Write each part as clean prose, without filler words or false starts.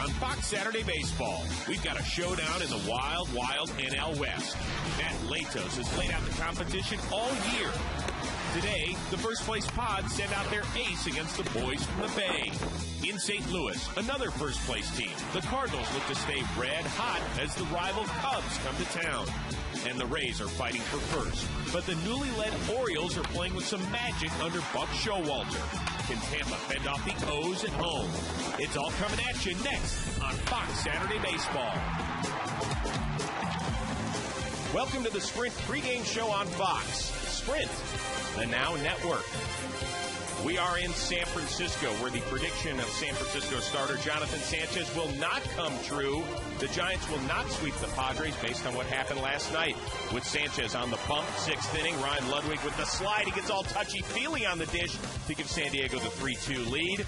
on Fox Saturday Baseball. We've got a showdown in the wild, wild NL West. Matt Latos has laid out the competition all year. Today, the first-place Pods send out their ace against the boys from the Bay. In St. Louis, another first-place team. The Cardinals look to stay red hot as the rival Cubs come to town. And the Rays are fighting for first. But the newly led Orioles are playing with some magic under Buck Showalter. Can Tampa fend off the O's at home? It's all coming at you next on Fox Saturday Baseball. Welcome to the Sprint pregame show on Fox. Sprint, the Now Network. We are in San Francisco, where the prediction of San Francisco starter Jonathan Sanchez will not come true. The Giants will not sweep the Padres based on what happened last night. With Sanchez on the bump, sixth inning, Ryan Ludwig with the slide. He gets all touchy-feely on the dish to give San Diego the 3-2 lead.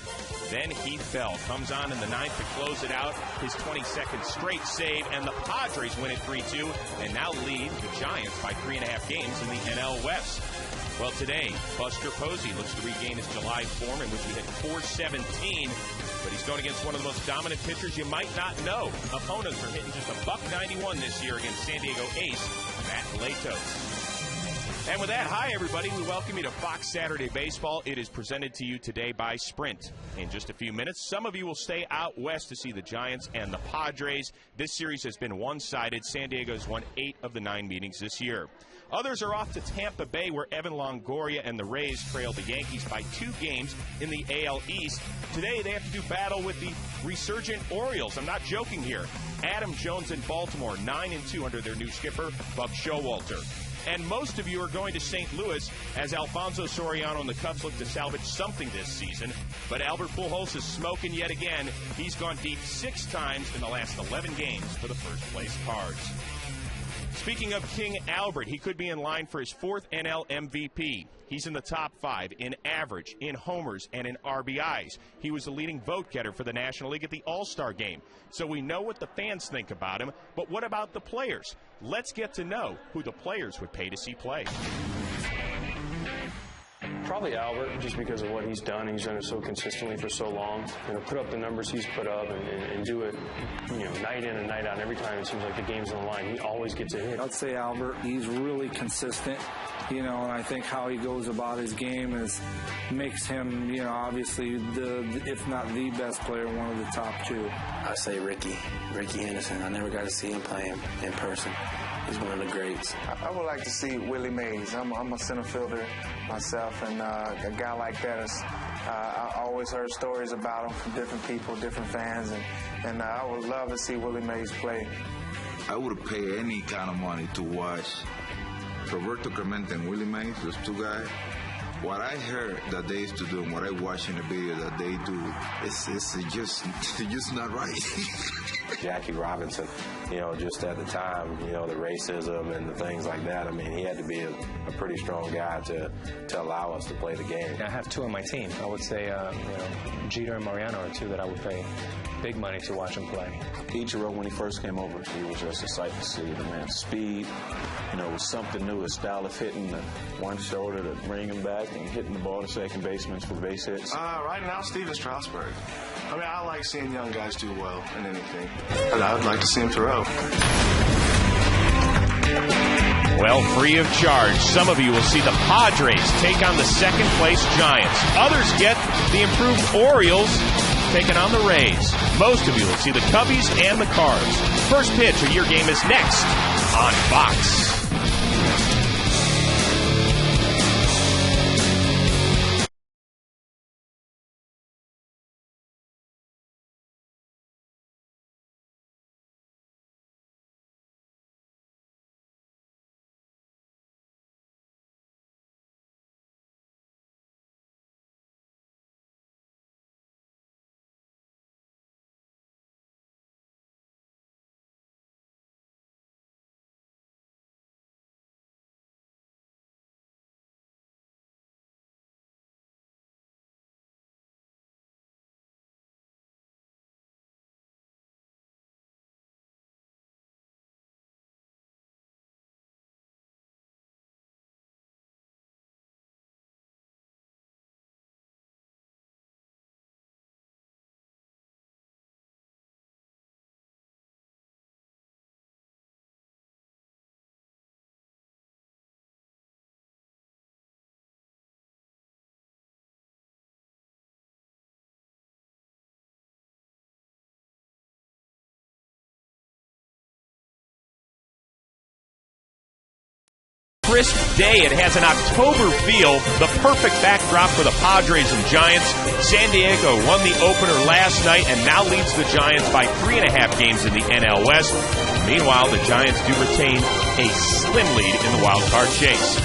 Then Heath Bell comes on in the ninth to close it out. His 22nd straight save, and the Padres win it 3-2 and now lead the Giants by 3.5 games in the NL West. Well, today, Buster Posey looks to regain his July form in which he hit .417, but he's going against one of the most dominant pitchers you might not know. Opponents are hitting just $191 this year against San Diego ace Matt Latos. And with that, hi, everybody. We welcome you to Fox Saturday Baseball. It is presented to you today by Sprint. In just a few minutes, some of you will stay out west to see the Giants and the Padres. This series has been one-sided. San Diego's won 8 of the 9 meetings this year. Others are off to Tampa Bay, where Evan Longoria and the Rays trailed the Yankees by 2 games in the AL East. Today, they have to do battle with the resurgent Orioles. I'm not joking here. Adam Jones in Baltimore, 9-2 under their new skipper, Buck Showalter. And most of you are going to St. Louis as Alfonso Soriano and the Cubs look to salvage something this season. But Albert Pujols is smoking yet again. He's gone deep 6 times in the last 11 games for the first-place Cards. Speaking of King Albert, he could be in line for his 4th NL MVP. He's in the top 5 in average, in homers, and in RBIs. He was the leading vote getter for the National League at the All-Star Game. So we know what the fans think about him, but what about the players? Let's get to know who the players would pay to see play. Probably Albert, just because of what he's done. He's done it so consistently for so long. Put up the numbers he's put up and do it, night in and night out. Every time it seems like the game's on the line, he always gets a hit. I'd say Albert. He's really consistent, and I think how he goes about his game makes him, obviously if not the best player, one of the top 2. I say Ricky Henderson. I never got to see him play him in person. He's one of the greats. I would like to see Willie Mays. I'm a center fielder myself, and a guy like that is, I always heard stories about him from different people, different fans, and I would love to see Willie Mays play. I would pay any kind of money to watch Roberto Clemente and Willie Mays, those 2 guys. What I heard that they used to do and what I watch in the video that they do, it's just not right. Jackie Robinson, just at the time, the racism and the things like that. I mean, he had to be a pretty strong guy to allow us to play the game. I have 2 on my team. I would say, Jeter and Mariano are 2 that I would pay big money to watch him play. Ichiro, when he first came over, he was just a sight to see. The man's speed, was something new. His style of hitting the one shoulder to bring him back and hitting the ball to second baseman for base hits. Right now, Steven Strasburg. I mean, I like seeing young guys do well in anything. And I would like to see him throw. Well, free of charge, some of you will see the Padres take on the second-place Giants. Others get the improved Orioles taking on the Rays. Most of you will see the Cubbies and the Cards. First pitch of your game is next on Fox. crisp day. It has an October feel, the perfect backdrop for the Padres and Giants. San Diego won the opener last night and now leads the Giants by 3.5 games in the NL West. Meanwhile, the Giants do retain a slim lead in the wild card chase.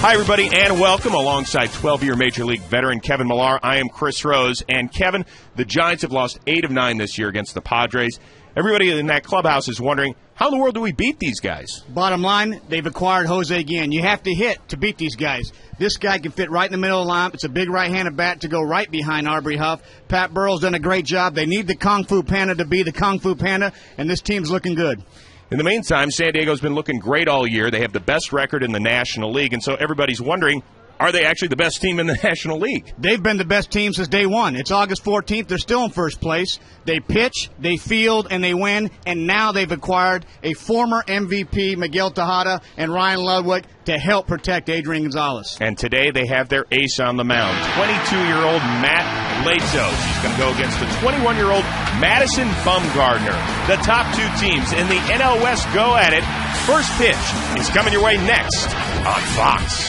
Hi, everybody, and welcome alongside 12-year Major League veteran Kevin Millar. I am Chris Rose. And, Kevin, the Giants have lost 8 of 9 this year against the Padres. Everybody in that clubhouse is wondering, how in the world do we beat these guys? Bottom line, they've acquired Jose Guillen. You have to hit to beat these guys. This guy can fit right in the middle of the line. It's a big right-handed bat to go right behind Aubrey Huff. Pat Burrell's done a great job. They need the Kung Fu Panda to be the Kung Fu Panda, and this team's looking good. In the meantime, San Diego's been looking great all year. They have the best record in the National League, and so everybody's wondering, are they actually the best team in the National League? They've been the best team since day one. It's August 14th. They're still in first place. They pitch, they field, and they win, and now they've acquired a former MVP, Miguel Tejada, and Ryan Ludwig to help protect Adrian Gonzalez. And today they have their ace on the mound, 22-year-old Matt Latos. He's going to go against the 21-year-old Madison Bumgarner. The top two teams in the NL West go at it. First pitch is coming your way next on Fox.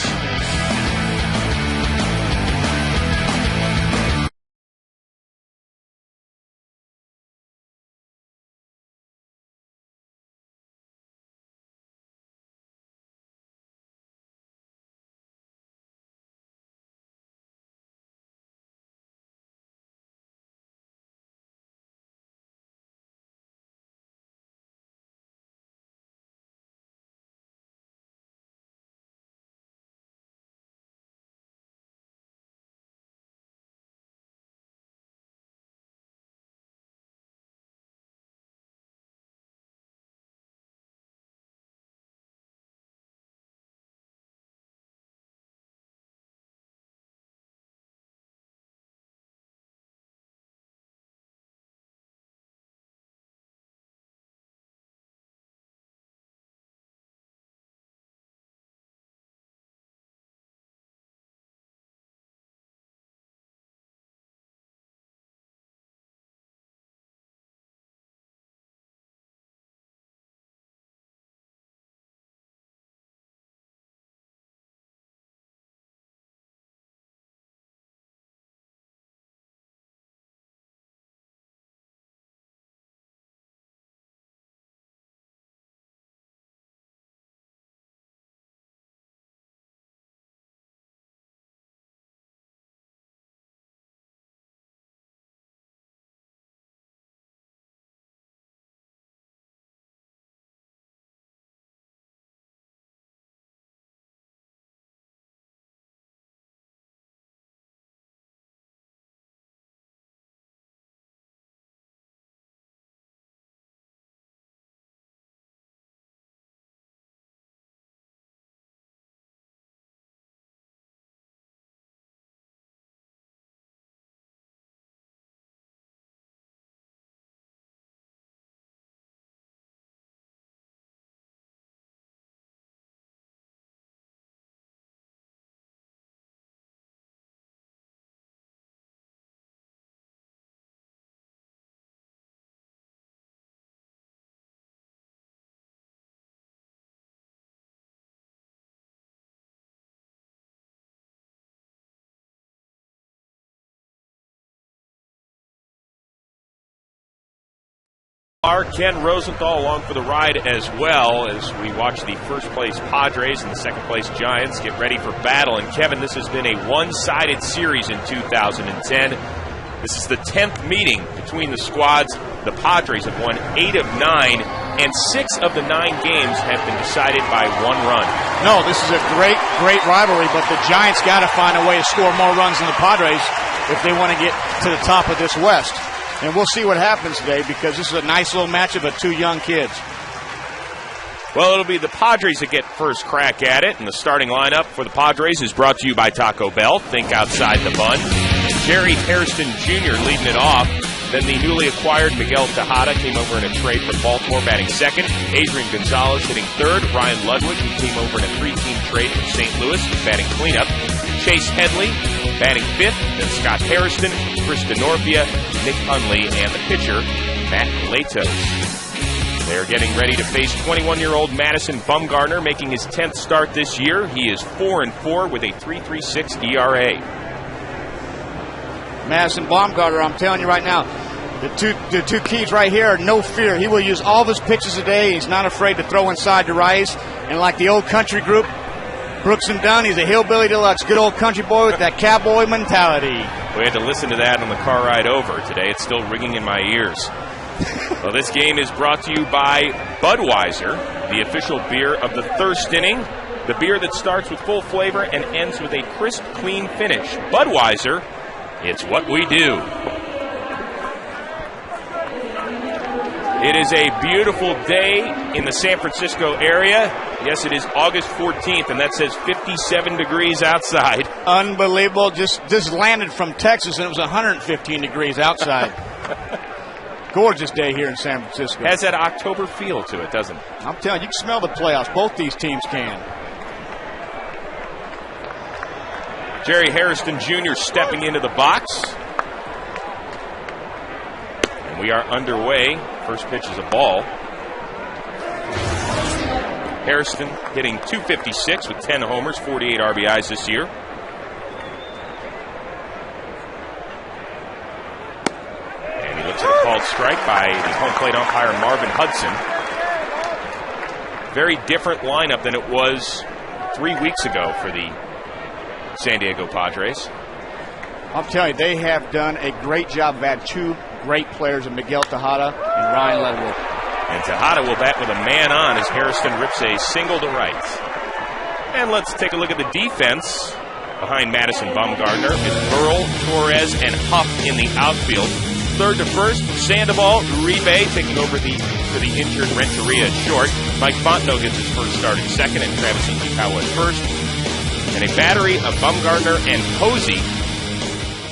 Ken Rosenthal along for the ride as well as we watch the first-place Padres and the second-place Giants get ready for battle. And, Kevin, this has been a one-sided series in 2010. This is the 10th meeting between the squads. The Padres have won 8 of 9, and 6 of the 9 games have been decided by 1 run. No, this is a great, great rivalry, but the Giants got to find a way to score more runs than the Padres if they want to get to the top of this West. And we'll see what happens today because this is a nice little matchup of 2 young kids. Well, it'll be the Padres that get first crack at it, and the starting lineup for the Padres is brought to you by Taco Bell. Think outside the bun. Jerry Hairston Jr. leading it off. Then the newly acquired Miguel Tejada came over in a trade from Baltimore, batting second. Adrian Gonzalez hitting third. Ryan Ludwig, who came over in a 3-team trade from St. Louis, batting cleanup. Chase Headley batting fifth. Then Scott Hairston, Chris DeNorpia, Nick Hundley, and the pitcher, Matt Latos. They're getting ready to face 21-year-old Madison Bumgarner, making his 10th start this year. He is 4-4 with a 3.36 ERA. Madison Bumgarner, I'm telling you right now, the two keys right here are no fear. He will use all of his pitches a day. He's not afraid to throw inside to Rice. And like the old country group, Brooks and Dunn, he's a hillbilly deluxe. Good old country boy with that cowboy mentality. We had to listen to that on the car ride over today. It's still ringing in my ears. Well, this game is brought to you by Budweiser, the official beer of the thirst inning. The beer that starts with full flavor and ends with a crisp, clean finish. Budweiser, it's what we do. It is a beautiful day in the San Francisco area. Yes, it is August 14th, and that says 57 degrees outside. Unbelievable. Just landed from Texas, and it was 115 degrees outside. Gorgeous day here in San Francisco. Has that October feel to it, doesn't it? I'm telling you, you can smell the playoffs. Both these teams can. Jerry Hairston Jr. stepping into the box. And we are underway. First pitch is a ball. Hairston hitting .256 with 10 homers, 48 RBIs this year. And he looks at a called strike by the home plate umpire Marvin Hudson. Very different lineup than it was 3 weeks ago for the San Diego Padres. I'm telling you, they have done a great job of adding two great players in Miguel Tejada and Ryan Leatherwood. And Tejada will bat with a man on as Hairston rips a single to right. And let's take a look at the defense behind Madison Bumgarner. It's Burrell, Torres, and Huff in the outfield. Third to first, Sandoval, Uribe taking over for the injured Renteria at short. Mike Fontenot gets his first start at second, and Travis Ishikawa at first. And a battery of Bumgarner and Posey.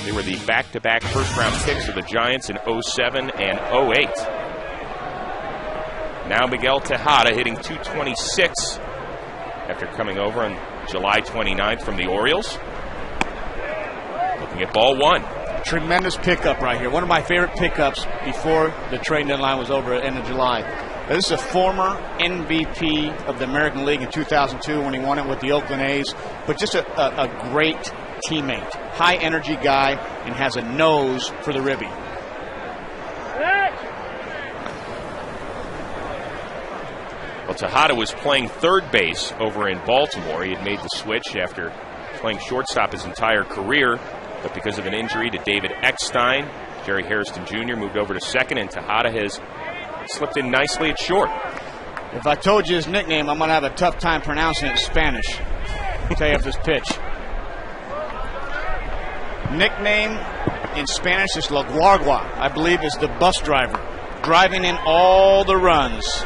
They were the back-to-back first-round picks of the Giants in 07 and 08. Now Miguel Tejada hitting .226 after coming over on July 29th from the Orioles. Looking at ball one. Tremendous pickup right here. One of my favorite pickups before the trade deadline was over at the end of July. This is a former MVP of the American League in 2002 when he won it with the Oakland A's, but just a great teammate. High-energy guy and has a nose for the ribby. Well, Tejada was playing third base over in Baltimore. He had made the switch after playing shortstop his entire career, but because of an injury to David Eckstein, Jerry Hairston Jr. moved over to second, and Tejada has slipped in nicely at short. If I told you his nickname, I'm going to have a tough time pronouncing it in Spanish. I'll tell you after this pitch. Nickname in Spanish is La Guagua. I believe is the bus driver, driving in all the runs.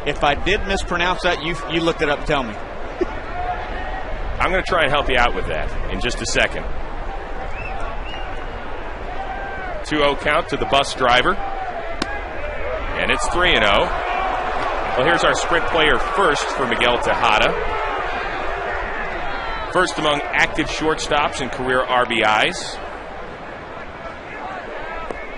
If I did mispronounce that, you look it up and tell me. I'm going to try and help you out with that in just a second. 2-0 count to the bus driver. And it's 3-0. Well, here's our sprint player first for Miguel Tejada. First among active shortstops in career RBIs.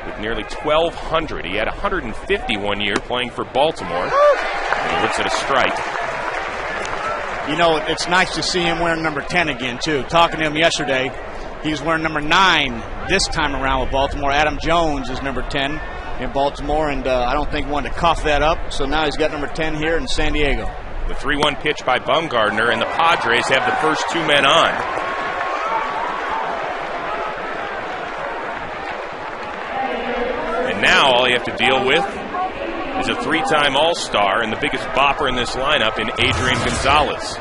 With nearly 1,200. He had 150 one year playing for Baltimore. He looks at a strike. You know, it's nice to see him wearing number 10 again, too. Talking to him yesterday, he was wearing number 9 this time around with Baltimore. Adam Jones is number 10 in Baltimore, and I don't think he wanted to cough that up, so now he's got number 10 here in San Diego. The 3-1 pitch by Bumgarner, and the Padres have the first two men on. And now all you have to deal with is a 3-time All-Star and the biggest bopper in this lineup in Adrian Gonzalez.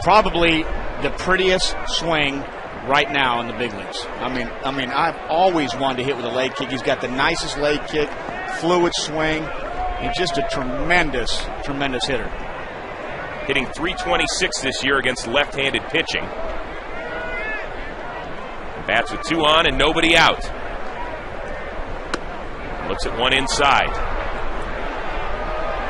Probably the prettiest swing right now in the big leagues. I mean, I've always wanted to hit with a leg kick. He's got the nicest leg kick, fluid swing, and just a tremendous, tremendous hitter. Hitting .326 this year against left-handed pitching. Bats with 2 on and nobody out. Looks at one inside.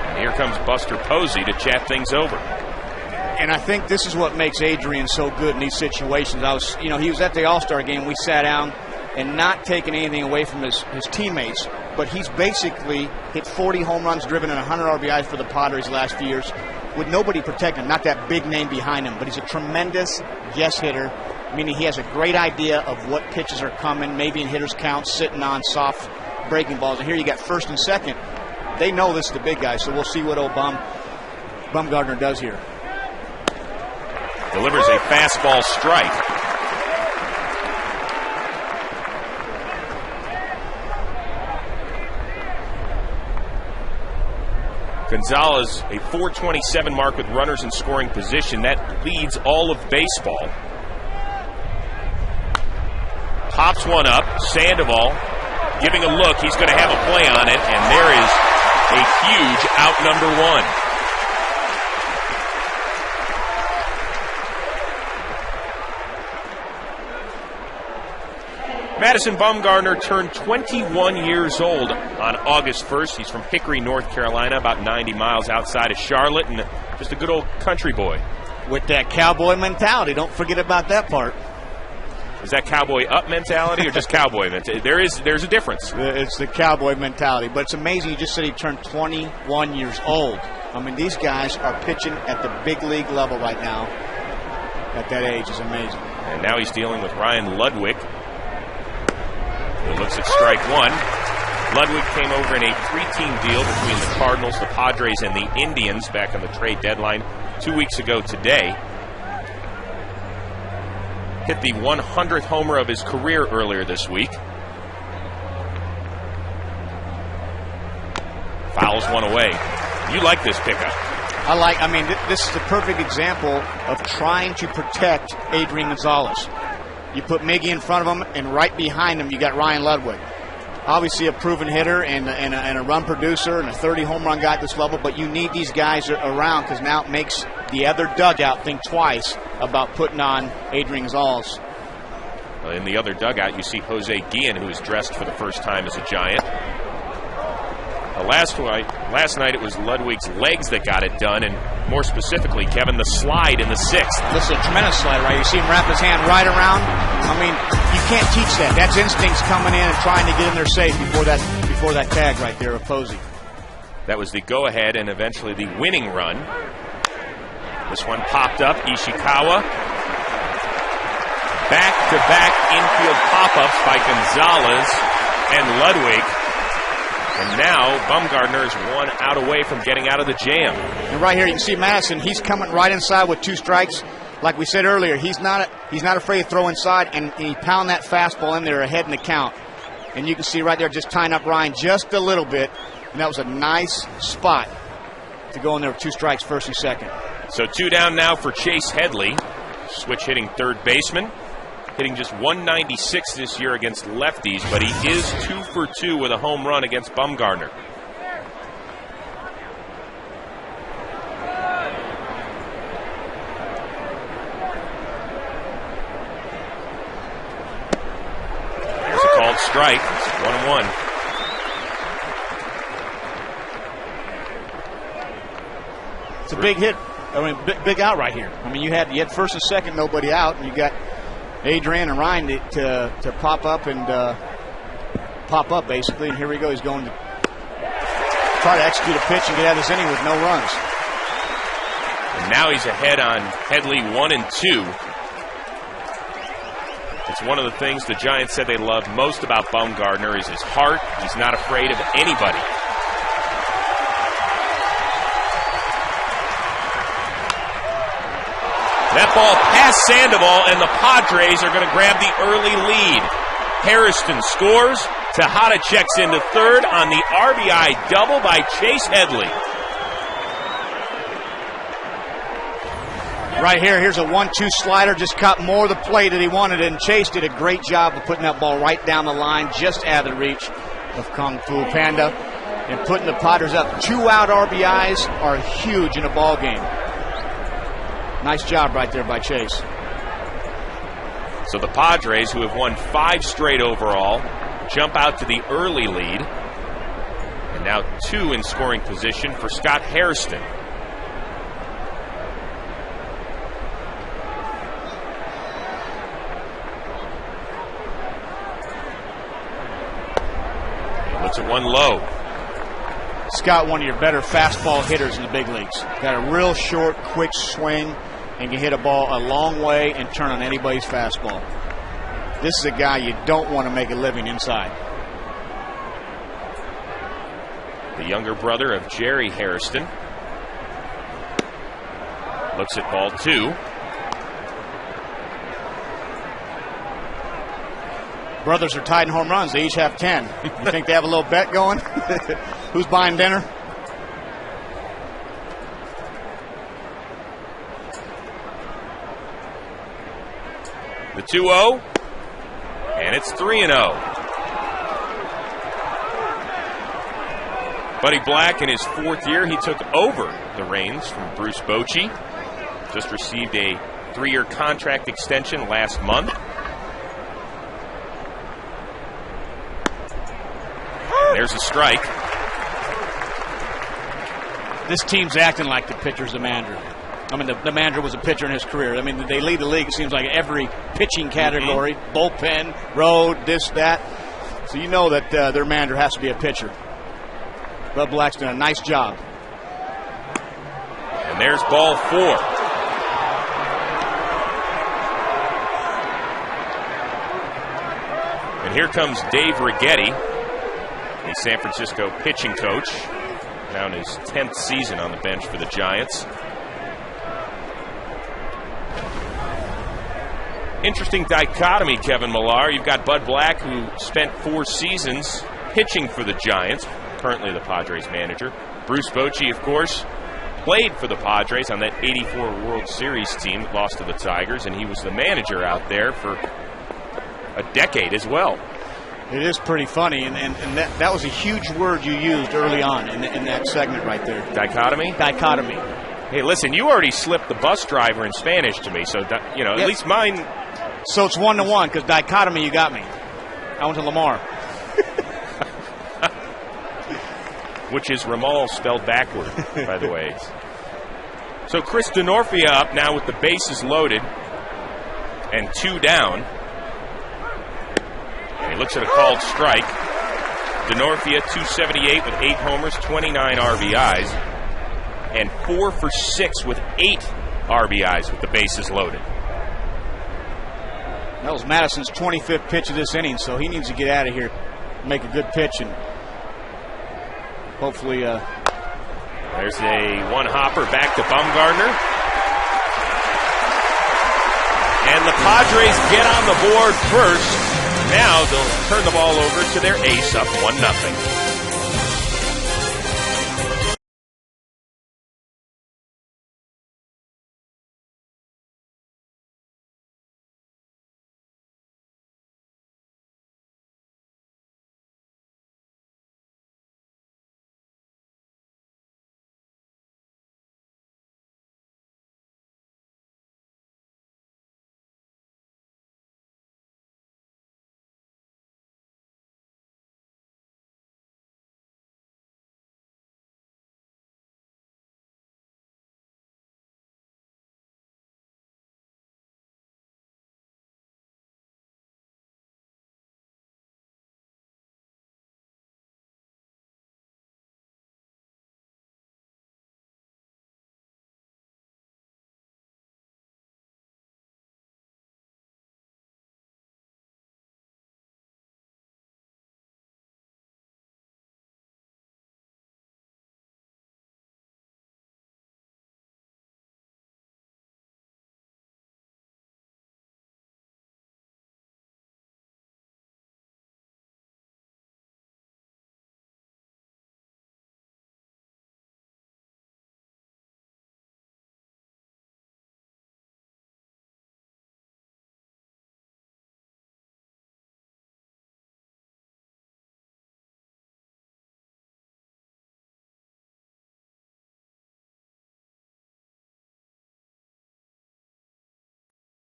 And here comes Buster Posey to chat things over. And I think this is what makes Adrian so good in these situations. He was at the All-Star game. We sat down, and not taking anything away from his teammates, but he's basically hit 40 home runs, driven in 100 RBIs for the Padres the last few years with nobody protecting him, not that big name behind him, but he's a tremendous yes hitter, meaning he has a great idea of what pitches are coming, maybe in hitter's count, sitting on soft breaking balls. And here you got first and second. They know this is the big guy, so we'll see what old Bumgarner does here. Delivers a fastball strike. Gonzalez, a .427 mark with runners in scoring position. That leads all of baseball. Pops one up. Sandoval giving a look. He's going to have a play on it, and there is a huge out number one. Madison Bumgarner turned 21 years old on August 1st. He's from Hickory, North Carolina, about 90 miles outside of Charlotte, and just a good old country boy. With that cowboy mentality. Don't forget about that part. Is that cowboy up mentality or just cowboy mentality? There's a difference. It's the cowboy mentality. But it's amazing. You just said he turned 21 years old. I mean, these guys are pitching at the big league level right now. At that age is amazing. And now he's dealing with Ryan Ludwig. He looks at strike one. Ludwig came over in a 3-team deal between the Cardinals, the Padres, and the Indians back on the trade deadline 2 weeks ago today. Hit the 100th homer of his career earlier this week. Fouls one away. You like this pickup. This is the perfect example of trying to protect Adrian Gonzalez. You put Miggy in front of him, and right behind him you got Ryan Ludwig. Obviously a proven hitter and a run producer and a 30 home run guy at this level, but you need these guys around because now it makes the other dugout think twice about putting on Adrian Gonzalez. In the other dugout you see Jose Guillen, who is dressed for the first time as a Giant. Last night it was Ludwig's legs that got it done, and more specifically, Kevin, the slide in the sixth. This is a tremendous slide, right? You see him wrap his hand right around. I mean, you can't teach that. That's instincts coming in and trying to get in there safe before that tag right there of Posey. That was the go-ahead and eventually the winning run. This one popped up. Ishikawa. Back-to-back infield pop-ups by Gonzalez and Ludwig. And now Bumgarner is one out away from getting out of the jam. And right here you can see Madison. He's coming right inside with 2 strikes. Like we said earlier, he's not afraid to throw inside, and he pound that fastball in there ahead in the count. And you can see right there just tying up Ryan just a little bit. And that was a nice spot to go in there with 2 strikes, first and second. So 2 down now for Chase Headley. Switch hitting third baseman. Hitting just 196 this year against lefties, but he is 2 for 2 with a home run against Bumgarner. There's a called strike. It's 1-1. It's a big hit. I mean, big out right here. I mean, you had first and second, nobody out, and you got Adrian and Ryan to pop up and pop up basically, and here we go. He's going to try to execute a pitch and get out of this inning with no runs. And now he's ahead on Headley 1-2. It's one of the things the Giants said they love most about Bumgarner is his heart. He's not afraid of anybody. That ball past Sandoval, and the Padres are going to grab the early lead. Hairston scores. Tejada checks into third on the RBI double by Chase Headley. Right here, here's a 1-2 slider. Just caught more of the play that he wanted, and Chase did a great job of putting that ball right down the line, just out of the reach of Kung Fu Panda, and putting the Padres up. 2 out RBIs are huge in a ball game. Nice job right there by Chase. So the Padres, who have won 5 straight overall, jump out to the early lead. And now 2 in scoring position for Scott Hairston. Puts it one low. Scott, one of your better fastball hitters in the big leagues. Got a real short, quick swing and can hit a ball a long way and turn on anybody's fastball. This is a guy you don't want to make a living inside. The younger brother of Jerry Hairston. Looks at ball 2. Brothers are tied in home runs. They each have 10. You think they have a little bet going? Who's buying dinner? The 2-0. And it's 3-0. Buddy Black, in his 4th year, he took over the reins from Bruce Bochy. Just received a 3-year contract extension last month. And there's a strike. This team's acting like the pitcher's the manager. I mean, the manager was a pitcher in his career. I mean, they lead the league, it seems like, every pitching category, bullpen, road, this, that. So you know that their manager has to be a pitcher. Bud Black's done a nice job. And there's ball 4. And here comes Dave Righetti, the San Francisco pitching coach, now in his 10th season on the bench for the Giants. Interesting dichotomy, Kevin Millar. You've got Bud Black, who spent 4 seasons pitching for the Giants, currently the Padres manager. Bruce Bochy, of course, played for the Padres on that 84 World Series team that lost to the Tigers, and he was the manager out there for a decade as well. It is pretty funny, and that was a huge word you used early on in that segment right there. Dichotomy? Dichotomy. Hey, listen, you already slipped the bus driver in Spanish to me, so, you know, at least mine... So it's 1-1, because dichotomy, you got me. I went to Lamar. Which is Ramal spelled backward, by the way. So Chris Denorfia up now with the bases loaded and 2 down. And he looks at a called strike. Denorfia, 278 with 8 homers, 29 RBIs, and 4 for 6 with 8 RBIs with the bases loaded. That was Madison's 25th pitch of this inning, so he needs to get out of here, make a good pitch, and hopefully... There's a one-hopper back to Bumgarner. And the Padres get on the board first. Now they'll turn the ball over to their ace, up 1-0.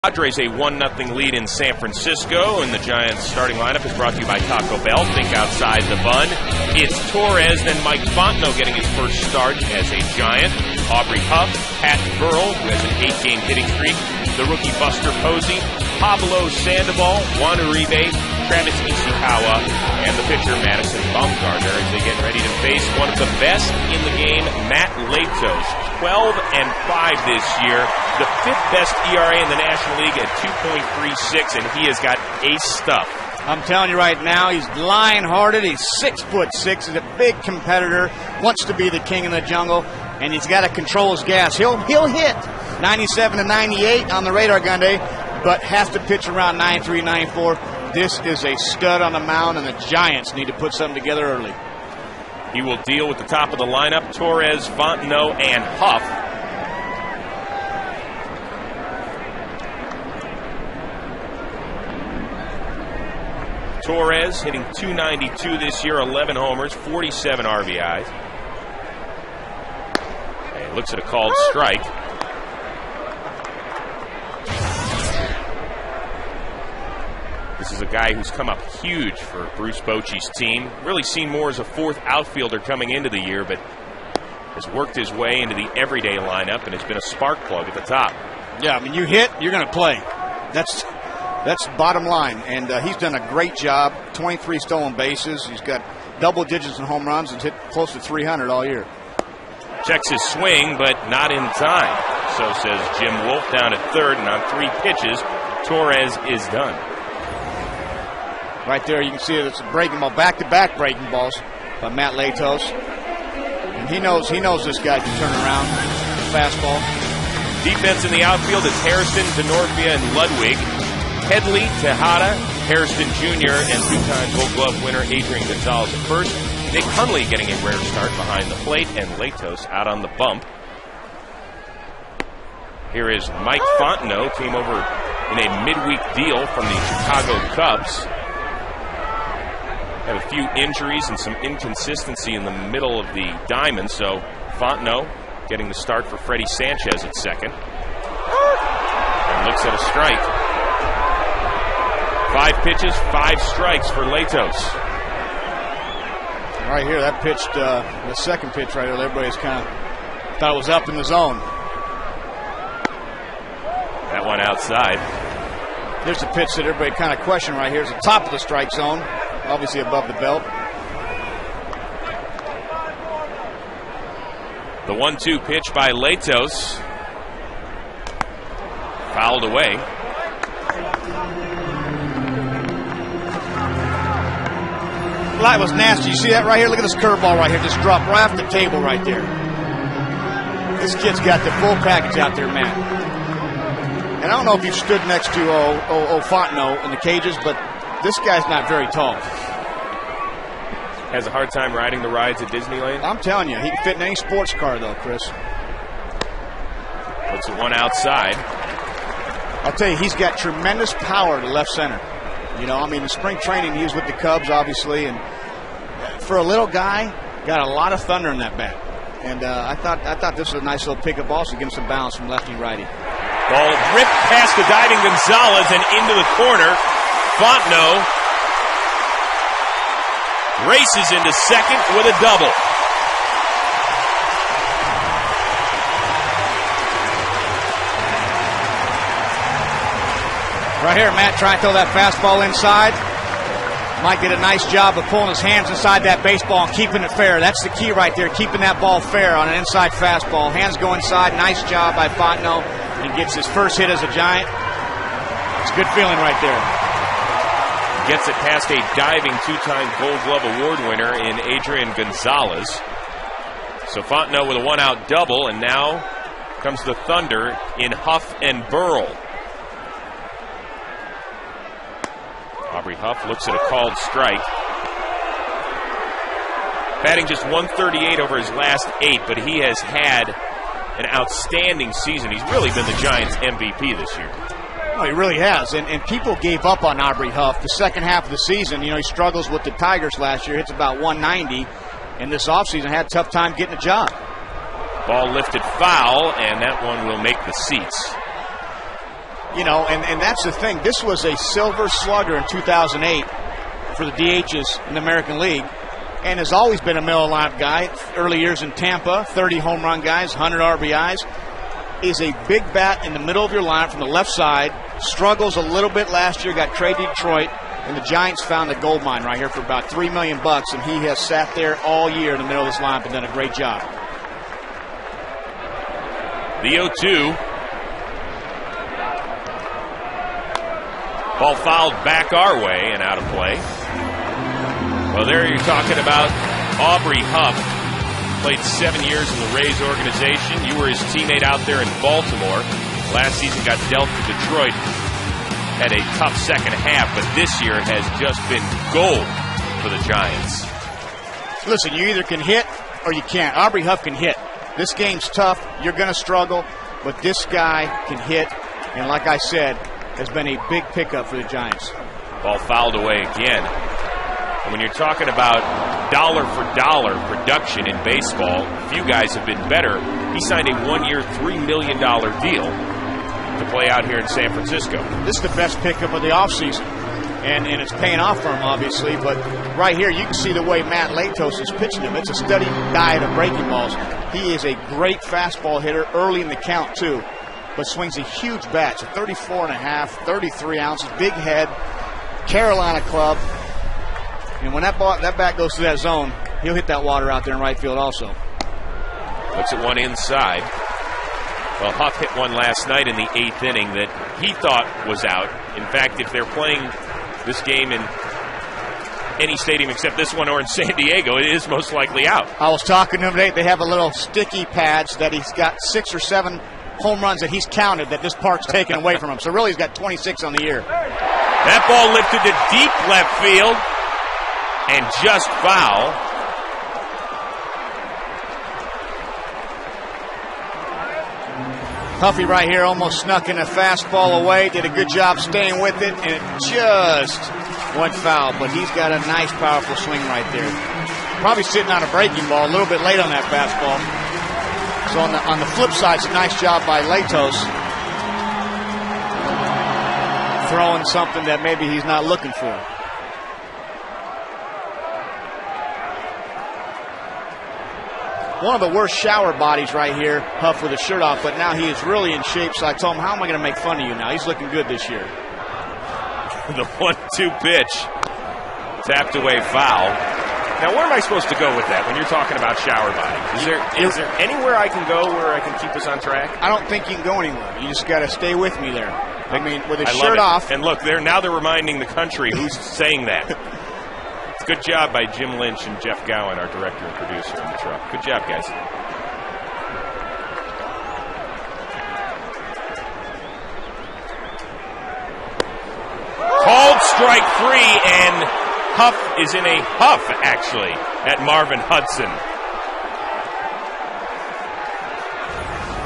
Padres a 1-0 lead in San Francisco, and the Giants starting lineup is brought to you by Taco Bell. Think outside the bun. It's Torres, then Mike Fontenot getting his first start as a Giant. Aubrey Huff, Pat Burrell, who has an 8-game hitting streak. The rookie Buster Posey, Pablo Sandoval, Juan Uribe, Travis Ishikawa and the pitcher Madison Bumgarner as they get ready to face one of the best in the game, Matt Latos. 12-5 this year, the 5th best ERA in the National League at 2.36, and he has got ace stuff. I'm telling you right now, he's lion-hearted. He's 6'6". He's a big competitor. Wants to be the king in the jungle, and he's got to control his gas. He'll hit 97 to 98 on the radar gun day, but has to pitch around 93, 94. This is a stud on the mound, and the Giants need to put something together early. He will deal with the top of the lineup, Torres, Fontenot, and Huff. Torres hitting .292 this year, 11 homers, 47 RBIs. And looks at a called strike. This is a guy who's come up huge for Bruce Bochy's team. Really seen more as a 4th outfielder coming into the year, but has worked his way into the everyday lineup and has been a spark plug at the top. Yeah, I mean, you hit, you're going to play. That's bottom line, and he's done a great job. 23 stolen bases. He's got double digits in home runs and hit close to 300 all year. Checks his swing, but not in time. So says Jim Wolf down at third, and on 3 pitches, Torres is done. Right there, you can see it's a breaking ball, back-to-back breaking balls by Matt Latos. And he knows this guy can turn around. Fastball. Defense in the outfield is Harrison, DeNorfia, and Ludwig. Headley, Tejada, Harrison Jr., and 2-time Gold Glove winner Adrian Gonzalez at first. Nick Hundley getting a rare start behind the plate, and Latos out on the bump. Here is Mike Fontenot, came over in a midweek deal from the Chicago Cubs. Had a few injuries and some inconsistency in the middle of the diamond, so Fontenot getting the start for Freddie Sanchez at second. And looks at a strike. 5 pitches, 5 strikes for Latos. Right here, that pitched, the second pitch right there, everybody's kind of thought it was up in the zone. That one outside. There's a pitch that everybody kind of questioned right here. It's the top of the strike zone, obviously above the belt. The 1-2 pitch by Latos. Fouled away. That was nasty. You see that right here? Look at this curveball right here. Just dropped right off the table right there. This kid's got the full package out there, man. And I don't know if you've stood next to Fontenot in the cages, but this guy's not very tall. Has a hard time riding the rides at Disneyland? I'm telling you, he can fit in any sports car, though, Chris. Puts the one outside. I'll tell you, he's got tremendous power to left center. You know, I mean, in spring training, he was with the Cubs, obviously, and for a little guy, got a lot of thunder in that bat. And I thought this was a nice little pickup also, give him some balance from lefty-righty. Ball ripped past the diving Gonzalez and into the corner. Fontenot races into second with a double. Right here, Matt trying to throw that fastball inside. Might get a nice job of pulling his hands inside that baseball and keeping it fair. That's the key right there, keeping that ball fair on an inside fastball. Hands go inside. Nice job by Fontenot. He gets his first hit as a Giant. It's a good feeling right there. Gets it past a diving 2-time Gold Glove Award winner in Adrian Gonzalez. So Fontenot with a 1-out double, and now comes the Thunder in Huff and Burl. Aubrey Huff looks at a called strike. Batting just 138 over his last 8, but he has had an outstanding season. He's really been the Giants' MVP this year. Oh, he really has. And people gave up on Aubrey Huff the second half of the season. You know, he struggles with the Tigers last year. Hits about 190. And this offseason had a tough time getting a job. Ball lifted foul, and that one will make the seats. You know, and that's the thing. This was a silver slugger in 2008 for the DHs in the American League, and has always been a middle lineup guy. Early years in Tampa, 30 home run guys, 100 RBIs. Is a big bat in the middle of your lineup from the left side. Struggles a little bit last year, got traded to Detroit. And the Giants found a gold mine right here for about $3 million, and he has sat there all year in the middle of this lineup and done a great job. The 0-2. Ball fouled back our way and out of play. Well, there you're talking about Aubrey Huff. Played 7 years in the Rays organization. You were his teammate out there in Baltimore. Last season got dealt to Detroit. Had a tough second half, but this year has just been gold for the Giants. Listen, you either can hit or you can't. Aubrey Huff can hit. This game's tough. You're going to struggle, but this guy can hit, and like I said, has been a big pickup for the Giants. Ball fouled away again. And when you're talking about dollar-for-dollar production in baseball, few guys have been better. He signed a 1-year, $3 million deal to play out here in San Francisco. This is the best pickup of the offseason, and it's paying off for him, obviously. But right here, you can see the way Matt Latos is pitching him. It's a steady diet of breaking balls. He is a great fastball hitter early in the count, too, but swings a huge bat. So 34.5, 33 ounces, big head, Carolina club. And when that bat goes to that zone, he'll hit that water out there in right field also. Looks at one inside. Well, Huff hit one last night in the 8th inning that he thought was out. In fact, if they're playing this game in any stadium except this one or in San Diego, it is most likely out. I was talking to him today. They have a little sticky pads that he's got 6 or 7 home runs that he's counted that this park's taken away from him. So really he's got 26 on the year. That ball lifted to deep left field and just foul. Huffy right here almost snuck in a fastball away, did a good job staying with it, and it just went foul. But he's got a nice, powerful swing right there. Probably sitting on a breaking ball, a little bit late on that fastball. So on the flip side, it's a nice job by Latos throwing something that maybe he's not looking for. One of the worst shower bodies right here, Huff with his shirt off, but now he is really in shape, so I told him, how am I going to make fun of you now? He's looking good this year. The 1-2 pitch. Tapped away foul. Now, where am I supposed to go with that when you're talking about shower bodies? Is there anywhere I can go where I can keep us on track? I don't think you can go anywhere. You just got to stay with me there. I mean, with his shirt off. And look, they're reminding the country who's saying that. Good job by Jim Lynch and Jeff Gowen, our director and producer in the truck. Good job, guys. Called strike 3, and Huff is in a huff, actually, at Marvin Hudson.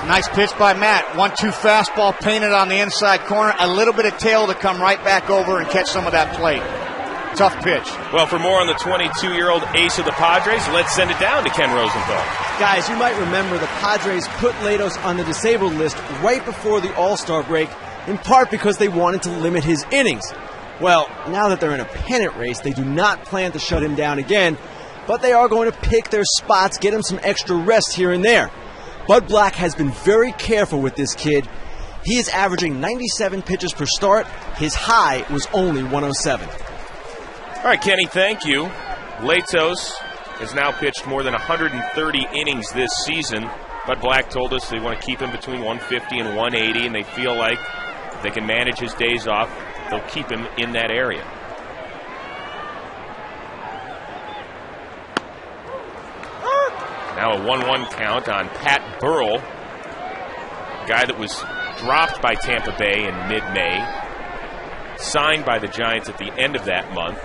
Nice pitch by Matt. 1-2 fastball painted on the inside corner. A little bit of tail to come right back over and catch some of that plate. Tough pitch. Well, for more on the 22-year-old ace of the Padres, let's send it down to Ken Rosenthal. Guys, you might remember the Padres put Latos on the disabled list right before the All-Star break, in part because they wanted to limit his innings. Well, now that they're in a pennant race, they do not plan to shut him down again, but they are going to pick their spots, get him some extra rest here and there. Bud Black has been very careful with this kid. He is averaging 97 pitches per start. His high was only 107. All right, Kenny, thank you. Latos has now pitched more than 130 innings this season. Bud Black told us they want to keep him between 150 and 180, and they feel like if they can manage his days off, they'll keep him in that area. Now a 1-1 count on Pat Burrell, a guy that was dropped by Tampa Bay in mid-May, signed by the Giants at the end of that month,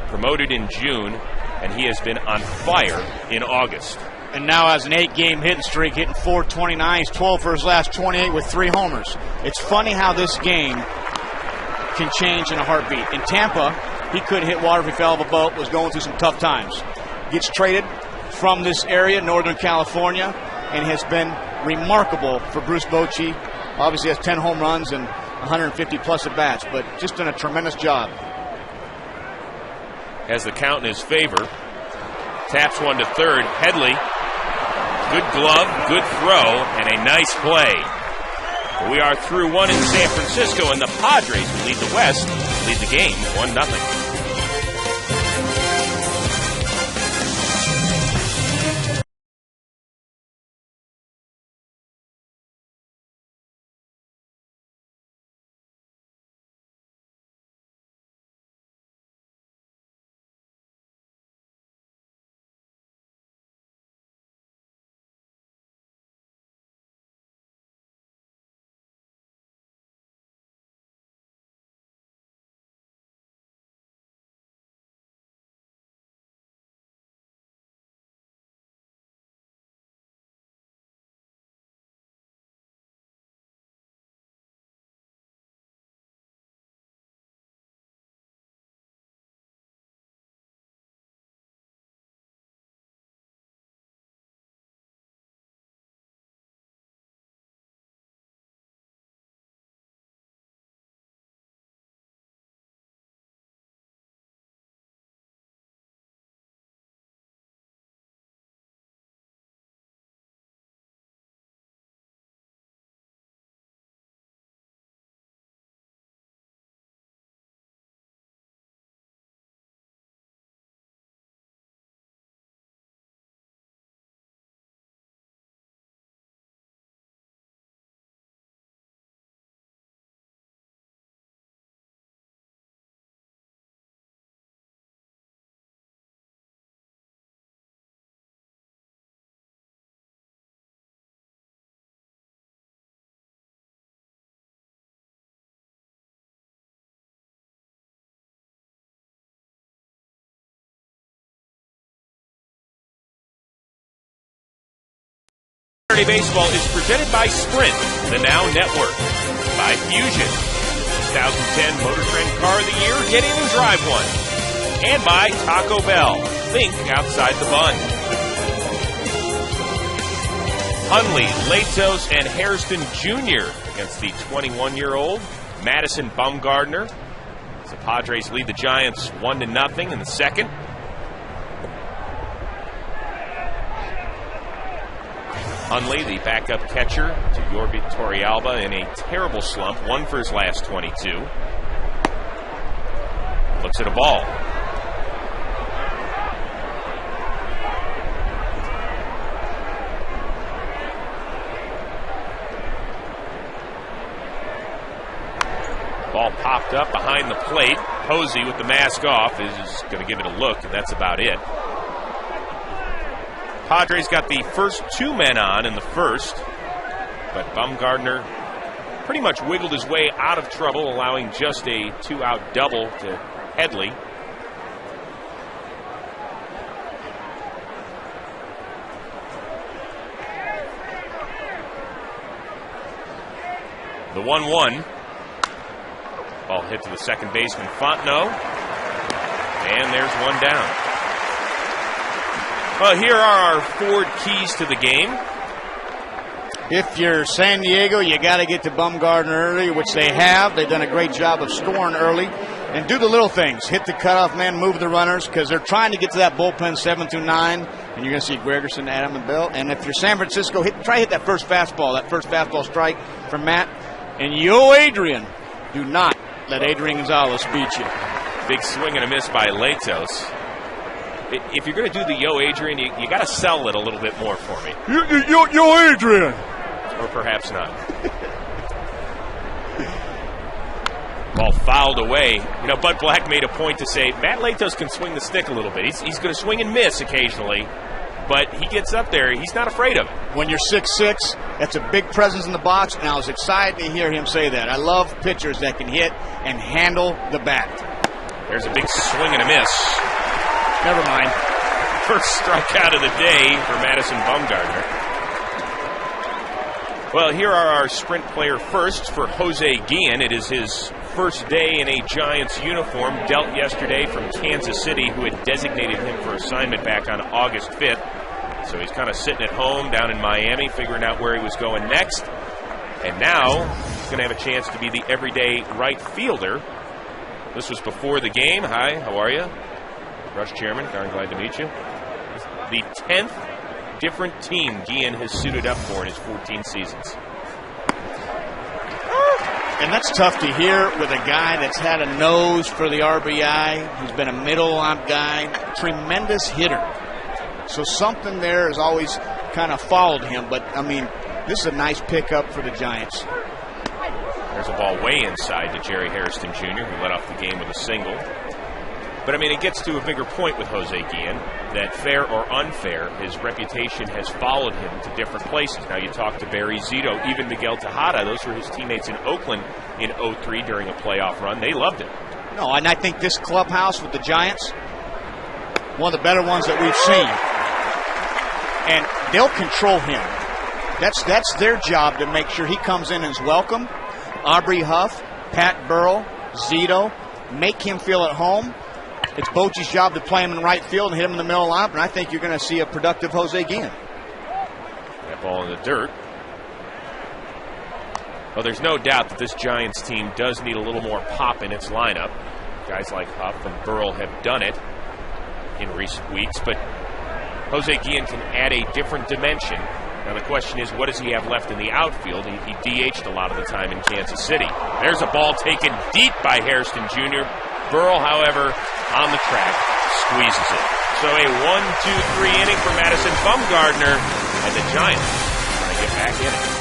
promoted in June, and he has been on fire in August. And now has an 8-game hitting streak, hitting .429. He's 12 for his last 28 with 3 homers. It's funny how this game can change in a heartbeat. In Tampa, he couldn't hit water if he fell off a boat, was going through some tough times. Gets traded from this area, Northern California, and has been remarkable for Bruce Bochy. Obviously has 10 home runs and 150-plus at-bats, but just done a tremendous job. Has the count in his favor. Taps one to third. Headley, good glove, good throw, and a nice play. We are through one in San Francisco, and the Padres will lead the West lead the game 1-0. Saturday Baseball is presented by Sprint, the Now Network, by Fusion, 2010 Motor Trend Car of the Year, get in and drive one, and by Taco Bell, think outside the bun. Hunley, Latos, and Hairston Jr. against the 21-year-old Madison Bumgardner. The Padres lead the Giants 1-0 in the second. Hunley, the backup catcher to Yorvik Torrealba, in a terrible slump, 1 for his last 22. Looks at a ball. Ball popped up behind the plate. Posey, with the mask off, is going to give it a look, and that's about it. Padres got the first 2 men on in the first, but Bumgardner pretty much wiggled his way out of trouble, allowing just a 2-out double to Headley. The 1-1. Ball hit to the second baseman, Fontenot, and there's one down. Well, here are our 4 keys to the game. If you're San Diego, you got to get to Bumgardner early, which they have. They've done a great job of scoring early. And do the little things. Hit the cutoff man, move the runners, because they're trying to get to that bullpen 7 through 9. And you're going to see Gregerson, Adam, and Bill. And if you're San Francisco, try to hit that first fastball strike from Matt. And yo, Adrian, do not let Adrian Gonzalez beat you. Big swing and a miss by Latos. If you're going to do the yo, Adrian, you got to sell it a little bit more for me. Yo, Adrian. Or perhaps not. Ball fouled away. You know, Bud Black made a point to say Matt Latos can swing the stick a little bit. He's going to swing and miss occasionally, but he gets up there. He's not afraid of it. When you're 6'6", that's a big presence in the box, and I was excited to hear him say that. I love pitchers that can hit and handle the bat. There's a big swing and a miss. Never mind. First strikeout of the day for Madison Bumgardner. Well, here are our Sprint player firsts for Jose Guillen. It is his first day in a Giants uniform, dealt yesterday from Kansas City, who had designated him for assignment back on August 5th. So he's kind of sitting at home down in Miami, figuring out where he was going next. And now he's going to have a chance to be the everyday right fielder. This was before the game. Hi, how are you? Rush Chairman, darn glad to meet you. The 10th different team Guillen has suited up for in his 14 seasons. And that's tough to hear with a guy that's had a nose for the RBI. He's been a middle guy, tremendous hitter. So something there has always kind of followed him. But, I mean, this is a nice pickup for the Giants. There's a ball way inside to Jerry Hairston Jr., who led off the game with a single. But, I mean, it gets to a bigger point with Jose Guillen, that fair or unfair, his reputation has followed him to different places. Now, you talk to Barry Zito, even Miguel Tejada. Those were his teammates in Oakland in 03 during a playoff run. They loved him. No, and I think this clubhouse with the Giants, one of the better ones that we've seen. And they'll control him. That's their job, to make sure he comes in and is welcome. Aubrey Huff, Pat Burrell, Zito, make him feel at home. It's Bochy's job to play him in right field and hit him in the middle of the lineup, and I think you're going to see a productive Jose Guillen. That ball in the dirt. Well, there's no doubt that this Giants team does need a little more pop in its lineup. Guys like Huff and Burrell have done it in recent weeks, but Jose Guillen can add a different dimension. Now the question is, what does he have left in the outfield? He DH'd a lot of the time in Kansas City. There's a ball taken deep by Hairston Jr. Burrell, however, on the track, squeezes it. So a 1-2-3 inning for Madison Bumgarner, and the Giants trying to get back in it.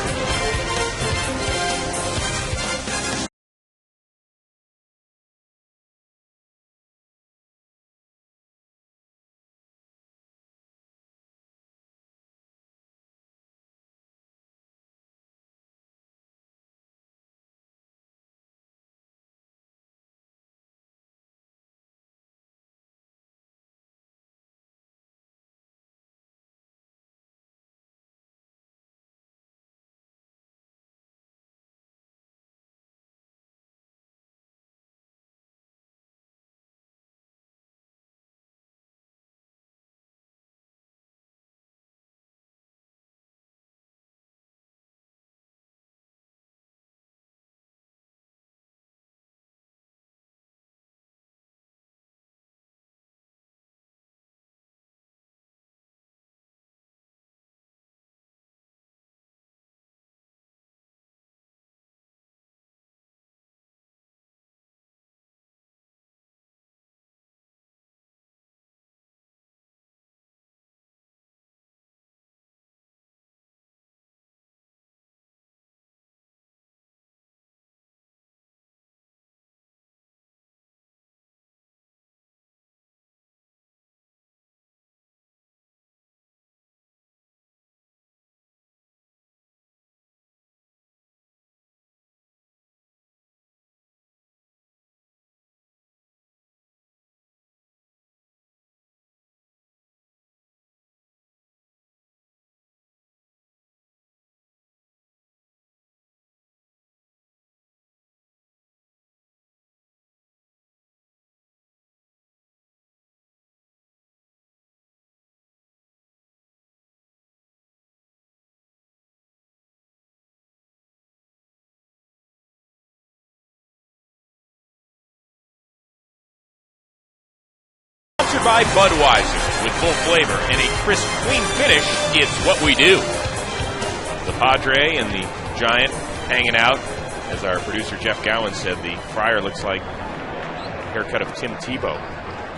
By Budweiser, with full flavor and a crisp, clean finish, it's what we do. The Padre and the Giant hanging out. As our producer Jeff Gowan said, the Friar looks like a haircut of Tim Tebow.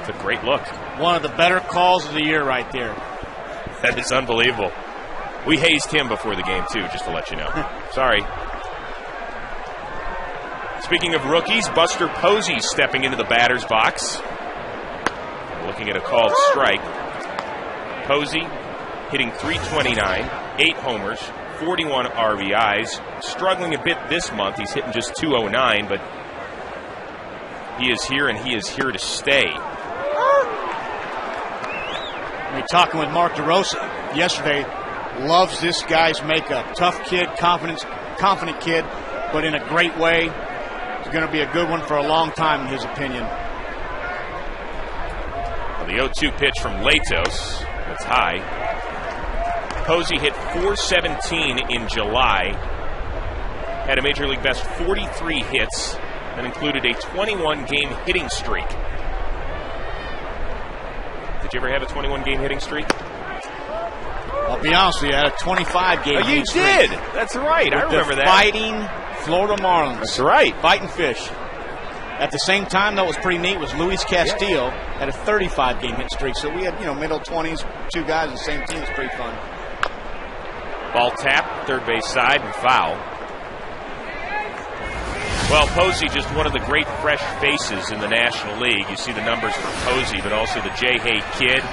It's a great look. One of the better calls of the year right there. That is unbelievable. We hazed him before the game, too, just to let you know. Sorry. Speaking of rookies, Buster Posey stepping into the batter's box. Looking at a called strike. Posey hitting .329, 8 homers, 41 RBIs. Struggling a bit this month. He's hitting just .209, but he is here, and he is here to stay. I mean, talking with Mark DeRosa yesterday, loves this guy's makeup. Tough kid, confident kid, but in a great way. It's going to be a good one for a long time, in his opinion. The 0-2 pitch from Latos. That's high. Posey hit .417 in July. Had a Major League Best 43 hits and included a 21-game hitting streak. Did you ever have a 21-game hitting streak? I'll be honest with you, I had a 25-game hitting streak. Oh, you did? That's right. I remember that. Fighting Florida Marlins. That's right. Fighting fish. At the same time, though, it was pretty neat, was Luis Castillo had a 35-game hit streak. So we had, middle 20s, two guys on the same team. It's pretty fun. Ball tapped, third base side, and foul. Well, Posey, just one of the great fresh faces in the National League. You see the numbers for Posey, but also the J. Hay kid.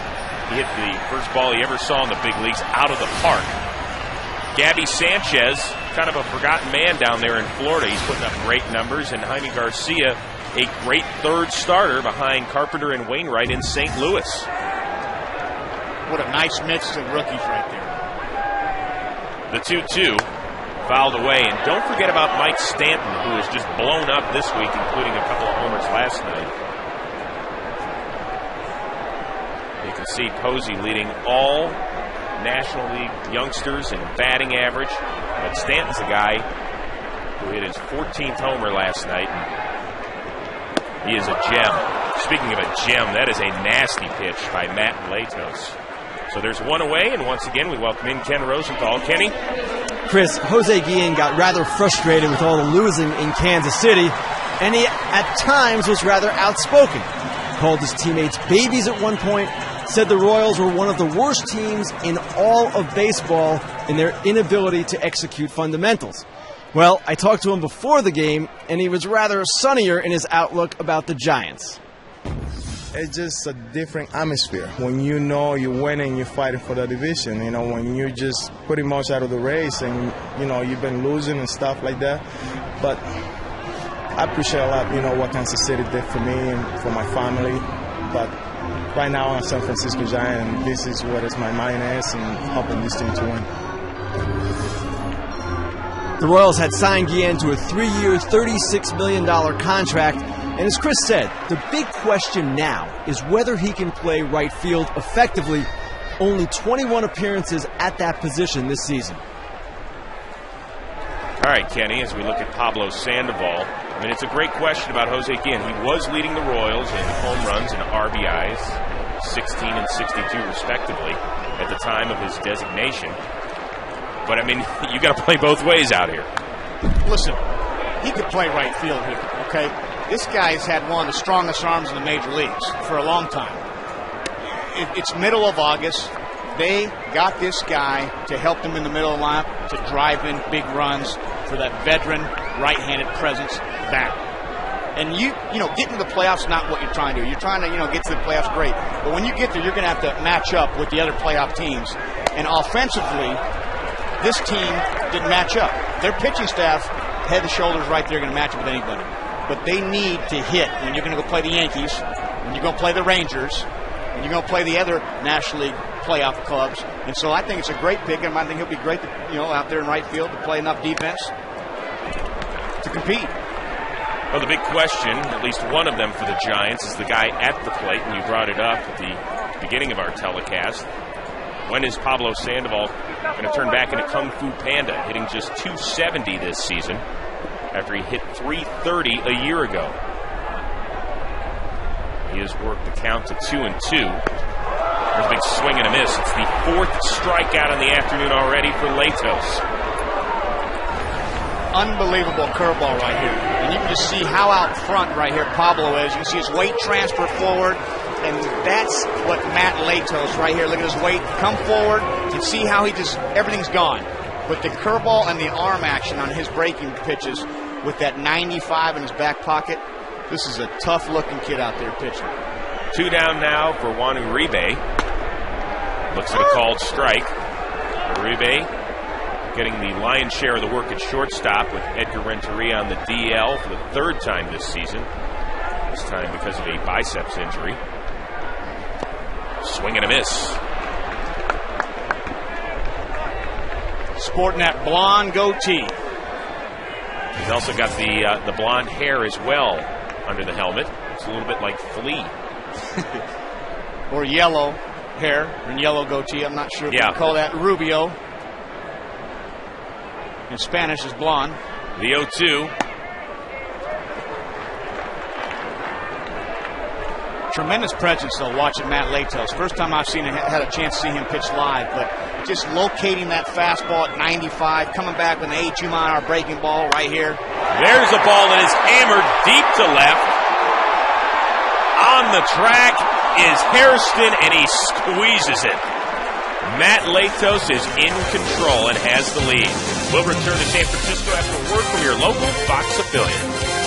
He hit the first ball he ever saw in the big leagues out of the park. Gabby Sanchez, kind of a forgotten man down there in Florida. He's putting up great numbers. And Jaime Garcia, a great third starter behind Carpenter and Wainwright in St. Louis. What a nice mix of rookies right there. The 2-2 fouled away. And don't forget about Mike Stanton, who has just blown up this week, including a couple of homers last night. You can see Posey leading all National League youngsters in batting average. But Stanton's the guy who hit his 14th homer last night. He is a gem. Speaking of a gem, that is a nasty pitch by Matt Latos. So there's one away, and once again we welcome in Ken Rosenthal. Kenny? Chris, Jose Guillen got rather frustrated with all the losing in Kansas City, and he at times was rather outspoken. Called his teammates babies at one point, said the Royals were one of the worst teams in all of baseball in their inability to execute fundamentals. Well, I talked to him before the game, and he was rather sunnier in his outlook about the Giants. It's just a different atmosphere. When you know you're winning, you're fighting for the division. When you're just pretty much out of the race and, you've been losing and stuff like that. But I appreciate a lot, what Kansas City did for me and for my family. But right now I'm a San Francisco Giant, and this is what my mind is, and helping this team to win. The Royals had signed Guillen to a 3-year, $36 million contract, and as Chris said, the big question now is whether he can play right field effectively. Only 21 appearances at that position this season. All right, Kenny, as we look at Pablo Sandoval, it's a great question about Jose Guillen. He was leading the Royals in home runs and RBIs, 16 and 62 respectively, at the time of his designation. But, you got to play both ways out here. Listen, he could play right field here, okay? This guy's had one of the strongest arms in the major leagues for a long time. It's middle of August. They got this guy to help them in the middle of the lineup to drive in big runs for that veteran right-handed presence back. And getting to the playoffs is not what you're trying to do. You're trying to, get to the playoffs, great. But when you get there, you're going to have to match up with the other playoff teams. And offensively, this team didn't match up. Their pitching staff, head and shoulders right there, going to match up with anybody. But they need to hit when you're going to go play the Yankees, when you're going to play the Rangers, when you're going to play the other National League playoff clubs. And so I think it's a great pick, and I think he'll be great to, out there in right field to play enough defense to compete. Well, the big question, at least one of them for the Giants, is the guy at the plate, and you brought it up at the beginning of our telecast. When is Pablo Sandoval going to turn back into Kung Fu Panda, hitting just .270 this season after he hit .330 a year ago? He has worked the count to 2-2. There's a big swing and a miss. It's the fourth strikeout in the afternoon already for Latos. Unbelievable curveball right here. And you can just see how out front right here Pablo is. You can see his weight transfer forward. And that's what Matt Latos right here. Look at his weight. Come forward and see how everything's gone. But the curveball and the arm action on his breaking pitches with that 95 in his back pocket, this is a tough-looking kid out there pitching. 2 down now for Juan Uribe. Looks at a called strike. Uribe getting the lion's share of the work at shortstop with Edgar Renteria on the DL for the third time this season. This time because of a biceps injury. Swing and a miss. Sporting that blonde goatee. He's also got the blonde hair as well under the helmet. It's a little bit like Flea. Or yellow hair and yellow goatee. I'm not sure if you call that Rubio. In Spanish is blonde. The 0-2. tremendous presence, though, watching Matt Latos. First time I've had a chance to see him pitch live, but just locating that fastball at 95, coming back with an 82-mile-an-hour breaking ball right here. There's a ball that is hammered deep to left. On the track is Hairston, and he squeezes it. Matt Latos is in control and has the lead. We'll return to San Francisco after a word from your local Fox affiliate.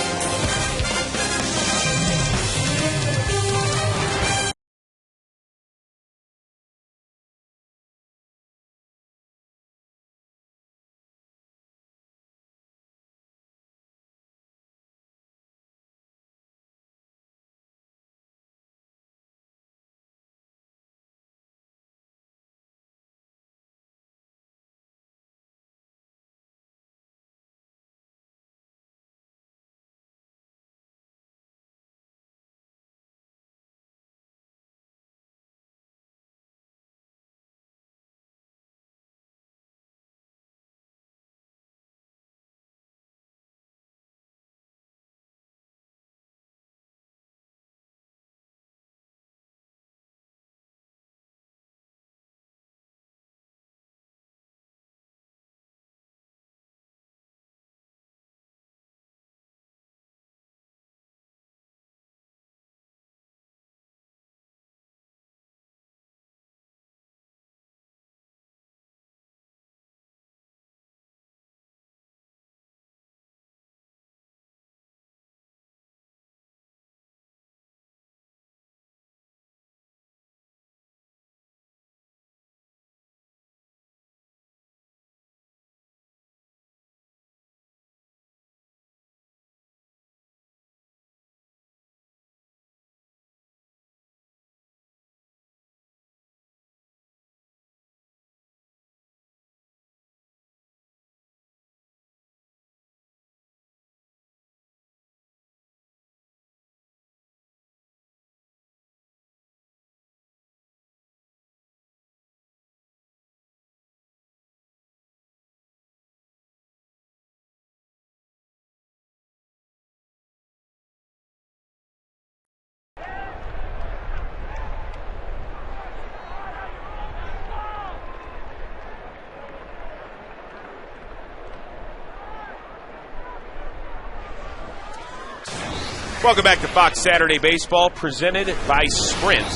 Welcome back to Fox Saturday Baseball, presented by Sprint.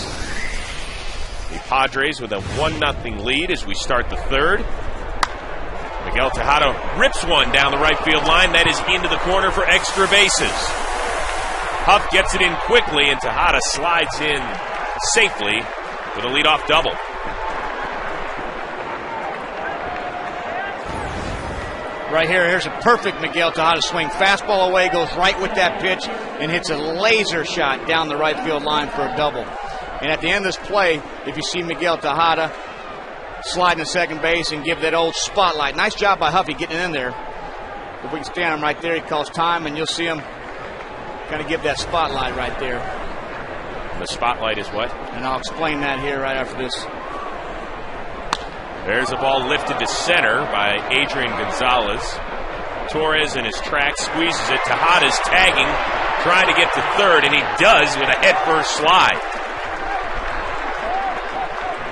The Padres with a 1-0 lead as we start the third. Miguel Tejada rips one down the right field line. That is into the corner for extra bases. Huff gets it in quickly, and Tejada slides in safely with a leadoff double. Right here, here's a perfect Miguel Tejada swing. Fastball away, goes right with that pitch, and hits a laser shot down the right field line for a double. And at the end of this play, if you see Miguel Tejada sliding to second base and give that old spotlight. Nice job by Huffy getting in there. If we can stand him right there, he calls time, and you'll see him kind of give that spotlight right there. The spotlight is what? And I'll explain that here right after this. There's a ball lifted to center by Adrian Gonzalez. Torres in his track squeezes it. Tejada's tagging, trying to get to third, and he does with a headfirst slide.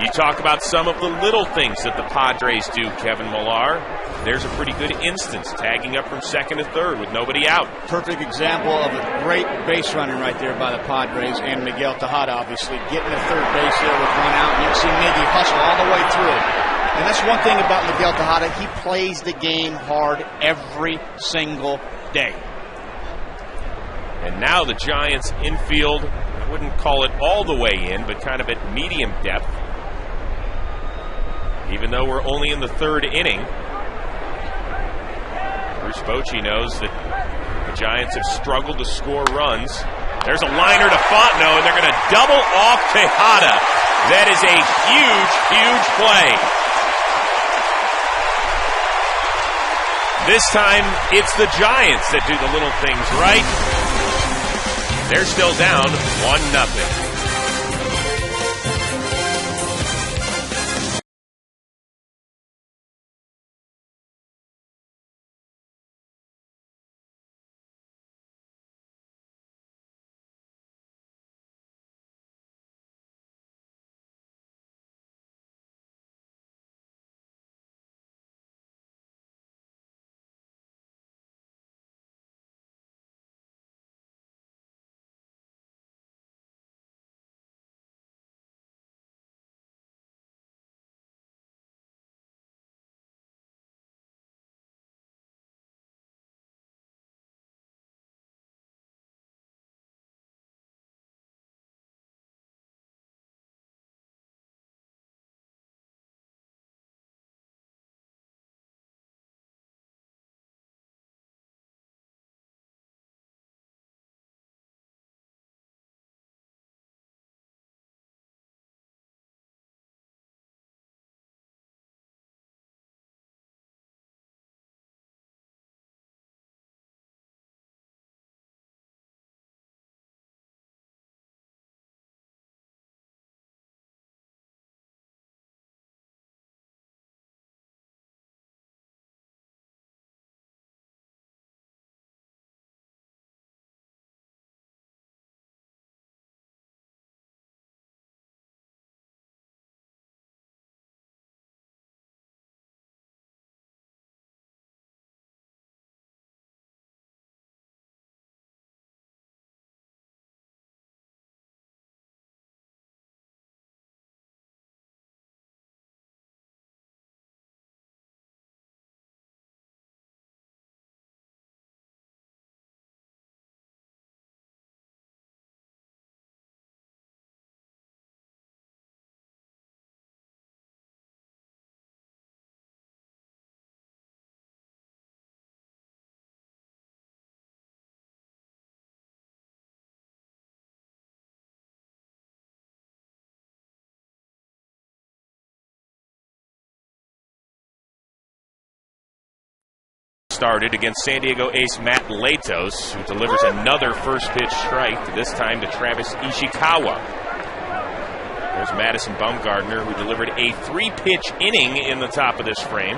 You talk about some of the little things that the Padres do, Kevin Millar. There's a pretty good instance, tagging up from second to third with nobody out. Perfect example of a great base running right there by the Padres, and Miguel Tejada obviously getting to third base there with one out. And you can see Miggy hustle all the way through. And that's one thing about Miguel Tejada. He plays the game hard every single day. And now the Giants infield, I wouldn't call it all the way in, but kind of at medium depth. Even though we're only in the third inning, Bruce Bochy knows that the Giants have struggled to score runs. There's a liner to Fontenot, and they're going to double off Tejada. That is a huge, huge play. This time, it's the Giants that do the little things right. They're still down 1-0. started against San Diego ace Matt Latos, who delivers another first pitch strike, this time to Travis Ishikawa. There's Madison Bumgarner, who delivered a 3-pitch inning in the top of this frame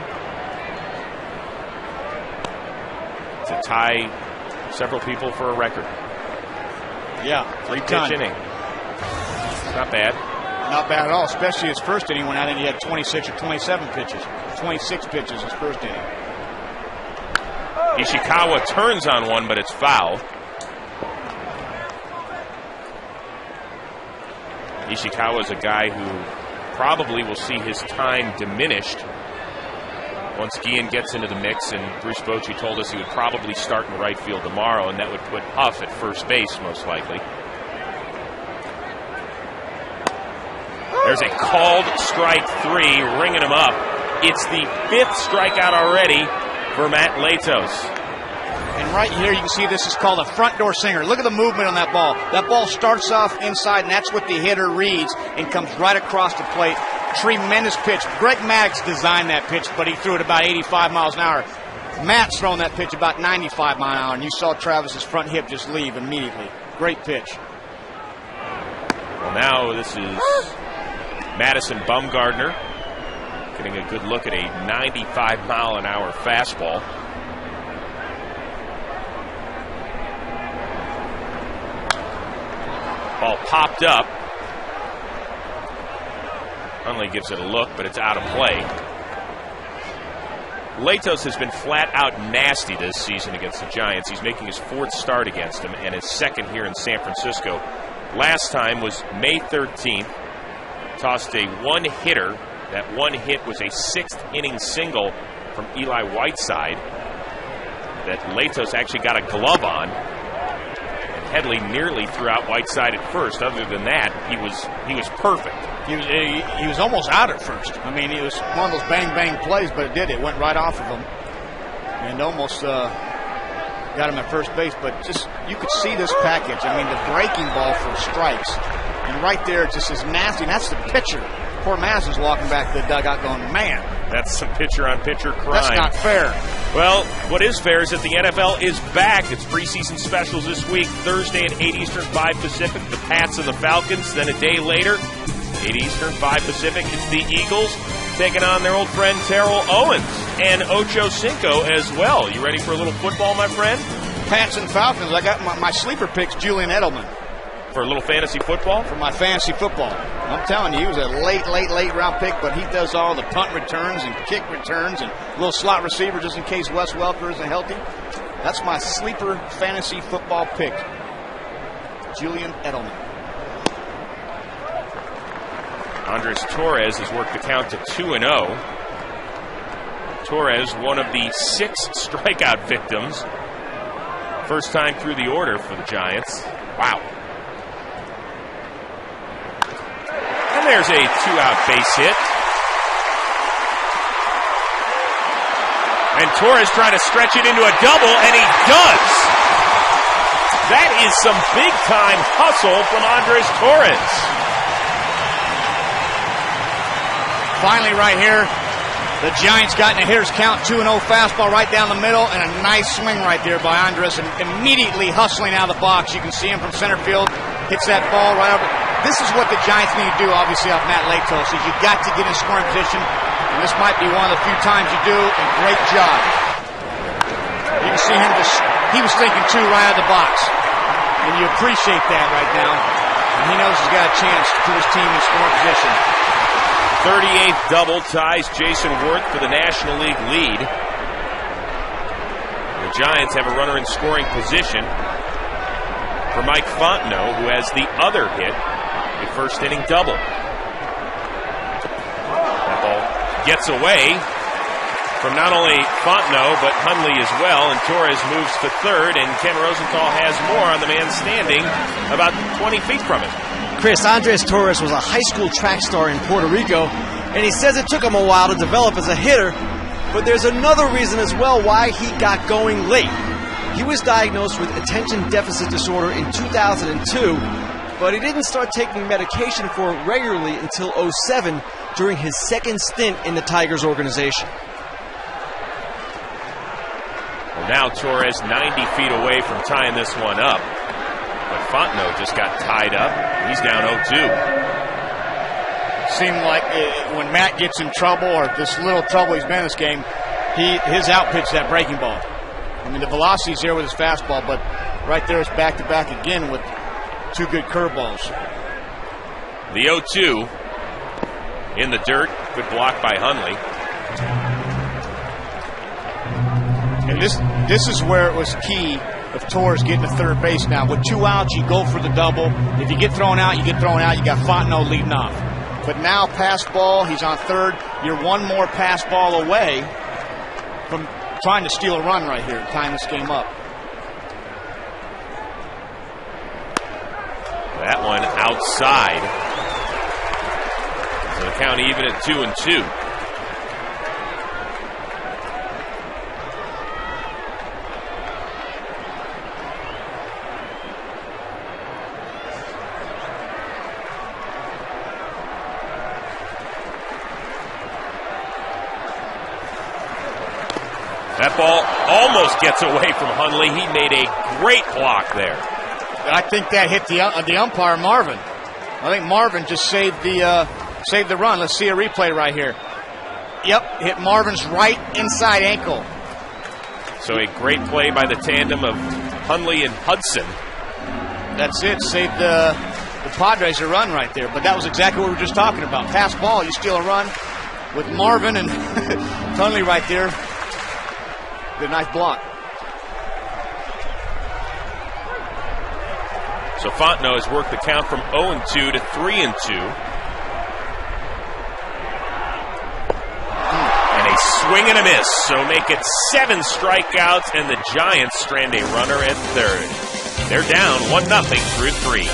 to tie several people for a record. Yeah, 3-pitch inning. Not bad. Not bad at all, especially his first inning when I think he had 26 or 27 pitches. 26 pitches his first inning. Ishikawa turns on one, but it's foul. Ishikawa is a guy who probably will see his time diminished once Guillen gets into the mix, and Bruce Bochy told us he would probably start in right field tomorrow, and that would put Huff at first base most likely. There's a called strike 3, ringing him up. It's the 5th strikeout already for Matt Latos. And right here you can see this is called a front door singer. Look at the movement on that ball. That ball starts off inside, and that's what the hitter reads and comes right across the plate. Tremendous pitch. Greg Maddox designed that pitch, but he threw it about 85 miles an hour. Matt's throwing that pitch about 95 miles an hour, and you saw Travis's front hip just leave immediately. Great pitch. Well, now this is Madison Bumgarner getting a good look at a 95 mile an hour fastball. Ball popped up. Hundley gives it a look, but it's out of play. Latos has been flat out nasty this season against the Giants. He's making his 4th start against them and his 2nd here in San Francisco. Last time was May 13th. Tossed a one-hitter. That one hit was a 6th inning single from Eli Whiteside that Latos actually got a glove on. And Headley nearly threw out Whiteside at first. Other than that, he was perfect. He was almost out at first. I mean, it was one of those bang-bang plays, but it did. It went right off of him and almost got him at first base. But just, you could see this package. I mean, the breaking ball for strikes. And right there, just as nasty. And that's the pitcher. Poor Madison's walking back to the dugout going, man. That's some pitcher-on-pitcher crime. That's not fair. Well, what is fair is that the NFL is back. It's preseason specials this week. Thursday at 8 Eastern, 5 Pacific, the Pats and the Falcons. Then a day later, 8 Eastern, 5 Pacific, it's the Eagles taking on their old friend Terrell Owens and Ocho Cinco as well. You ready for a little football, my friend? Pats and Falcons. I got my sleeper picks, Julian Edelman. For a little fantasy football? For my fantasy football. I'm telling you, he was a late round pick, but he does all the punt returns and kick returns and little slot receiver just in case Wes Welker isn't healthy. That's my sleeper fantasy football pick, Julian Edelman. Andres Torres has worked the count to 2-0. Torres, one of the 6 strikeout victims. First time through the order for the Giants. Wow. And there's a 2-out base hit. And Torres trying to stretch it into a double, and he does. That is some big-time hustle from Andres Torres. Finally, right here, the Giants got in a hitter's count, 2-0 fastball right down the middle, and a nice swing right there by Andres, and immediately hustling out of the box. You can see him from center field, hits that ball right over. This is what the Giants need to do, obviously, off Matt Latos, is you got to get in scoring position, and this might be one of the few times you do, and great job. You can see him he was thinking 2 right out of the box, and you appreciate that right now, and he knows he's got a chance to put his team in scoring position. 38th double ties Jason Worth for the National League lead. The Giants have a runner in scoring position for Mike Fontenot, who has the other hit, a first inning double. That ball gets away from not only Fontenot, but Hundley as well, and Torres moves to third, and Ken Rosenthal has more on the man standing about 20 feet from it. Chris, Andres Torres was a high school track star in Puerto Rico, and he says it took him a while to develop as a hitter, but there's another reason as well why he got going late. He was diagnosed with attention deficit disorder in 2002, but he didn't start taking medication for it regularly until 2007 during his second stint in the Tigers organization. Now Torres 90 feet away from tying this one up. But Fontenot just got tied up. He's down 0-2. Seemed like when Matt gets in trouble, or this little trouble he's been in this game, his outpitch that breaking ball. I mean, the velocity's there with his fastball, but right there is back-to-back again with two good curveballs. The 0-2 in the dirt. Good block by Hundley. And this is where it was key of Torres getting to third base now. With 2 outs, you go for the double. If you get thrown out, you get thrown out. You got Fontenot leading off. But now pass ball, he's on third. You're one more pass ball away from trying to steal a run right here and tying this game up. That one outside. So the count even at 2-2. That ball almost gets away from Hundley. He made a great block there. I think that hit the umpire, Marvin. I think Marvin just saved the run. Let's see a replay right here. Yep, hit Marvin's right inside ankle. So a great play by the tandem of Hundley and Hudson. That's it. Saved the Padres a run right there. But that was exactly what we were just talking about. Pass ball, you steal a run with Marvin and Hundley right there. Good, nice block. So Fontenot has worked the count from 0-2 to 3-2. And a swing and a miss. So make it 7 strikeouts, and the Giants strand a runner at third. They're down 1-0 through 3.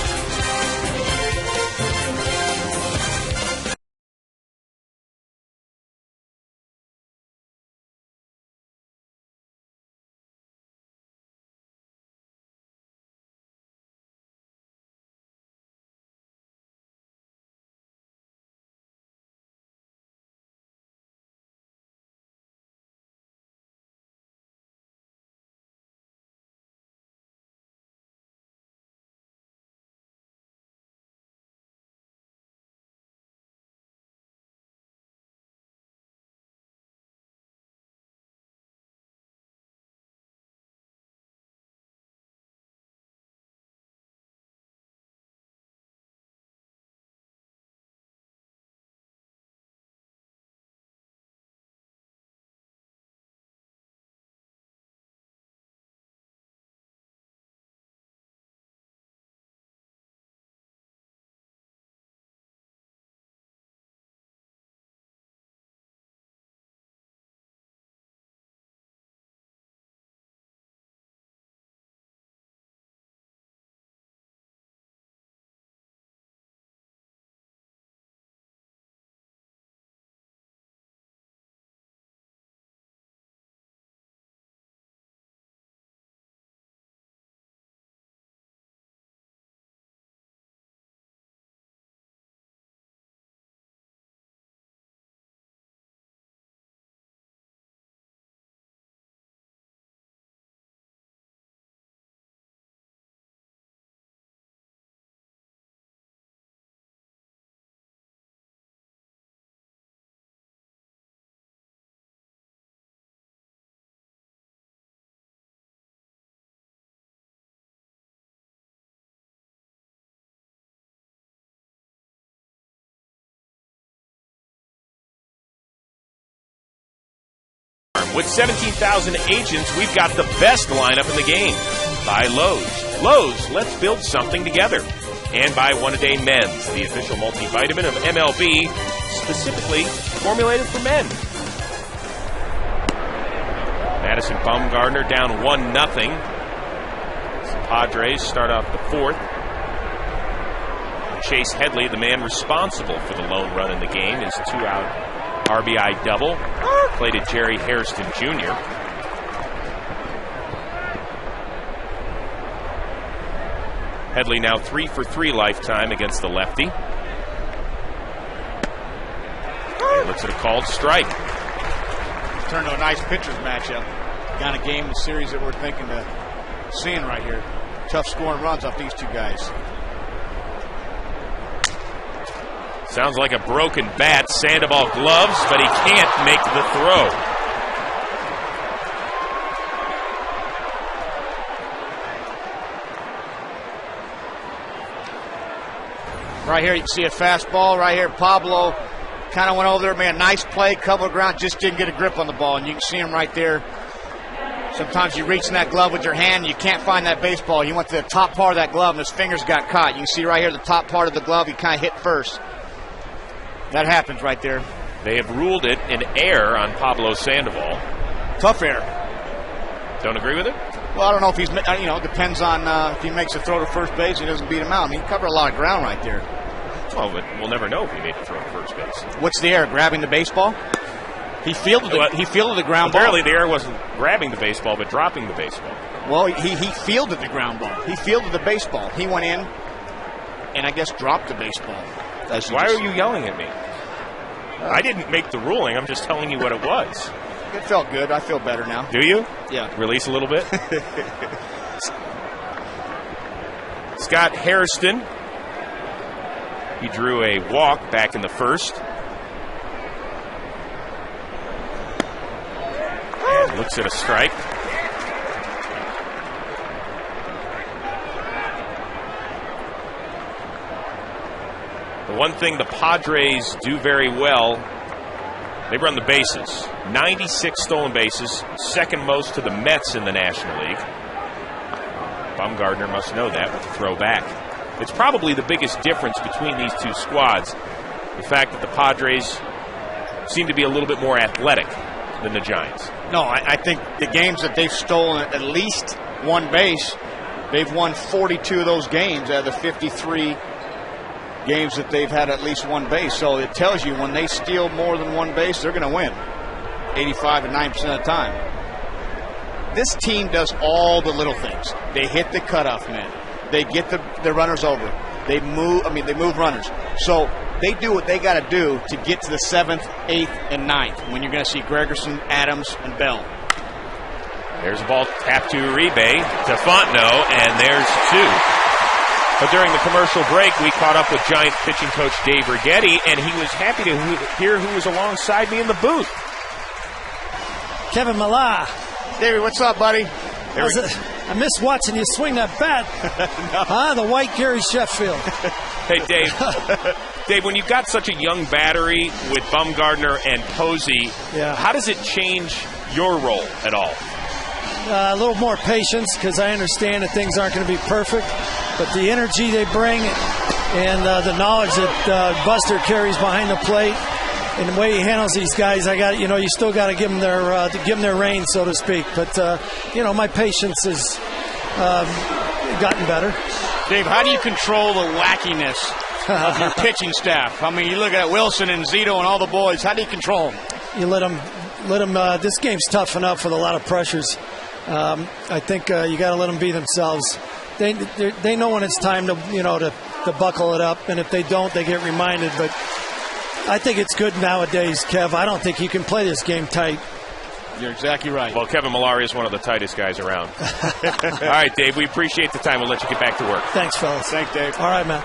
With 17,000 agents, we've got the best lineup in the game. By Lowe's. Lowe's, let's build something together. And by One A Day Men's, the official multivitamin of MLB, specifically formulated for men. Madison Bumgarner down 1-0. The Padres start off the fourth. Chase Headley, the man responsible for the lone run in the game, his 2-out RBI double. Played at Jerry Hairston Jr. Headley now 3 for 3 lifetime against the lefty. And looks at a called strike. Turned to a nice pitcher's matchup. kind of game, the series that we're thinking of seeing right here. Tough scoring runs off these two guys. Sounds like a broken bat. Sandoval gloves, but he can't make the throw. Right here, you can see a fastball right here. Pablo kind of went over there, made a nice play, covered ground, just didn't get a grip on the ball. And you can see him right there. Sometimes you reach in that glove with your hand, you can't find that baseball. You went to the top part of that glove, and his fingers got caught. You can see right here the top part of the glove, he kind of hit first. That happens right there. They have ruled it an error on Pablo Sandoval. Tough error. Don't agree with it? Well, I don't know if he's, depends on if he makes a throw to first base, he doesn't beat him out. I mean, he covered a lot of ground right there. Well, but we'll never know if he made a throw to first base. What's the error? Grabbing the baseball? He fielded the ground ball. Apparently the error wasn't grabbing the baseball, but dropping the baseball. Well, he fielded the ground ball. He fielded the baseball. He went in and I guess dropped the baseball. Why are you yelling at me? I didn't make the ruling. I'm just telling you what it was. It felt good. I feel better now. Do you? Yeah. Release a little bit. Scott Hairston. He drew a walk back in the first. And looks at a strike. The one thing the Padres do very well, they run the bases. 96 stolen bases, second most to the Mets in the National League. Bumgarner must know that with the throw back. It's probably the biggest difference between these two squads, the fact that the Padres seem to be a little bit more athletic than the Giants. No, I think the games that they've stolen at least one base, they've won 42 of those games out of the 53 games that they've had at least one base. So it tells you when they steal more than one base, they're going to win 85 to 9% of the time. This team does all the little things. They hit the cutoff man. They get the runners over. They move runners. So they do what they got to do to get to the 7th, 8th, and 9th when you're going to see Gregerson, Adams, and Bell. There's a ball tapped to Uribe, to Fontenot, and there's two. But during the commercial break, we caught up with Giants pitching coach Dave Righetti, and he was happy to hear who was alongside me in the booth. Kevin Millar. David, what's up, buddy? I miss watching you swing that bat. The white Gary Sheffield. Hey, Dave. Dave, when you've got such a young battery with Bumgarner and Posey, how does it change your role at all? A little more patience, because I understand that things aren't going to be perfect. But the energy they bring and the knowledge that Buster carries behind the plate and the way he handles these guys, you still got to give them their reins, so to speak. But my patience has gotten better. Dave, how do you control the wackiness of your pitching staff? I mean, you look at Wilson and Zito and all the boys. How do you control them? You let them. This game's tough enough with a lot of pressures. I think you got to let them be themselves. They know when it's time to buckle it up, and if they don't, they get reminded. But I think it's good nowadays, Kev. I don't think you can play this game tight. You're exactly right. Well, Kevin Millar is one of the tightest guys around. All right, Dave, we appreciate the time. We'll let you get back to work. Thanks, fellas. Thanks, Dave. All right, man.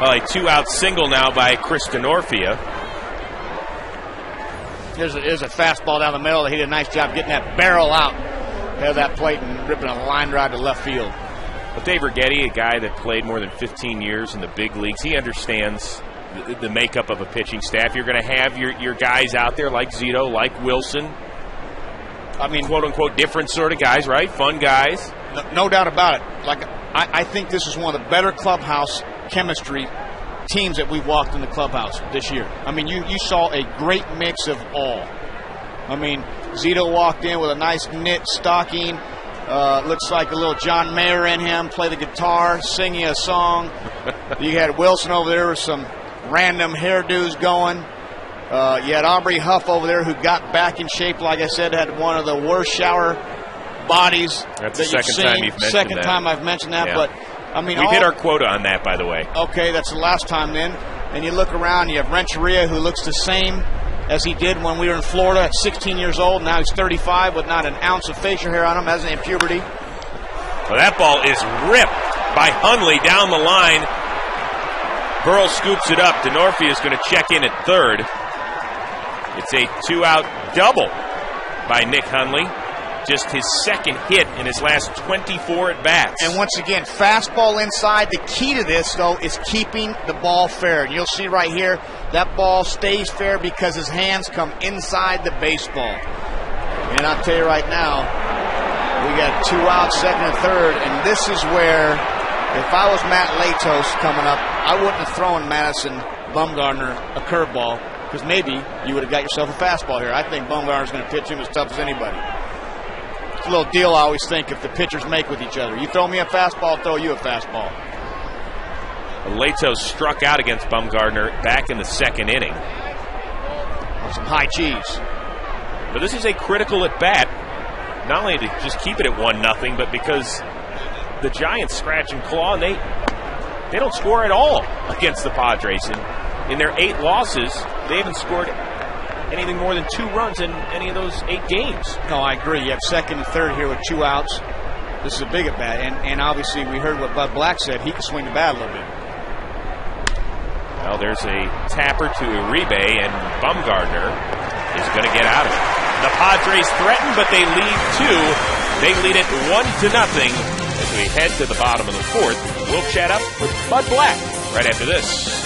Well, a two-out single now by Chris Denorfia. Here's a fastball down the middle. He did a nice job getting that barrel out of that plate and ripping a line drive to left field. Well, Dave Righetti, a guy that played more than 15 years in the big leagues, he understands the makeup of a pitching staff. You're going to have your guys out there like Zito, like Wilson. I mean, quote-unquote, different sort of guys, right? Fun guys. No doubt about it. I think this is one of the better clubhouse chemistry teams that we've walked in the clubhouse this year. I mean, you saw a great mix of all. I mean, Zito walked in with a nice knit stocking. Looks like a little John Mayer in him, play the guitar, singing a song. You had Wilson over there with some random hairdos going. You had Aubrey Huff over there who got back in shape, like I said, had one of the worst shower bodies That's that the second you've seen. time you've mentioned Second that. time I've mentioned that, Yeah. but I mean, we hit our quota on that, by the way. Okay, that's the last time then. And you look around, you have Renteria who looks the same. as he did when we were in Florida at 16 years old. Now he's 35 with not an ounce of facial hair on him, hasn't in puberty. Well, that ball is ripped by Hundley down the line. Burl scoops it up. DeNorfia is going to check in at third. It's a 2-out double by Nick Hundley. Just his second hit in his last 24 at-bats. And once again, fastball inside. The key to this, though, is keeping the ball fair. And you'll see right here, that ball stays fair because his hands come inside the baseball. And I'll tell you right now, we got 2 outs, second and third, and this is where, if I was Matt Latos coming up, I wouldn't have thrown Madison Bumgarner a curveball, because maybe you would have got yourself a fastball here. I think Bumgarner's going to pitch him as tough as anybody. It's a little deal I always think if the pitchers make with each other. You throw me a fastball, I'll throw you a fastball. Latos struck out against Bumgarner back in the second inning. Some high cheese. But this is a critical at-bat, not only to just keep it at 1-0, but because the Giants scratch and claw, and they don't score at all against the Padres. And in their 8 losses, they haven't scored anything more than 2 runs in any of those 8 games. No, I agree. You have second and third here with 2 outs. This is a big at-bat, and obviously we heard what Bud Black said. He can swing the bat a little bit. Well, there's a tapper to Uribe, and Bumgarner is going to get out of it. The Padres threaten, but they lead 2. They lead it 1-0 as we head to the bottom of the 4th. We'll chat up with Bud Black right after this.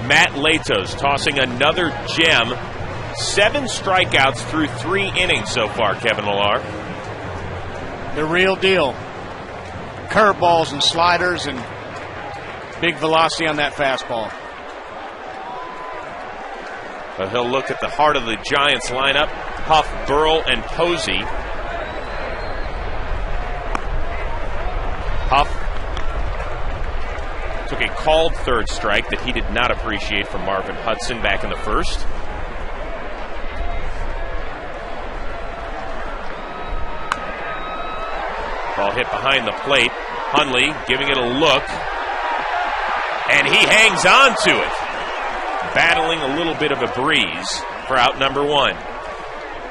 Matt Latos tossing another gem. 7 strikeouts through 3 innings so far, Kevin Millar. The real deal. Curveballs and sliders and big velocity on that fastball. But he'll look at the heart of the Giants lineup. Huff, Burl, and Posey. Huff took a called third strike that he did not appreciate from Marvin Hudson back in the first. Ball hit behind the plate. Hundley giving it a look. And he hangs on to it. Battling a little bit of a breeze for out number 1.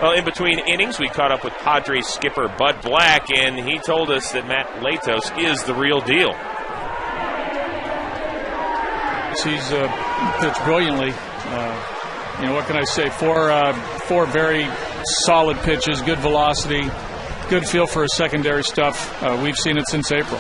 Well, in between innings, we caught up with Padres skipper Bud Black, and he told us that Matt Latos is the real deal. He's pitched brilliantly. What can I say? Four very solid pitches, good velocity, good feel for his secondary stuff. We've seen it since April.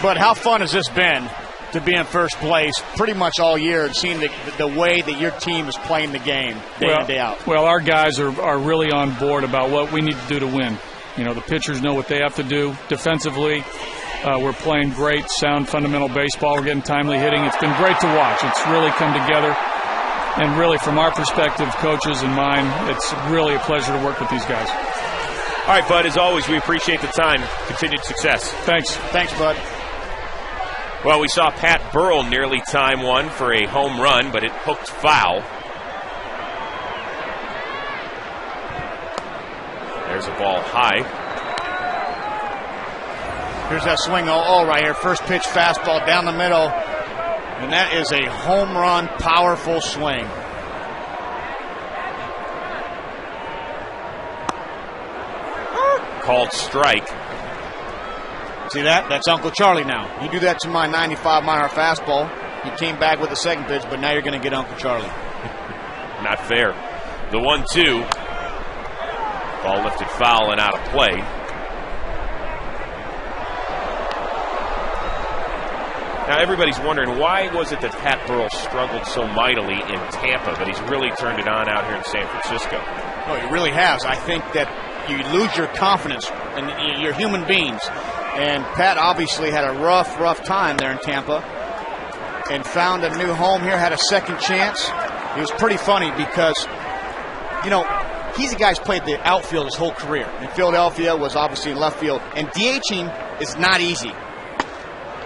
But how fun has this been to be in first place pretty much all year and seeing the way that your team is playing the game day in, day out? Well, our guys are really on board about what we need to do to win. The pitchers know what they have to do. Defensively, we're playing great, sound, fundamental baseball. We're getting timely hitting. It's been great to watch. It's really come together. And really, from our perspective, coaches and mine, it's really a pleasure to work with these guys. All right, Bud, as always, we appreciate the time. Continued success. Thanks. Thanks, Bud. Well, we saw Pat Burrell nearly time one for a home run, but it hooked foul. There's a ball high. Here's that swing right here. First pitch fastball down the middle. And that is a home run, powerful swing. Called strike. See that? That's Uncle Charlie now. You do that to my 95-mile-an-hour fastball. He came back with the second pitch, but now you're going to get Uncle Charlie. Not fair. The 1-2. Ball lifted foul and out of play. Now everybody's wondering, why was it that Pat Burrell struggled so mightily in Tampa, but he's really turned it on out here in San Francisco? Oh, he really has. I think that you lose your confidence, and you're human beings. And Pat obviously had a rough time there in Tampa and found a new home here, had a second chance. It was pretty funny because, he's a guy who's played the outfield his whole career. In Philadelphia, was obviously in left field. And DHing is not easy.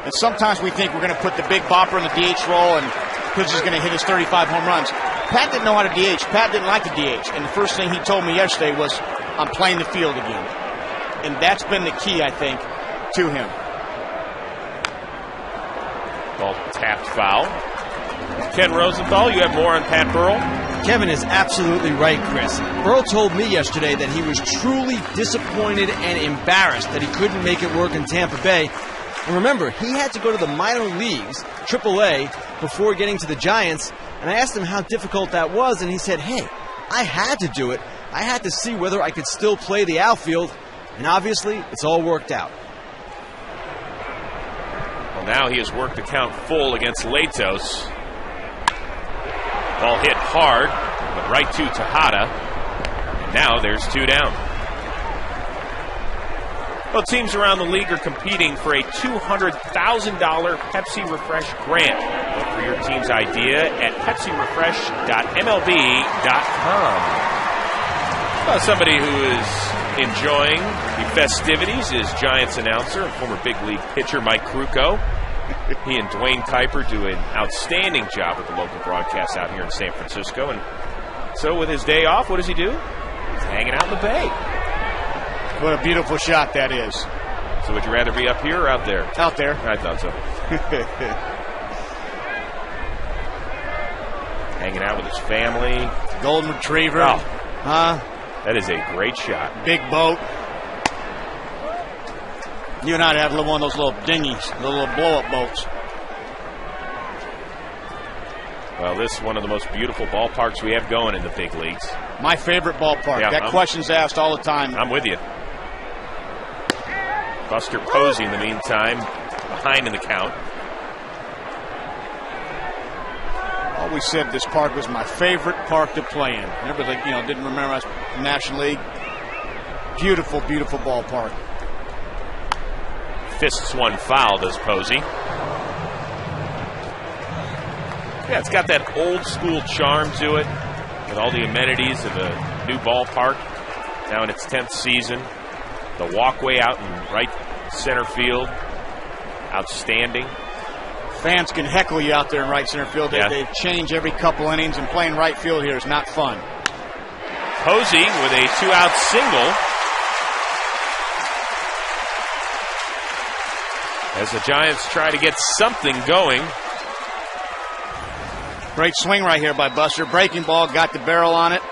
And sometimes we think we're going to put the big bopper in the DH role and Pitcher's is going to hit his 35 home runs. Pat didn't know how to DH. Pat didn't like to DH. And the first thing he told me yesterday was, I'm playing the field again. And that's been the key, I think, to him. Ball tapped foul. Ken Rosenthal, you have more on Pat Burrell? Kevin is absolutely right, Chris. Burrell told me yesterday that he was truly disappointed and embarrassed that he couldn't make it work in Tampa Bay. And remember, he had to go to the minor leagues, AAA, before getting to the Giants. And I asked him how difficult that was, and he said, hey, I had to do it. I had to see whether I could still play the outfield. And obviously, it's all worked out. Well, now he has worked the count full against Latos. Ball hit hard, but right to Tejada. And now there's two down. Well, teams around the league are competing for a $200,000 Pepsi Refresh grant. Look for your team's idea at PepsiRefresh.MLB.com. Well, somebody who is enjoying the festivities is Giants announcer and former big league pitcher Mike Krukow. He and Dwayne Kuiper do an outstanding job with the local broadcast out here in San Francisco. And so with his day off, what does he do? He's hanging out in the Bay. What a beautiful shot that is. So would you rather be up here or out there? Out there. I thought so. Hanging out with his family. Golden retriever. Oh. Huh? That is a great shot. Big boat. You and I'd have one of those little dinghies, the little blow-up boats. Well, this is one of the most beautiful ballparks we have going in the big leagues. My favorite ballpark. Yeah, that question's asked all the time. I'm with you. Buster Posey, in the meantime, behind in the count. Always said this park was my favorite park to play in. Never, didn't remember I was in the National League. Beautiful, beautiful ballpark. Fists one foul, does Posey. Yeah, it's got that old school charm to it, with all the amenities of a new ballpark, now in its 10th season. The walkway out in right center field, outstanding. Fans can heckle you out there in right center field. Yeah. They change every couple innings, and playing right field here is not fun. Posey with a two-out single. As the Giants try to get something going. Great swing right here by Buster. Breaking ball, got the barrel on it.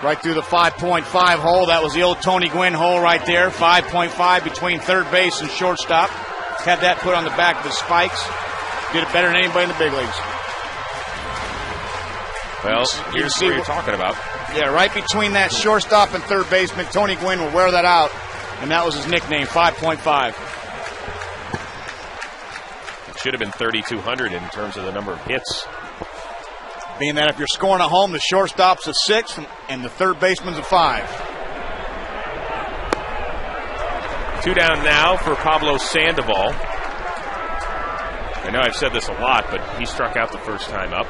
Right through the 5.5 hole. That was the old Tony Gwynn hole right there. 5.5 between third base and shortstop. Had that put on the back of the spikes. Did it better than anybody in the big leagues. Well, here's what you're talking about. Yeah, right between that shortstop and third baseman, Tony Gwynn will wear that out, and that was his nickname, 5.5. It should have been 3,200 in terms of the number of hits. Being that if you're scoring at home, the shortstop's a 6 and the third baseman's a 5. 2 down now for Pablo Sandoval. I know I've said this a lot, but he struck out the first time up.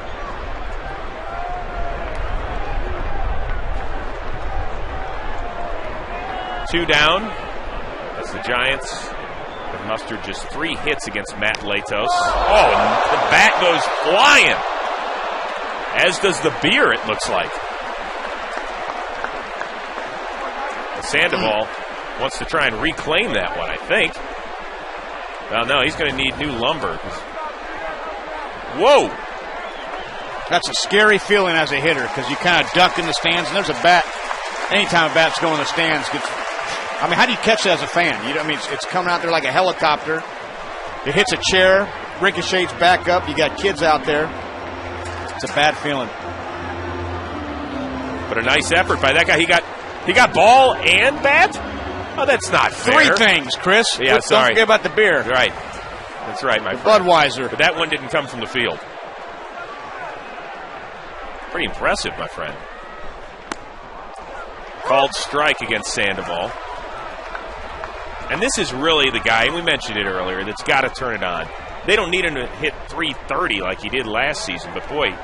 Two down as the Giants have mustered just 3 hits against Matt Latos. Oh, and the bat goes flying, as does the beer, it looks like. Sandoval wants to try and reclaim that one, I think. Well, no, he's going to need new lumber. Whoa! That's a scary feeling as a hitter because you kind of duck in the stands, and there's a bat. Anytime a bat's going in the stands, I mean, how do you catch that as a fan? It's coming out there like a helicopter. It hits a chair, ricochets back up. You got kids out there. It's a bad feeling. But a nice effort by that guy. He got ball and bat? Oh, that's not fair. 3 things, Chris. Yeah, sorry. Don't forget about the beer. Right. That's right, my friend. Budweiser. But that one didn't come from the field. Pretty impressive, my friend. Called strike against Sandoval. And this is really the guy, and we mentioned it earlier, that's got to turn it on. They don't need him to hit 330 like he did last season, but boy,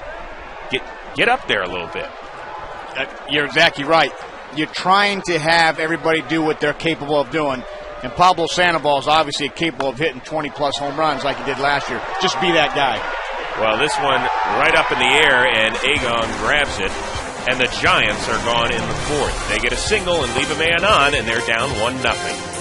get up there a little bit. You're exactly right. You're trying to have everybody do what they're capable of doing, and Pablo Sandoval is obviously capable of hitting 20-plus home runs like he did last year. Just be that guy. Well, this one right up in the air, and Agon grabs it, and the Giants are gone in the 4th. They get a single and leave a man on, and they're down 1-0.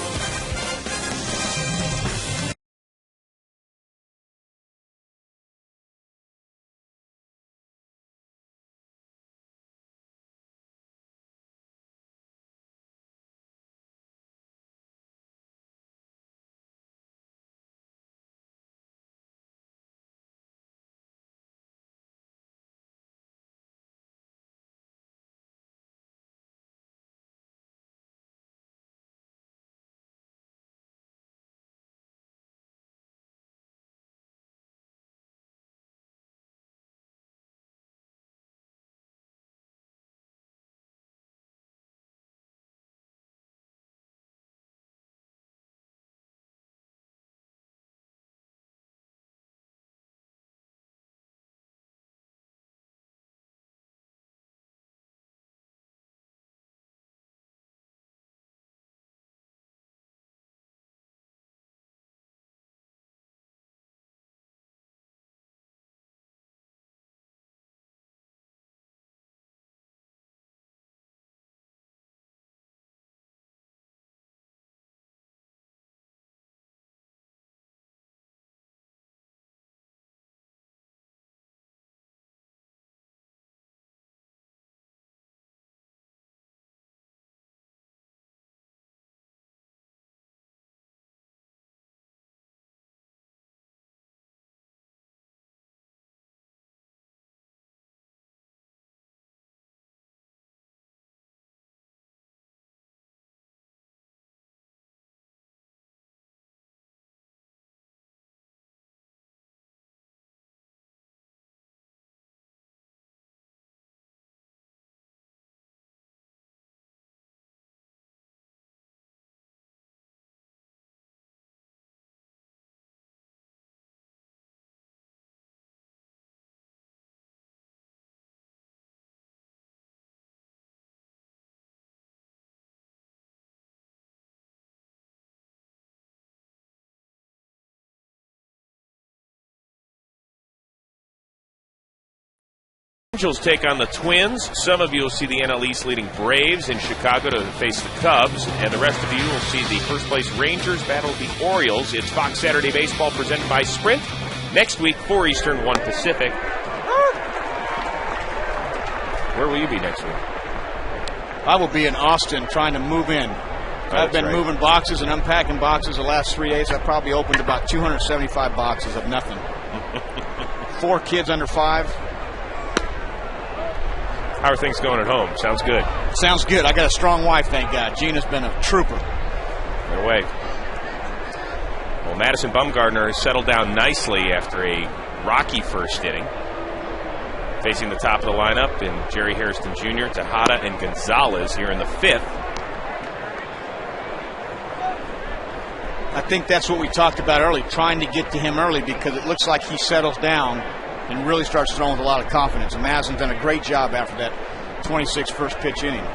Angels take on the Twins. Some of you will see the NL East leading Braves in Chicago to face the Cubs, and the rest of you will see the first-place Rangers battle the Orioles. It's Fox Saturday Baseball presented by Sprint. Next week, 4 Eastern, 1 Pacific. Where will you be next week? I will be in Austin trying to move in. I've been moving boxes and unpacking boxes the last 3 days. I've probably opened about 275 boxes of nothing. 4 kids under 5. How are things going at home? Sounds good. Sounds good. I got a strong wife, thank God. Gina's been a trooper. No way. Well, Madison Bumgardner has settled down nicely after a rocky first inning. Facing the top of the lineup in Jerry Hairston Jr., Tejada, and Gonzalez here in the 5th. I think that's what we talked about early, trying to get to him early because it looks like he settles down and really starts throwing with a lot of confidence. And Madison's done a great job after that 26 first pitch inning.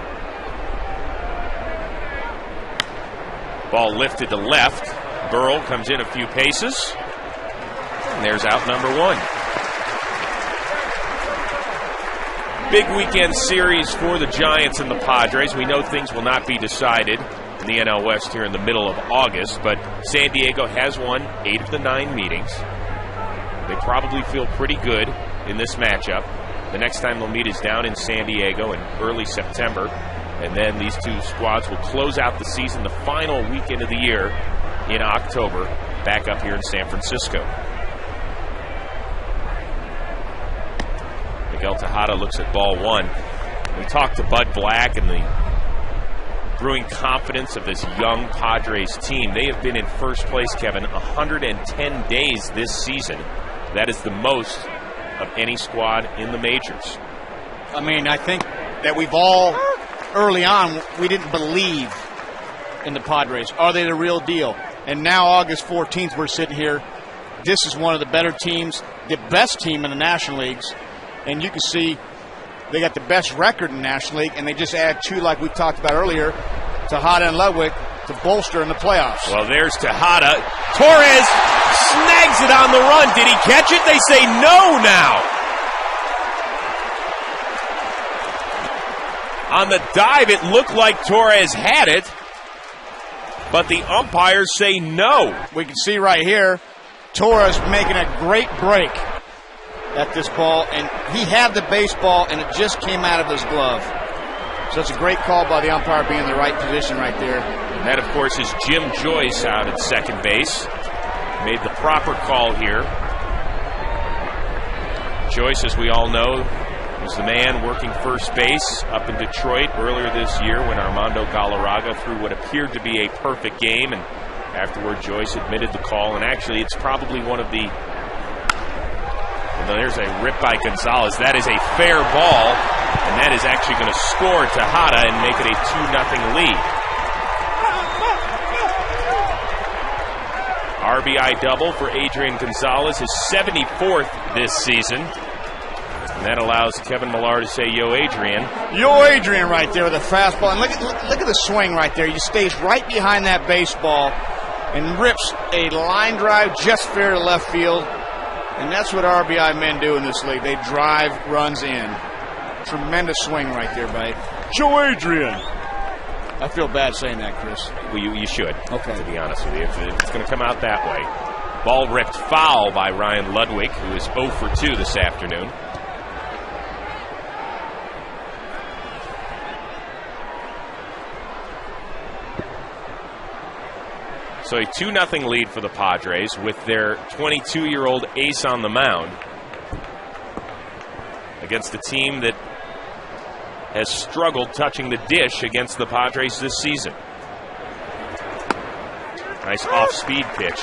Ball lifted to left. Burrell comes in a few paces. And there's out number 1. Big weekend series for the Giants and the Padres. We know things will not be decided in the NL West here in the middle of August, but San Diego has won 8 of the 9 meetings. They probably feel pretty good in this matchup. The next time they'll meet is down in San Diego in early September, and then these two squads will close out the season the final weekend of the year in October, back up here in San Francisco. Miguel Tejada looks at ball 1. We talked to Bud Black and the brewing confidence of this young Padres team. They have been in first place, Kevin, 110 days this season. That is the most of any squad in the majors. I mean, I think that we've all, early on, we didn't believe in the Padres. Are they the real deal? And now, August 14th, we're sitting here. This is one of the better teams, the best team in the National Leagues. And you can see they got the best record in the National League, and they just add 2, like we talked about earlier, Tejada and Ludwig, to bolster in the playoffs. Well, there's Tejada. Torres snags it on the run. Did he catch it? They say no now. On the dive, it looked like Torres had it, but the umpires say no. We can see right here, Torres making a great break at this ball, and he had the baseball, and it just came out of his glove. So it's a great call by the umpire, being in the right position right there. And that, of course, is Jim Joyce out at second base. Made the proper call here. Joyce, as we all know, was the man working first base up in Detroit earlier this year when Armando Galarraga threw what appeared to be a perfect game, and afterward Joyce admitted the call, and actually it's probably one of the... Well, there's a rip by Gonzalez. That is a fair ball, and that is actually going to score Tejada and make it a 2-0 lead. RBI double for Adrian Gonzalez, his 74th this season. And that allows Kevin Millar to say, yo, Adrian. Yo, Adrian right there with a fastball. And look at the swing right there. He stays right behind that baseball and rips a line drive just fair to left field. And that's what RBI men do in this league. They drive runs in. Tremendous swing right there by Joe Adrian. I feel bad saying that, Chris. Well, you should, okay, to be honest with you. If it's going to come out that way. Ball ripped foul by Ryan Ludwig, who is 0 for 2 this afternoon. So a 2-0 lead for the Padres with their 22-year-old ace on the mound against a team that has struggled touching the dish against the Padres this season. Nice off-speed pitch.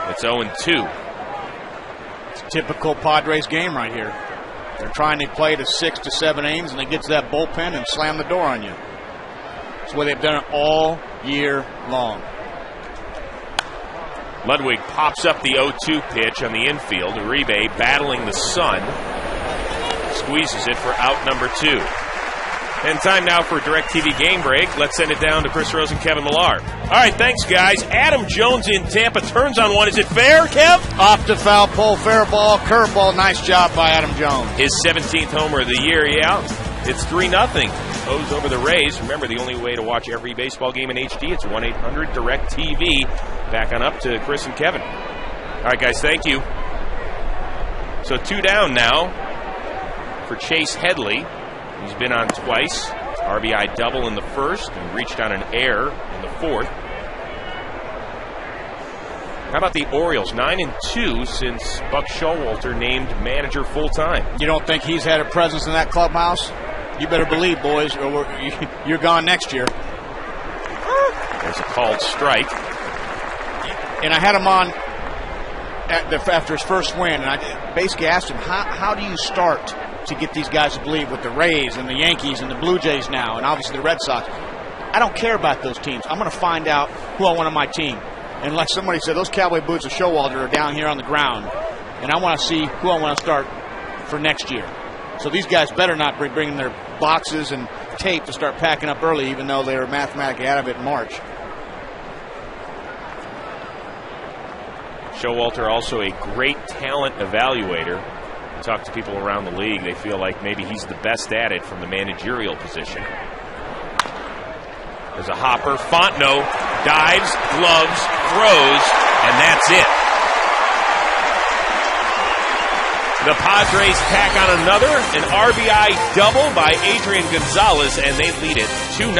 It's 0-2. It's a typical Padres game right here. They're trying to play to 6 to 7 innings, and they get to that bullpen and slam the door on you. It's the way they've done it all year long. Ludwig pops up the 0-2 pitch on the infield. Uribe battling the sun. Squeezes it for out number 2. And time now for a DirecTV game break. Let's send it down to Chris Rose and Kevin Millar. All right, thanks, guys. Adam Jones in Tampa turns on one. Is it fair, Kev? Off to foul pole, fair ball, curveball. Nice job by Adam Jones. His 17th homer of the year, yeah. It's 3-0. O's over the Rays. Remember, the only way to watch every baseball game in HD, it's 1-800-DIRECTV. Back on up to Chris and Kevin. All right, guys, thank you. So 2 down now for Chase Headley. He's been on twice. RBI double in the first and reached on an error in the fourth. How about the Orioles? 9-2 since Buck Showalter named manager full-time. You don't think he's had a presence in that clubhouse? You better believe, boys, or you're gone next year. There's a called strike. And I had him on after his first win, and I basically asked him, how do you start to get these guys to believe with the Rays and the Yankees and the Blue Jays now, and obviously the Red Sox? I don't care about those teams. I'm going to find out who I want on my team. And like somebody said, those cowboy boots of Showalter are down here on the ground. And I want to see who I want to start for next year. So these guys better not be bringing their boxes and tape to start packing up early, even though they were mathematically out of it in March. Showalter also a great talent evaluator. Talk to people around the league. They feel like maybe he's the best at it from the managerial position. There's a hopper. Fontenot dives, gloves, throws, and that's it. The Padres tack on another, an RBI double by Adrian Gonzalez, and they lead it 2-0.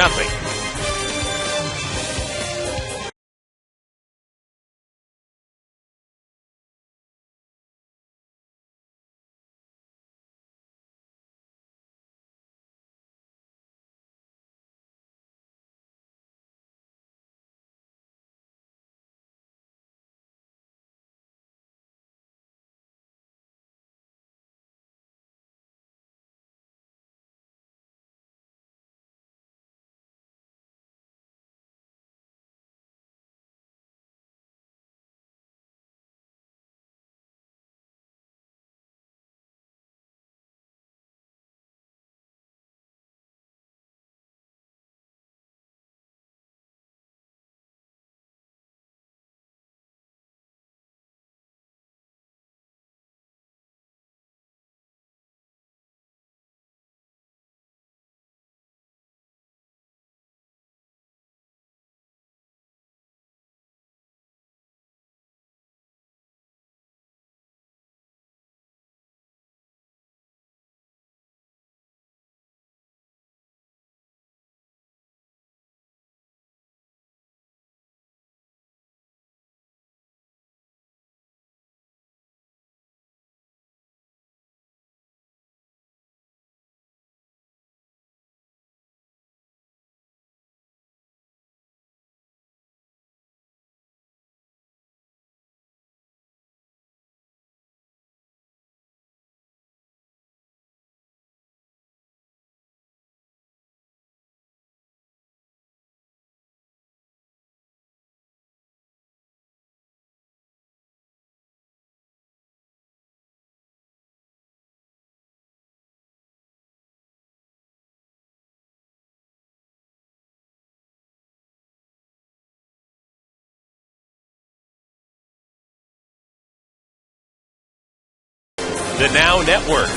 The Now Network.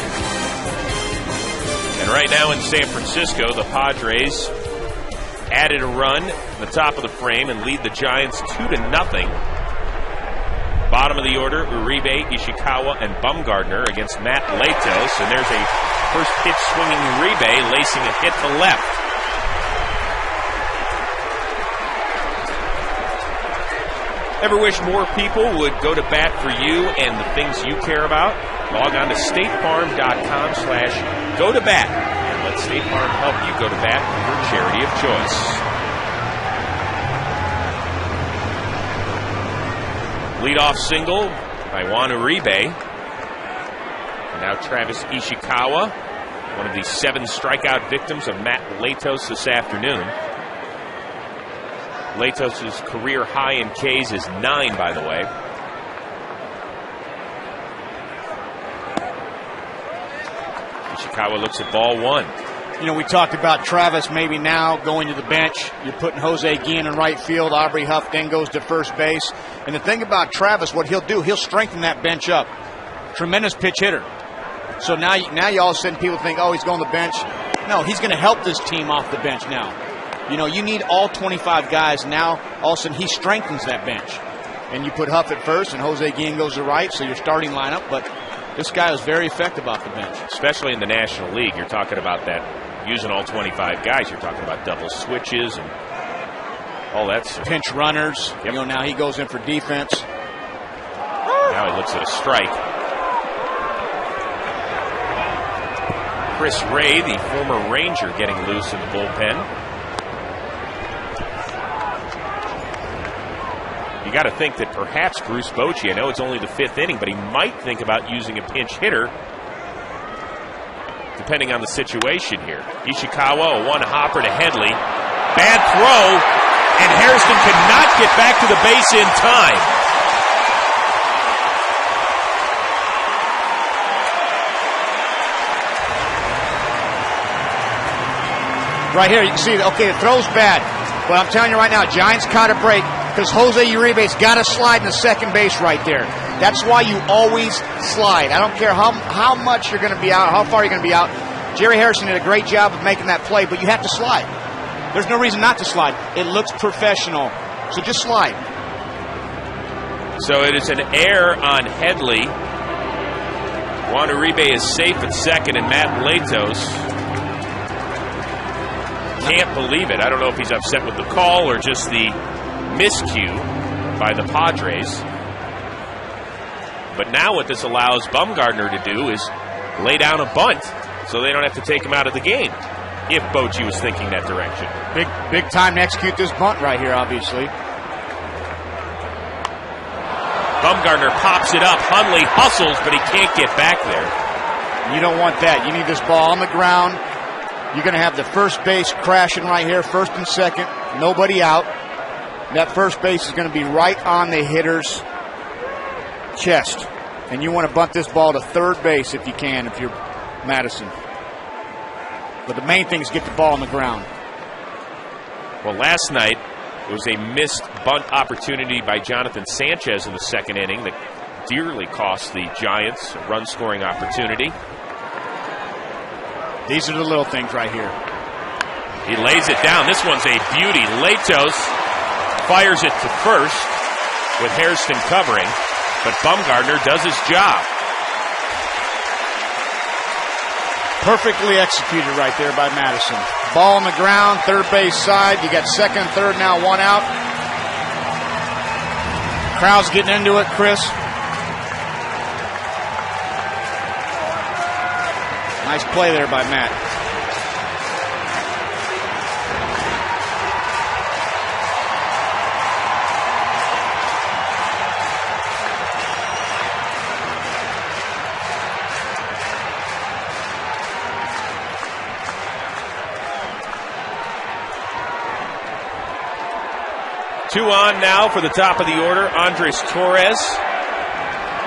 And right now in San Francisco, the Padres added a run in the top of the frame and lead the Giants 2-0. Bottom of the order, Uribe, Ishikawa, and Bumgarner against Matt Latos. And there's a first pitch swinging Uribe, lacing a hit to left. Ever wish more people would go to bat for you and the things you care about? Log on to statefarm.com/go-to-bat and let State Farm help you go to bat for your charity of choice. Leadoff single by Juan Uribe. And now Travis Ishikawa, one of the 7 strikeout victims of Matt Latos this afternoon. Latos' career high in Ks is 9, by the way. Ishikawa looks at ball 1. You know, we talked about Travis maybe now going to the bench. You're putting Jose Guillen in right field. Aubrey Huff then goes to first base. And the thing about Travis, what he'll do, he'll strengthen that bench up. Tremendous pitch hitter. So now you all of a sudden people think, oh, he's going to the bench. No, he's going to help this team off the bench now. You know, you need all 25 guys. Now, all of a sudden, he strengthens that bench. And you put Huff at first, and Jose Guillen goes to right, so your starting lineup. But this guy was very effective off the bench. Especially in the National League. You're talking about that using all 25 guys. You're talking about double switches and all that stuff. Pinch runners. Yep. Now he goes in for defense. Now he looks at a strike. Chris Ray, the former Ranger, getting loose in the bullpen. You got to think that perhaps Bruce Bochy, I know it's only the 5th inning, but he might think about using a pinch hitter depending on the situation here. Ishikawa, a one-hopper to Headley. Bad throw, and Hairston cannot get back to the base in time. Right here, you can see, okay, the throw's bad. But I'm telling you right now, Giants caught a break because Jose Uribe's got to slide in the second base right there. That's why you always slide. I don't care how much you're going to be out, how far you're going to be out. Jerry Harrison did a great job of making that play, but you have to slide. There's no reason not to slide. It looks professional. So just slide. So it is an error on Headley. Juan Uribe is safe at second, and Matt Latos can't believe it. I don't know if he's upset with the call or just the miscue by the Padres. But now what this allows Bumgarner to do is lay down a bunt so they don't have to take him out of the game if Bochy was thinking that direction. Big time to execute this bunt right here, obviously. Bumgarner pops it up. Hundley hustles, but he can't get back there. You don't want that. You need this ball on the ground. You're going to have the first base crashing right here, first and second, nobody out. That first base is going to be right on the hitter's chest. And you want to bunt this ball to third base if you can, if you're Madison. But the main thing is get the ball on the ground. Well, last night it was a missed bunt opportunity by Jonathan Sanchez in the second inning that dearly cost the Giants a run-scoring opportunity. These are the little things right here. He lays it down. This one's a beauty. Latos fires it to first with Hairston covering, but Bumgarner does his job. Perfectly executed right there by Madison. Ball on the ground, third base side. You got second and third now, one out. Crowd's getting into it, Chris. Nice play there by Matt. Two on now for the top of the order. Andres Torres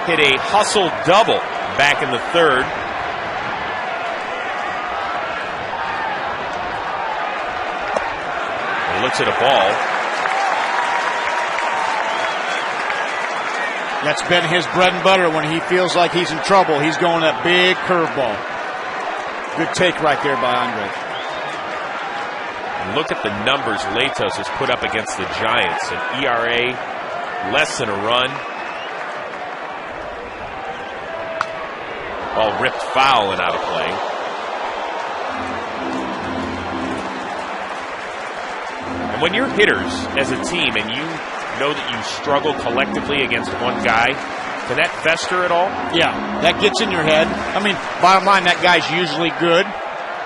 hit a hustle double back in the third. Looks at a ball. That's been his bread and butter when he feels like he's in trouble. He's going that big curveball. Good take right there by Andre. Look at the numbers Latos has put up against the Giants. An ERA less than a run. Ball ripped foul and out of play. When you're hitters as a team and you know that you struggle collectively against one guy, can that fester at all? Yeah, that gets in your head. I mean, bottom line, that guy's usually good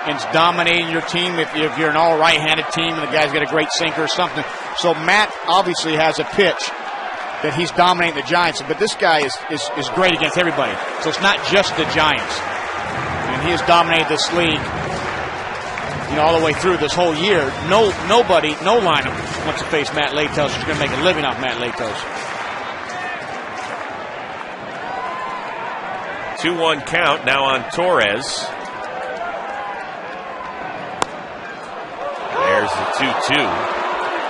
and it's dominating your team if you're an all right-handed team and the guy's got a great sinker or something. So Matt obviously has a pitch that he's dominating the Giants, but this guy is great against everybody. So it's not just the Giants. And he has dominated this league, all the way through this whole year. No lineup wants to face Matt Latos. He's going to make a living off Matt Latos. 2-1 count now on Torres. There's the 2-2.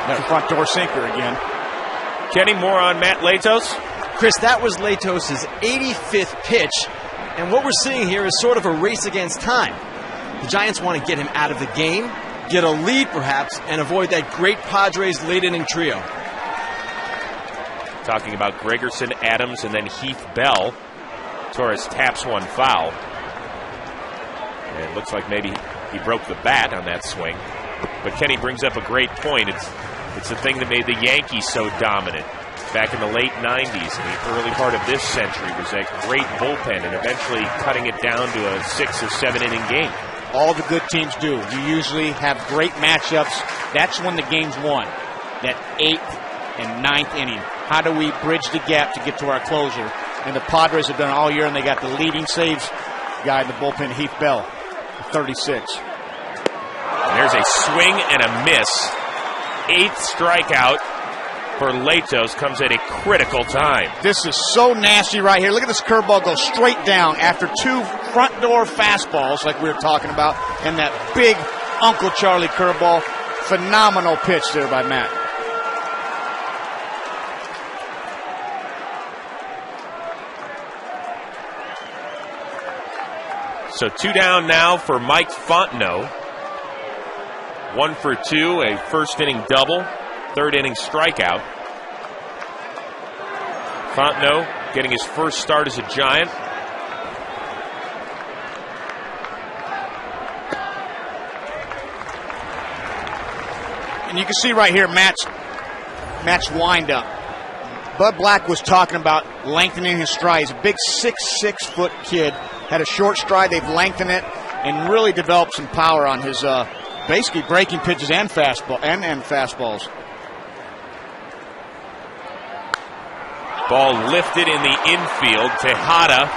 That front door sinker again. Kenny, more on Matt Latos? Chris, that was Latos' 85th pitch. And what we're seeing here is sort of a race against time. The Giants want to get him out of the game, get a lead perhaps, and avoid that great Padres late-inning trio. Talking about Gregerson, Adams, and then Heath Bell. Torres taps one foul. And it looks like maybe He broke the bat on that swing. But Kenny brings up a great point. It's the thing that made the Yankees so dominant back in the late 90s and the early part of this century was that great bullpen and eventually cutting it down to a 6 or 7 inning game. All the good teams do. You usually have great matchups. That's when the game's won. That 8th and 9th inning. How do we bridge the gap to get to our closer? And the Padres have done it all year, and they got the leading saves guy in the bullpen, Heath Bell, 36. And there's a swing and a miss. 8th strikeout for Latos comes at a critical time. This is so nasty right here. Look at this curveball go straight down after 2 front door fastballs like we were talking about, and that big Uncle Charlie curveball. Phenomenal pitch there by Matt. So 2 down now for Mike Fontenot. 1 for 2, a first inning double, 3rd inning strikeout. Fontenot getting his first start as a Giant. And you can see right here Matt's wind up. Bud Black was talking about lengthening his stride. He's a big 6'6" kid. Had a short stride. They've lengthened it and really developed some power on his basically breaking pitches and fastballs. Ball lifted in the infield. Tejada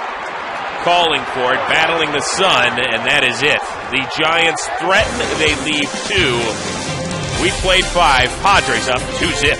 calling for it, battling the sun, and that is it. The Giants threaten. They leave 2. We played 5. Padres up 2-zip.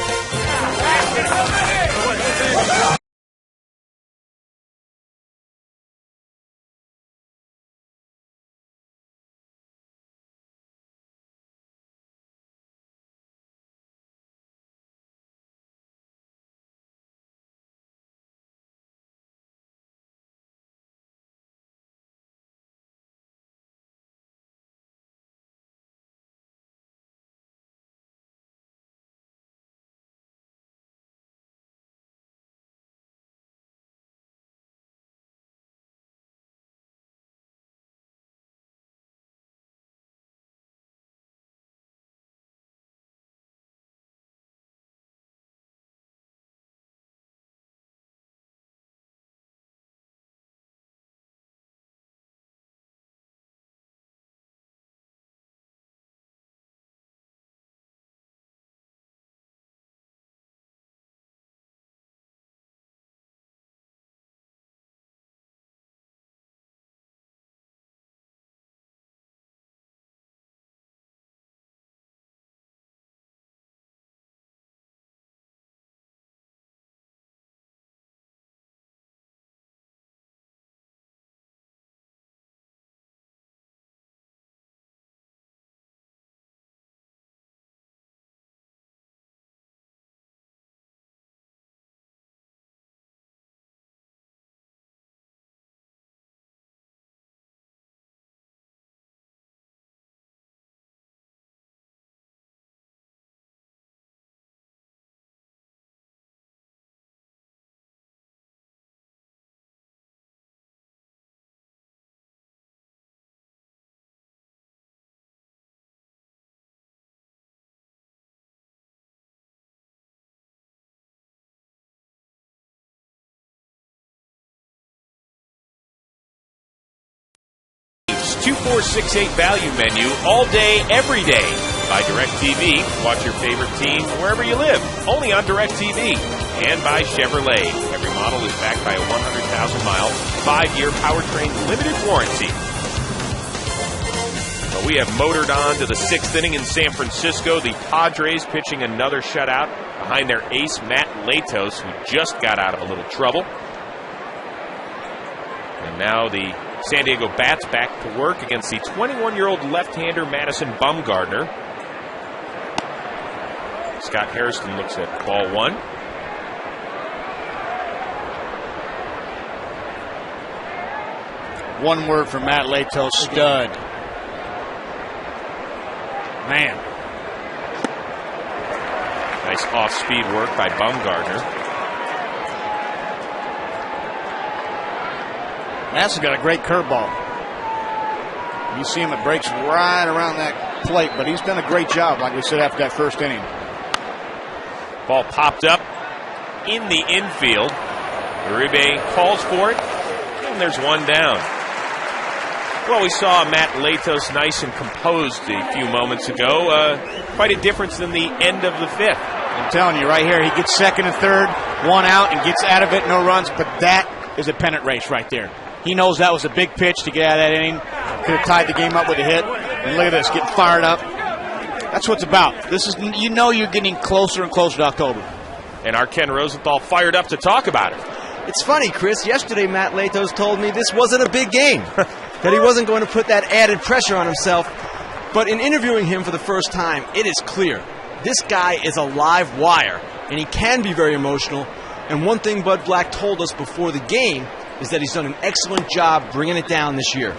$2468 value menu all day, every day by DirecTV. Watch your favorite team wherever you live, only on DirecTV. And by Chevrolet. Every model is backed by a 100,000-mile, 5-year powertrain limited warranty. But we have motored on to the 6th inning in San Francisco. The Padres pitching another shutout behind their ace, Matt Latos, who just got out of a little trouble. And now the San Diego Bats back to work against the 21-year-old left-hander Madison Bumgarner. Scott Hairston looks at ball 1. One word for Matt Latos, stud. Man. Nice off-speed work by Bumgarner. Madison's got a great curveball. You see him, it breaks right around that plate, but he's done a great job, like we said, after that first inning. Ball popped up in the infield. Uribe calls for it, and there's one down. Well, we saw Matt Latos nice and composed a few moments ago. Quite a difference than the end of the fifth. I'm telling you, right here, he gets second and third, one out, and gets out of it, no runs, but that is a pennant race right there. He knows that was a big pitch to get out of that inning. Could have tied the game up with a hit. And look at this, getting fired up. That's what it's about. This is, you know, you're getting closer and closer to October. And our Ken Rosenthal fired up to talk about it. It's funny, Chris. Yesterday, Matt Latos told me this wasn't a big game, that he wasn't going to put that added pressure on himself. But in interviewing him for the first time, it is clear this guy is a live wire, and he can be very emotional. And one thing Bud Black told us before the game is that he's done an excellent job bringing it down this year.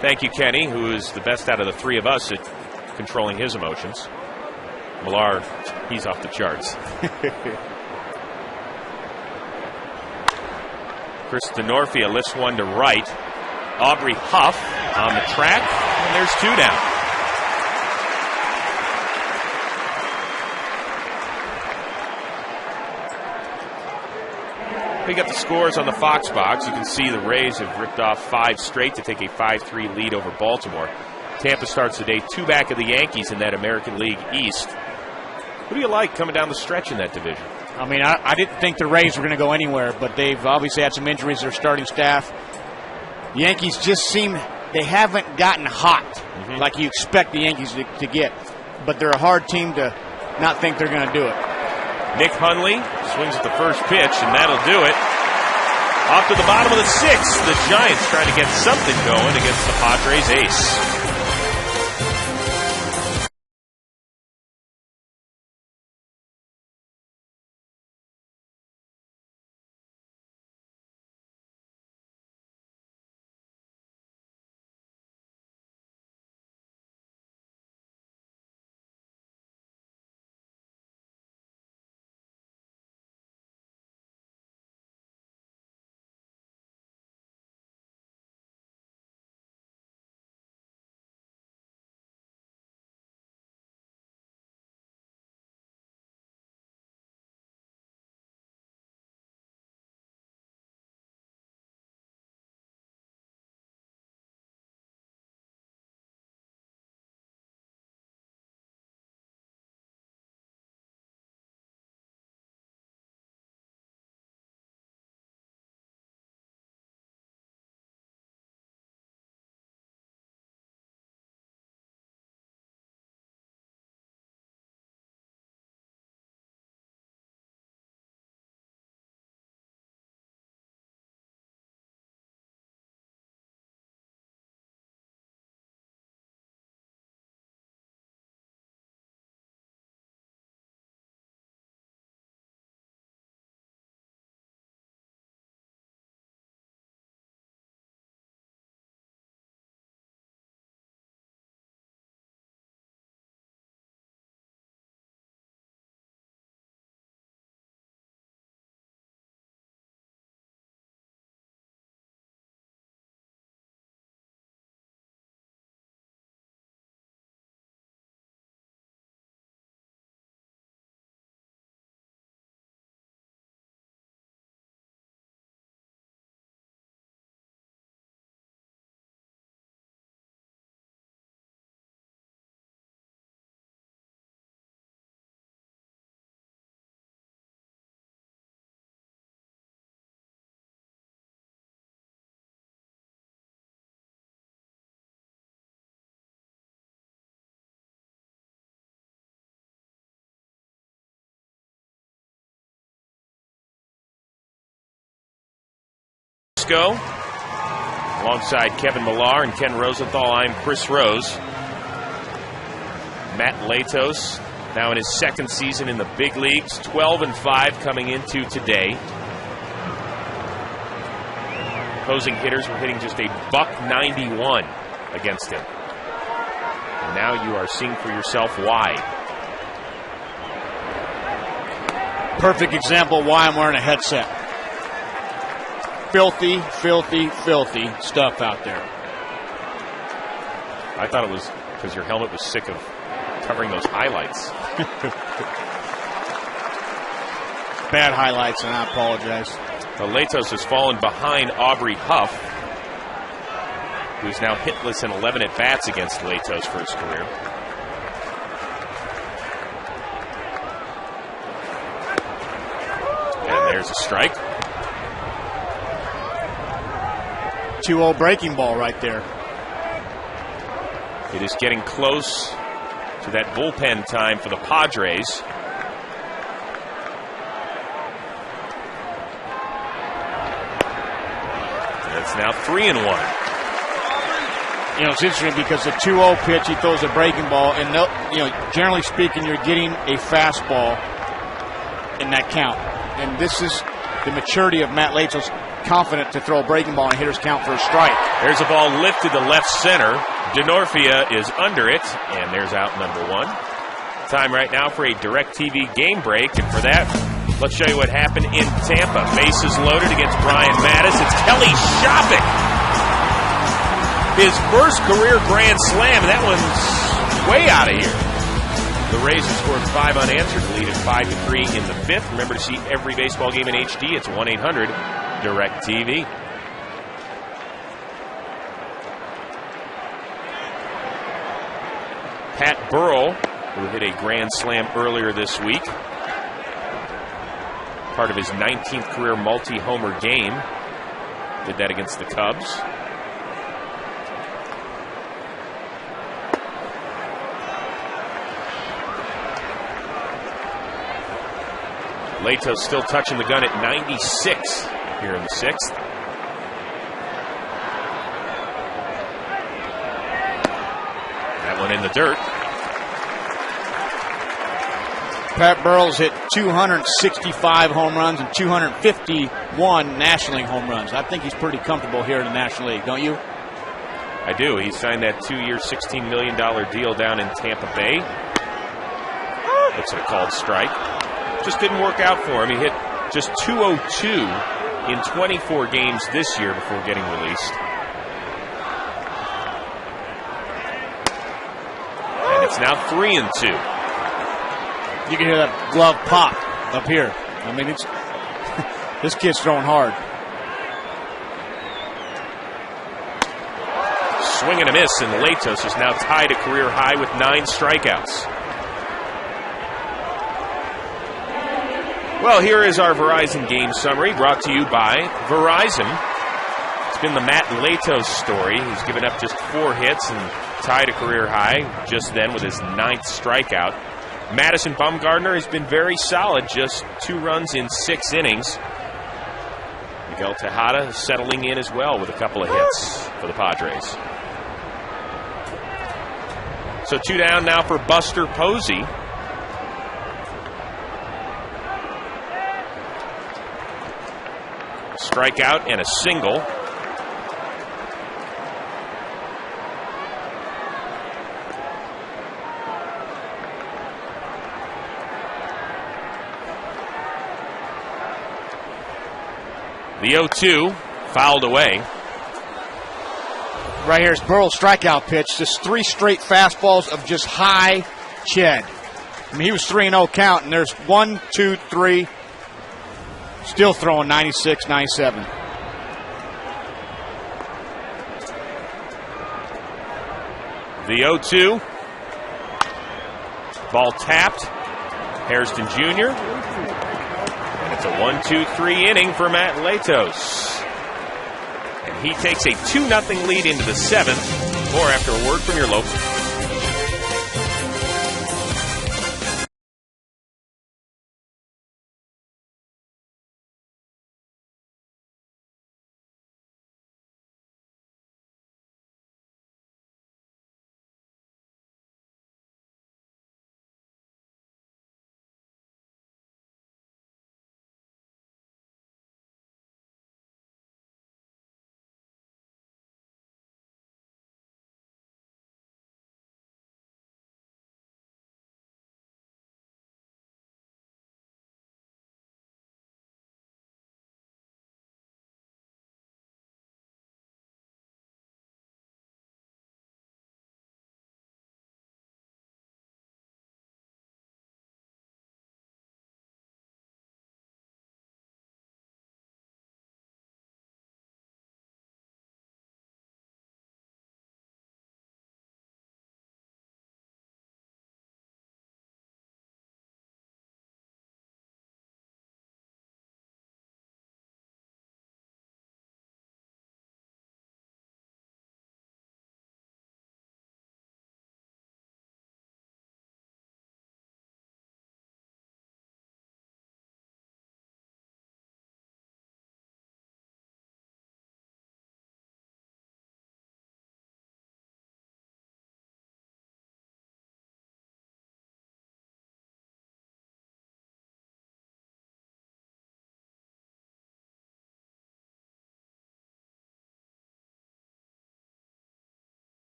Thank you, Kenny, who is the best out of the three of us at controlling his emotions. Millar, he's off the charts. Chris DeNorfia lifts one to right. Aubrey Huff on the track, and there's two down. We got the scores on the Fox box. You can see the Rays have ripped off 5 straight to take a 5-3 lead over Baltimore. Tampa starts the day 2 back of the Yankees in that American League East. Who do you like coming down the stretch in that division? I mean, I didn't think the Rays were going to go anywhere, but they've obviously had some injuries to their starting staff. The Yankees just seem, they haven't gotten hot like you expect the Yankees to get. But they're a hard team to not think they're going to do it. Nick Hundley swings at the first pitch, and that'll do it. Off to the bottom of the 6th, the Giants trying to get something going against the Padres ace. Alongside Kevin Millar and Ken Rosenthal, I'm Chris Rose. Matt Latos, now in his 2nd season in the big leagues, 12-5 coming into today. Opposing hitters were hitting just a .191 against him. And now you are seeing for yourself why. Perfect example why I'm wearing a headset. Filthy, filthy, filthy stuff out there. I thought it was because your helmet was sick of covering those highlights. Bad highlights, and I apologize. Latos has fallen behind Aubrey Huff, who's now hitless in 11 at-bats against Latos for his career. And there's a strike. 2-0 breaking ball right there. It is getting close to that bullpen time for the Padres. It's now 3-1. You know, it's interesting because the 2-0 pitch, he throws a breaking ball, and generally speaking, you're getting a fastball in that count. And this is the maturity of Matt Latos, confident to throw a breaking ball and hitter's count for a strike. There's a ball lifted to left center. DeNorfia is under it, and there's out number 1. Time right now for a DirecTV game break, and for that, let's show you what happened in Tampa. Bases loaded against Brian Mattis. It's Kelly Shopping. His first career grand slam, and that one's way out of here. The Rays have scored 5 unanswered, lead at 5-3 in the 5th. Remember to see every baseball game in HD. It's 1-800-DirecTV. Pat Burrell, who hit a grand slam earlier this week, part of his 19th career multi-homer game, did that against the Cubs. Latos still touching the gun at 96 here in the 6th. That one in the dirt. Pat Burrell's hit 265 home runs and 251 National League home runs. I think he's pretty comfortable here in the National League, don't you? I do. He signed that 2-year, $16 million deal down in Tampa Bay. Looks like a called strike. Just didn't work out for him. He hit just 202 in 24 games this year before getting released. And it's now 3-2. You can hear that glove pop up here. I mean, it's this kid's throwing hard. Swing and a miss, and Latos is now tied a career high with 9 strikeouts. Well, here is our Verizon game summary brought to you by Verizon. It's been the Matt Latos story. He's given up just 4 hits and tied a career high just then with his 9th strikeout. Madison Bumgarner has been very solid, just 2 runs in 6 innings. Miguel Tejada settling in as well with a couple of hits for the Padres. So 2 down now for Buster Posey. Strikeout and a single. The 0-2 fouled away. Right here's Burrell's strikeout pitch. Just 3 straight fastballs of just high ched. I mean, he was 3-0 count, and there's 1, 2, 3. Still throwing 96, 97. The 0-2. Ball tapped. Hairston Jr. And it's a 1-2-3 inning for Matt Latos. And he takes a 2-0 lead into the 7th. More after a word from your local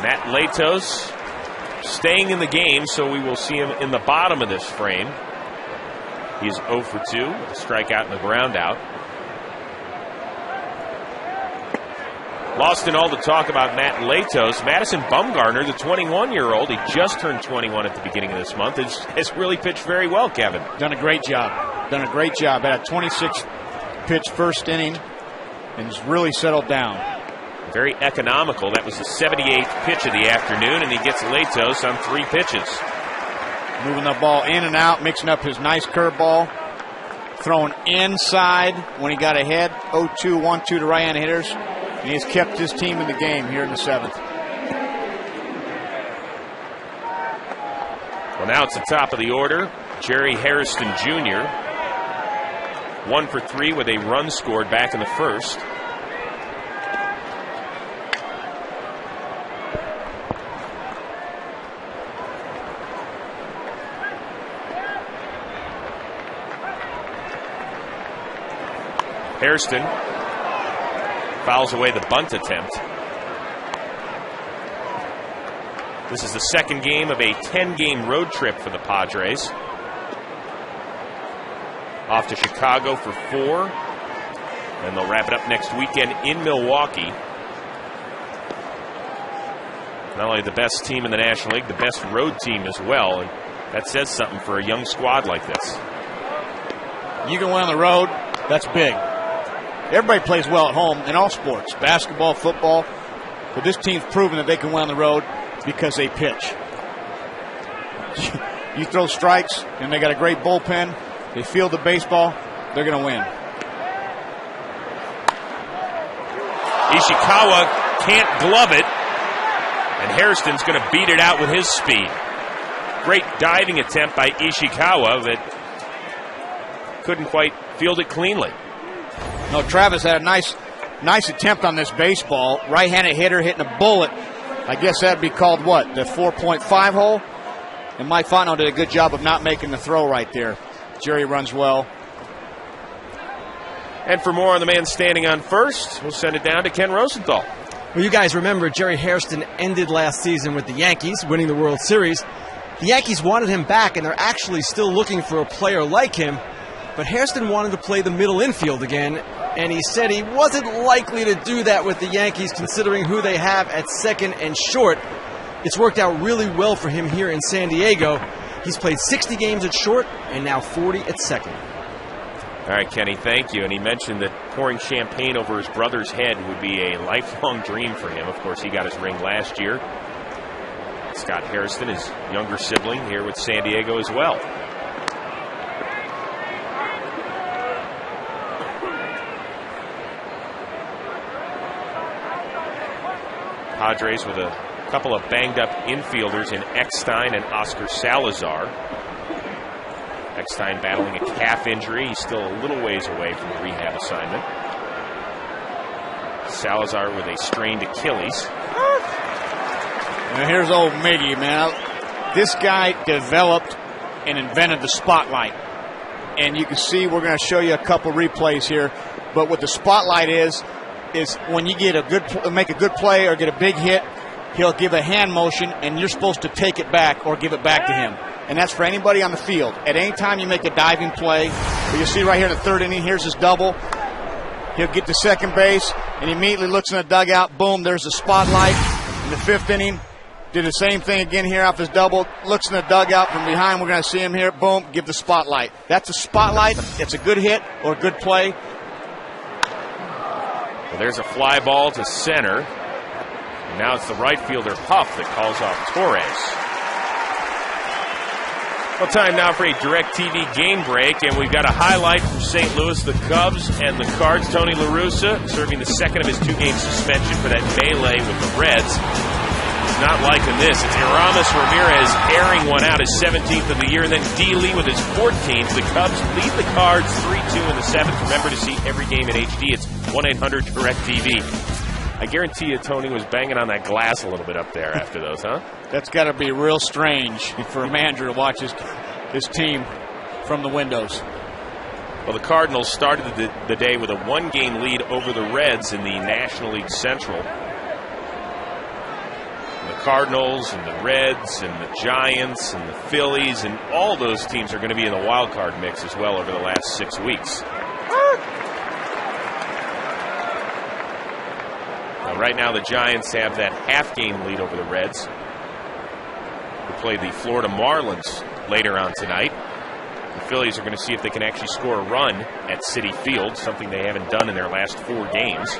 Matt Latos staying in the game, so we will see him in the bottom of this frame. He's 0 for 2, a strikeout and a ground out. Lost in all the talk about Matt Latos, Madison Bumgarner, the 21-year-old, he just turned 21 at the beginning of this month, has really pitched very well, Kevin. Done a great job. Done a great job. Had a 26-pitch first inning and has really settled down. Very economical. That was the 78th pitch of the afternoon, and he gets Latos on 3 pitches. Moving the ball in and out, mixing up his nice curveball. Thrown inside when he got ahead. 0-2, 1-2 to right-hand hitters. And he's kept his team in the game here in the 7th. Well, now it's the top of the order. Jerry Hairston Jr. 1 for 3 with a run scored back in the first. Hairston fouls away the bunt attempt. This is the second game of a 10-game road trip for the Padres. Off to Chicago for 4. And they'll wrap it up next weekend in Milwaukee. Not only the best team in the National League, the best road team as well. And that says something for a young squad like this. You can win on the road, that's big. Everybody plays well at home in all sports, basketball, football. But this team's proven that they can win on the road because they pitch. You throw strikes, and they got a great bullpen. They field the baseball, they're going to win. Ishikawa can't glove it, and Hairston's going to beat it out with his speed. Great diving attempt by Ishikawa, but couldn't quite field it cleanly. No, Travis had a nice attempt on this baseball. Right-handed hitter hitting a bullet. I guess that'd be called what? The 4.5 hole? And Mike Fontenot did a good job of not making the throw right there. Jerry runs well. And for more on the man standing on first, we'll send it down to Ken Rosenthal. Well, you guys remember Jerry Hairston ended last season with the Yankees, winning the World Series. The Yankees wanted him back, and they're actually still looking for a player like him. But Hairston wanted to play the middle infield again, and he said he wasn't likely to do that with the Yankees considering who they have at second and short. It's worked out really well for him here in San Diego. He's played 60 games at short and now 40 at second. All right, Kenny, thank you. And he mentioned that pouring champagne over his brother's head would be a lifelong dream for him. Of course, he got his ring last year. Scott Hairston, his younger sibling, here with San Diego as well. Padres with a couple of banged-up infielders in Eckstein and Oscar Salazar. Eckstein battling a calf injury. He's still a little ways away from the rehab assignment. Salazar with a strained Achilles. And here's old Miggy, man. This guy developed and invented the spotlight. And you can see, we're going to show you a couple replays here. But what the spotlight is when you get make a good play or get a big hit, he'll give a hand motion, and you're supposed to take it back or give it back to him. And that's for anybody on the field. At any time you make a diving play, you see right here in the third inning, here's his double. He'll get to second base, and he immediately looks in the dugout. Boom, there's the spotlight. In the fifth inning, did the same thing again here off his double. Looks in the dugout from behind. We're going to see him here. Boom, give the spotlight. That's a spotlight. It's a good hit or a good play. Well, there's a fly ball to center. And now it's the right fielder, Huff, that calls off Torres. Well, time now for a DirecTV game break, and we've got a highlight from St. Louis, the Cubs and the Cards. Tony La Russa serving the second of his 2-game suspension for that melee with the Reds. He's not liking this. It's Aramis Ramirez airing one out, his 17th of the year, and then D. Lee with his 14th. The Cubs lead the Cards 3-2 in the 7th. Remember to see every game in HD. It's 1-800-DirecTV. I guarantee you Tony was banging on that glass a little bit up there after those, huh? That's got to be real strange for a manager to watch his team from the windows. Well, the Cardinals started the day with a 1-game lead over the Reds in the National League Central. The Cardinals and the Reds and the Giants and the Phillies and all those teams are going to be in the wild card mix as well over the last 6 weeks. Right now, the Giants have that half-game lead over the Reds. They play the Florida Marlins later on tonight. The Phillies are going to see if they can actually score a run at Citi Field, something they haven't done in their last 4 games.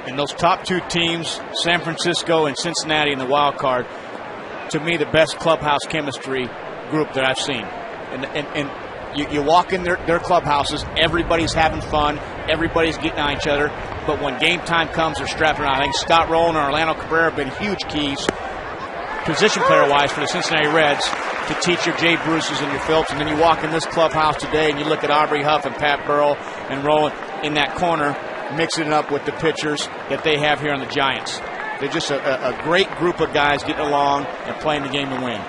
And those top 2 teams, San Francisco and Cincinnati in the wild card, to me, the best clubhouse chemistry group that I've seen. And you walk in their clubhouses, everybody's having fun, everybody's getting on each other. But when game time comes, they're strapping around. I think Scott Rowland and Orlando Cabrera have been huge keys, position player-wise, for the Cincinnati Reds to teach your Jay Bruces and your Phillips. And then you walk in this clubhouse today and you look at Aubrey Huff and Pat Burrell and Rowland in that corner, mixing it up with the pitchers that they have here on the Giants. They're just a great group of guys getting along and playing the game to win.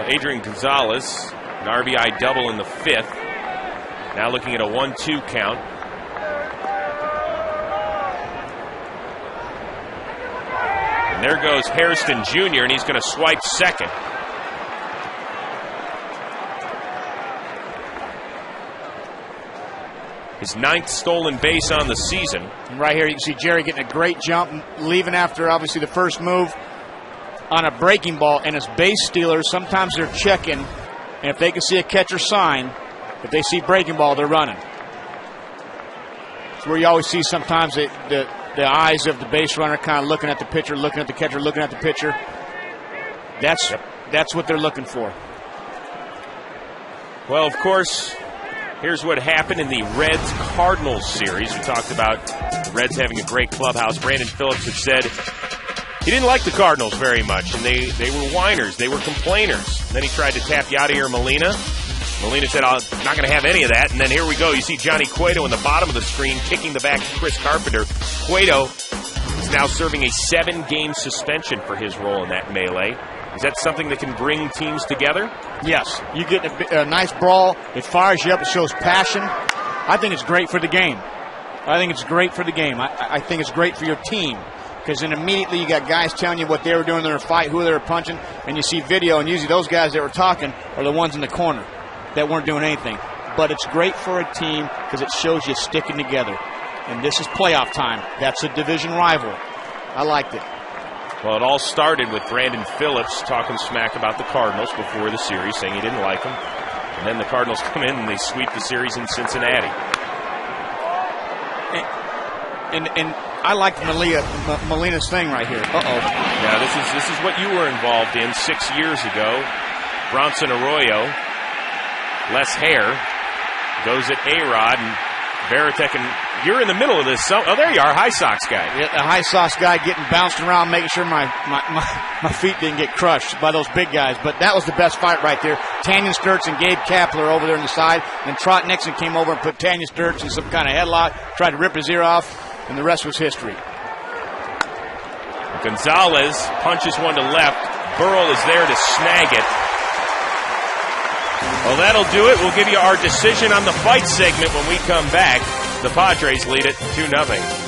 Adrian Gonzalez, an RBI double in the 5th. Now looking at a 1-2 count. And there goes Hairston Jr., and he's going to swipe second. His 9th stolen base on the season. And right here you can see Jerry getting a great jump, leaving after obviously the first move on a breaking ball, and as base stealers, sometimes they're checking, and if they can see a catcher sign, if they see breaking ball, they're running. It's where you always see sometimes the eyes of the base runner kind of looking at the pitcher, looking at the catcher, looking at the pitcher. That's what they're looking for. Well, of course, here's what happened in the Reds-Cardinals series. We talked about the Reds having a great clubhouse. Brandon Phillips had said he didn't like the Cardinals very much, and they were whiners. They were complainers. Then he tried to tap Yadier Molina. Molina said, I'm not going to have any of that. And then here we go. You see Johnny Cueto in the bottom of the screen kicking the back to Chris Carpenter. Cueto is now serving a 7-game suspension for his role in that melee. Is that something that can bring teams together? Yes. You get a nice brawl. It fires you up. It shows passion. I think it's great for the game. I think it's great for your team. Because then immediately you got guys telling you what they were doing in their fight, who they were punching, and you see video, and usually those guys that were talking are the ones in the corner that weren't doing anything. But it's great for a team because it shows you sticking together. And this is playoff time. That's a division rival. I liked it. Well, it all started with Brandon Phillips talking smack about the Cardinals before the series, saying he didn't like them. And then the Cardinals come in and they sweep the series in Cincinnati. And I liked Molina's thing right here. Now this is what you were involved in 6 years ago. Bronson Arroyo, less hair, goes at A-Rod, and Veritek, and you're in the middle of this. So, there you are, High Sox guy. Yeah, the High Sox guy getting bounced around, making sure my feet didn't get crushed by those big guys. But that was the best fight right there. Tanyan Sturtz and Gabe Kapler over there on the side. And Trot Nixon came over and put Tanyan Sturtz in some kind of headlock, tried to rip his ear off, and the rest was history. Gonzalez punches one to left. Burrell is there to snag it. Well, that'll do it. We'll give you our decision on the fight segment when we come back. The Padres lead it 2-0.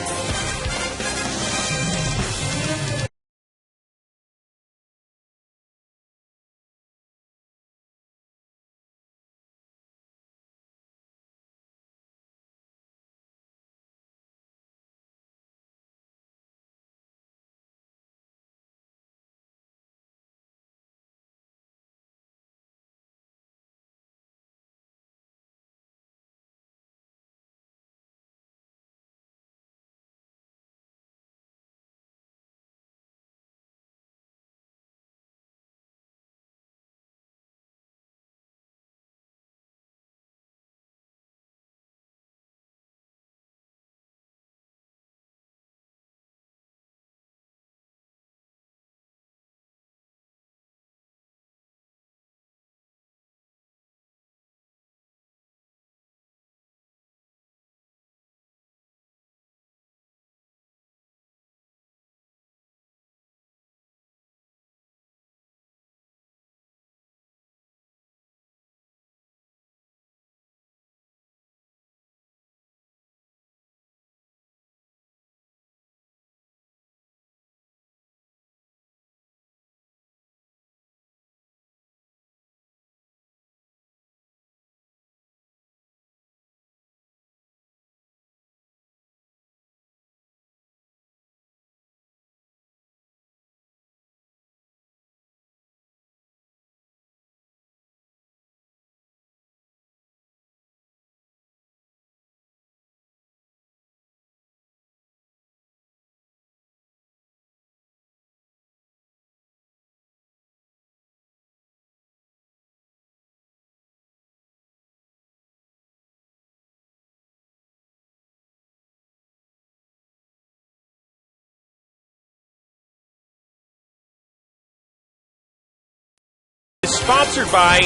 sponsored by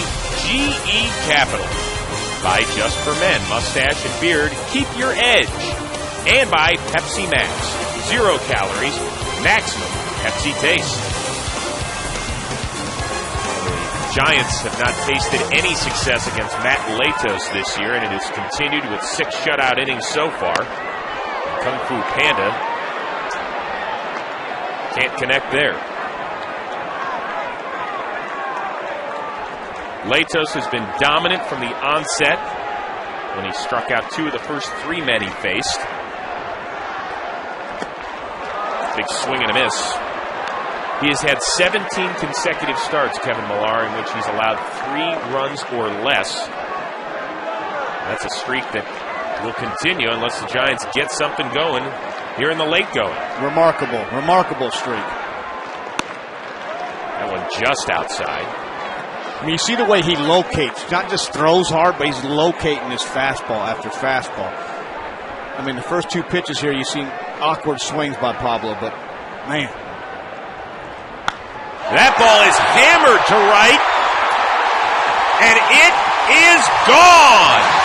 GE Capital. By Just for Men, mustache and beard, keep your edge. And by Pepsi Max, 0 calories, maximum Pepsi taste. The Giants have not tasted any success against Matt Latos this year, and it has continued with 6 shutout innings so far. Kung Fu Panda can't connect there. Latos has been dominant from the onset when he struck out 2 of the first 3 men he faced. Big swing and a miss. He has had 17 consecutive starts, Kevin Millar, in which he's allowed 3 runs or less. That's a streak that will continue unless the Giants get something going here in the late going. Remarkable streak. That one just outside. I mean, you see the way he locates. Not just throws hard, but he's locating his fastball after fastball. I mean, the first 2 pitches here, you've seen awkward swings by Pablo, but, man. That ball is hammered to right, and it is gone.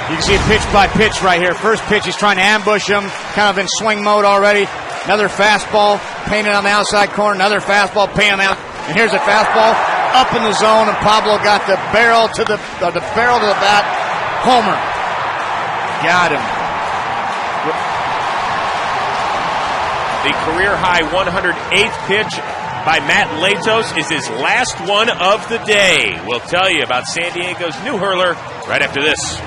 You can see it pitch by pitch right here. First pitch, he's trying to ambush him, kind of in swing mode already. Another fastball, painted on the outside corner. Another fastball, painted out. And here's a fastball up in the zone, and Pablo got the barrel to the bat. Homer. Got him. The career-high 108th pitch by Matt Latos is his last one of the day. We'll tell you about San Diego's new hurler right after this.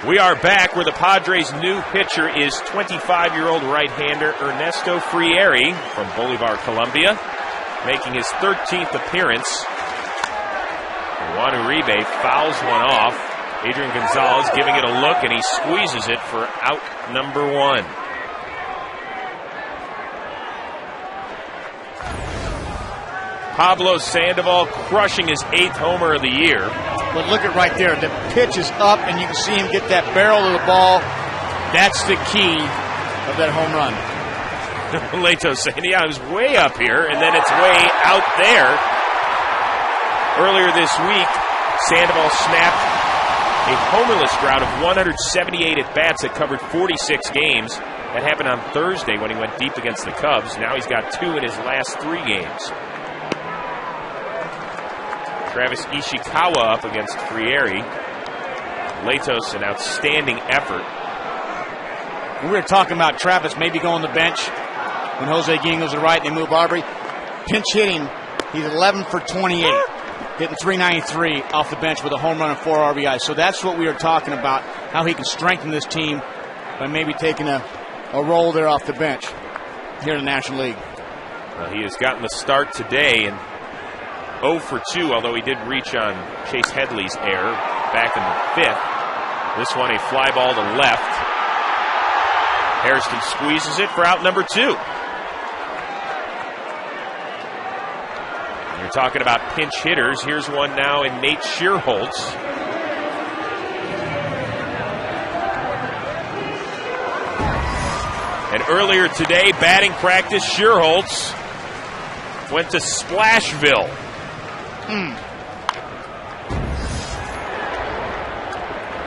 We are back where the Padres' new pitcher is 25-year-old right-hander Ernesto Frieri from Bolivar, Colombia, making his 13th appearance. Juan Uribe fouls one off. Adrian Gonzalez giving it a look, and he squeezes it for out number 1. Pablo Sandoval crushing his 8th homer of the year. But look at right there. The pitch is up, and you can see him get that barrel of the ball. That's the key of that home run. Latos saying, yeah, it was way up here, and then it's way out there. Earlier this week, Sandoval snapped a homerless drought of 178 at-bats that covered 46 games. That happened on Thursday when he went deep against the Cubs. Now he's got 2 in his last 3 games. Travis Ishikawa up against Frieri. Latos, an outstanding effort. We were talking about Travis maybe going to the bench when Jose Guillen goes to the right and they move Aubrey. Pinch hitting, he's 11 for 28, hitting 393 off the bench with a home run and 4 RBIs. So that's what we were talking about, how he can strengthen this team by maybe taking a role there off the bench here in the National League. Well, he has gotten the start today and 0 for 2, although he did reach on Chase Headley's error back in the 5th. This one a fly ball to left. Hairston squeezes it for out number 2. You're talking about pinch hitters. Here's one now in Nate Shearholtz. And earlier today, batting practice, Shearholtz went to Splashville.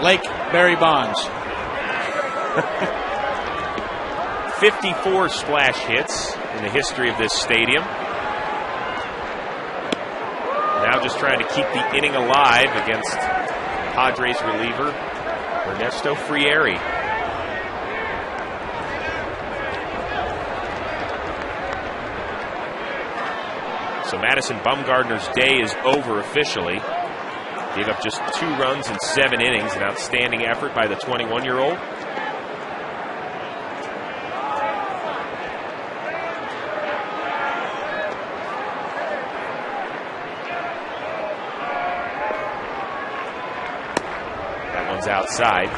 Lake Barry Bonds. 54 splash hits in the history of this stadium. Now just trying to keep the inning alive against Padres reliever Ernesto Frieri. So Madison Bumgarner's day is over officially. Gave up just 2 runs in 7 innings. An outstanding effort by the 21-year-old. Outside.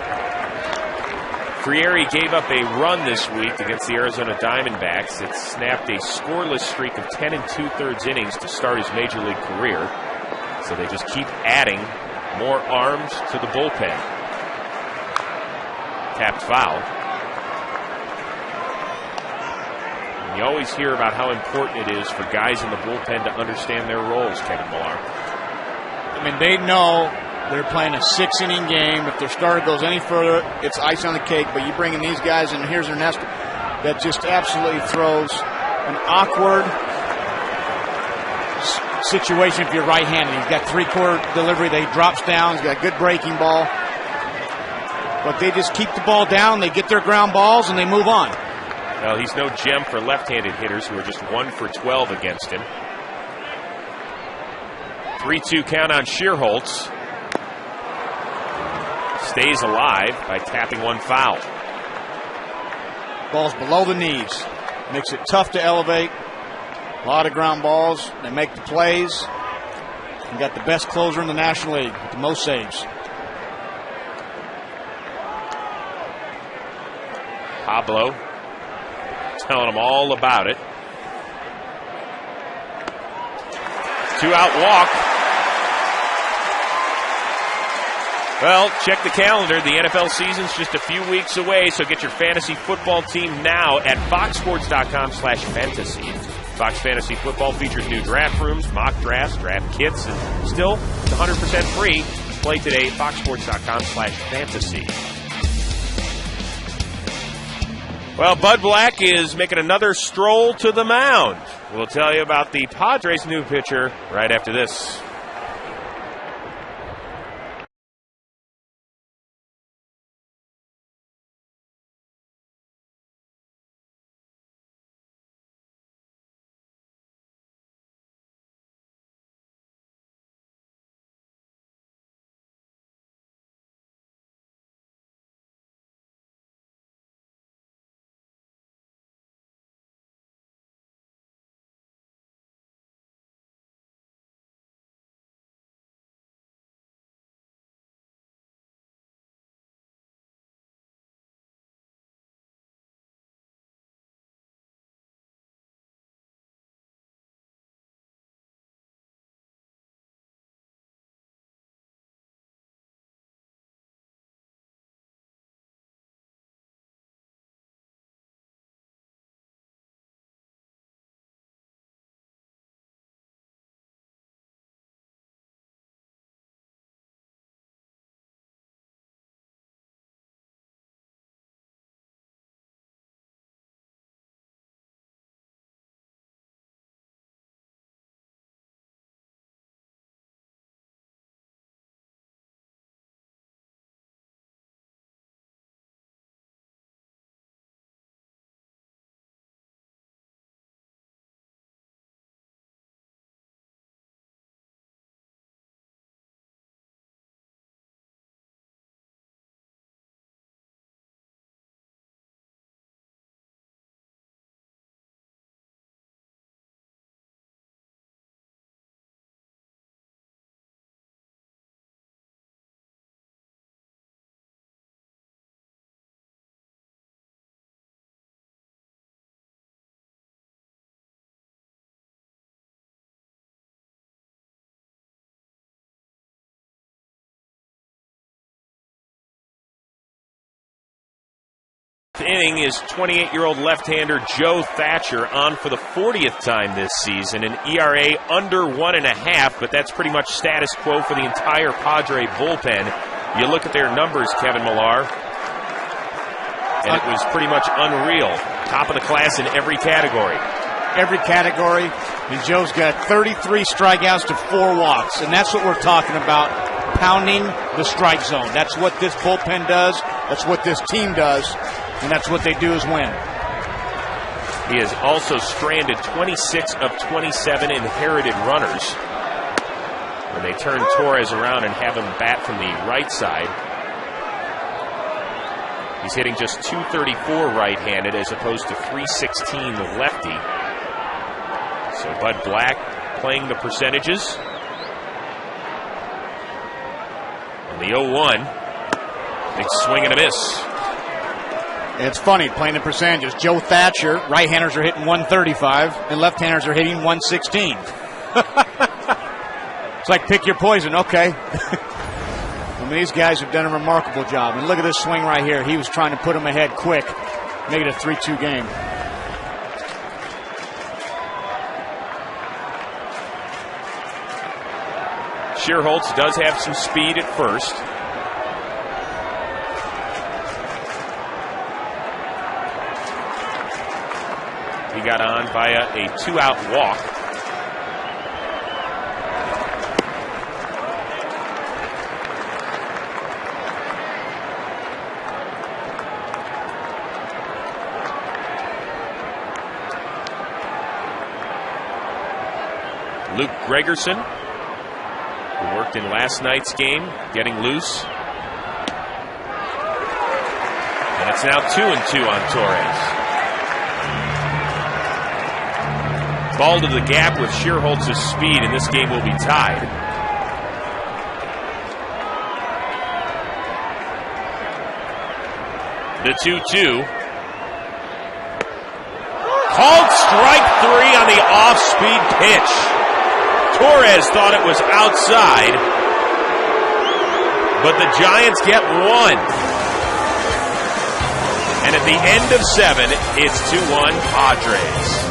Frieri gave up a run this week against the Arizona Diamondbacks. It snapped a scoreless streak of 10 2/3 innings to start his major league career. So they just keep adding more arms to the bullpen. Tapped foul. And you always hear about how important it is for guys in the bullpen to understand their roles, Kevin Millar. I mean, they know they're playing a 6-inning game. If their starter goes any further, it's ice on the cake. But you bring in these guys, and here's Ernesto, that just absolutely throws an awkward situation if you're right-handed. He's got 3-quarter delivery that he drops down. He's got a good breaking ball. But they just keep the ball down. They get their ground balls, and they move on. Well, he's no gem for left-handed hitters who are just 1 for 12 against him. 3-2 count on Shearholtz. Stays alive by tapping one foul. Ball's below the knees. Makes it tough to elevate. A lot of ground balls. They make the plays. And got the best closer in the National League with the most saves. Pablo telling them all about it. 2-out walk. Well, check the calendar. The NFL season's just a few weeks away, so get your fantasy football team now at foxsports.com/fantasy. Fox Fantasy Football features new draft rooms, mock drafts, draft kits, and still it's 100% free. Play today at foxsports.com/fantasy. Well, Bud Black is making another stroll to the mound. We'll tell you about the Padres' new pitcher right after this. inning is 28-year-old left-hander Joe Thatcher on for the 40th time this season, an ERA under 1.5, but that's pretty much status quo for the entire Padre bullpen. You look at their numbers, Kevin Millar, and it was pretty much unreal. Top of the class in every category. Every category. And Joe's got 33 strikeouts to 4 walks, and that's what we're talking about, pounding the strike zone. That's what this bullpen does. That's what this team does, and that's what they do is win. He has also stranded 26 of 27 inherited runners when they turn Torres around and have him bat from the right side. He's hitting just .234 right-handed as opposed to .316 the lefty. So Bud Black playing the percentages. And the 0-1, big swing and a miss. It's funny, playing the percentages. Joe Thatcher, right-handers are hitting 135, and left-handers are hitting 116. It's like pick your poison, okay. I mean, these guys have done a remarkable job. And look at this swing right here. He was trying to put him ahead quick, make it a 3-2 game. Shearholtz does have some speed at first. He got on via a 2-out walk. Luke Gregerson, who worked in last night's game, getting loose. And it's now 2-2 on Torres. Ball to the gap with Shearholtz's speed, and this game will be tied. The 2-2. Called strike 3 on the off-speed pitch. Torres thought it was outside, but the Giants get 1. And at the end of 7, it's 2-1 Padres.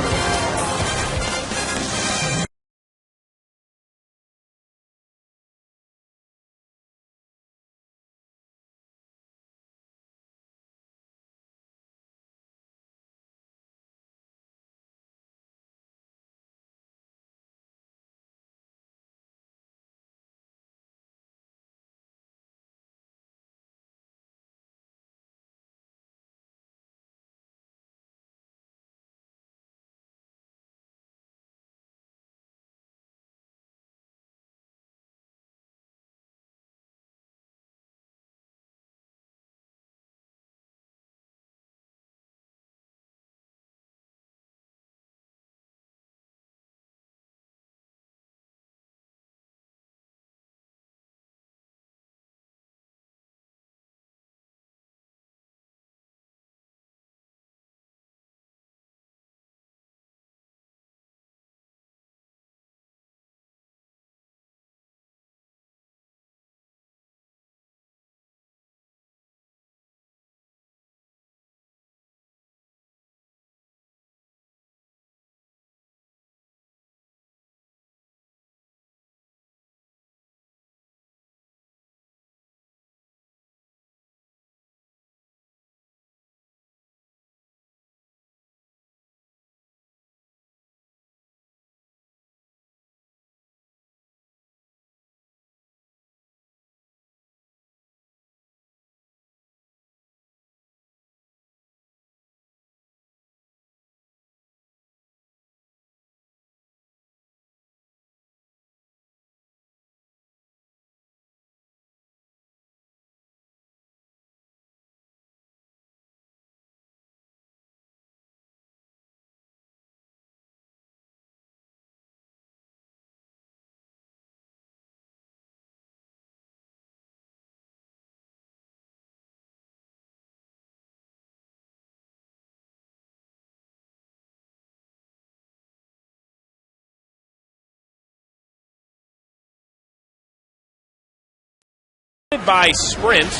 By Sprint.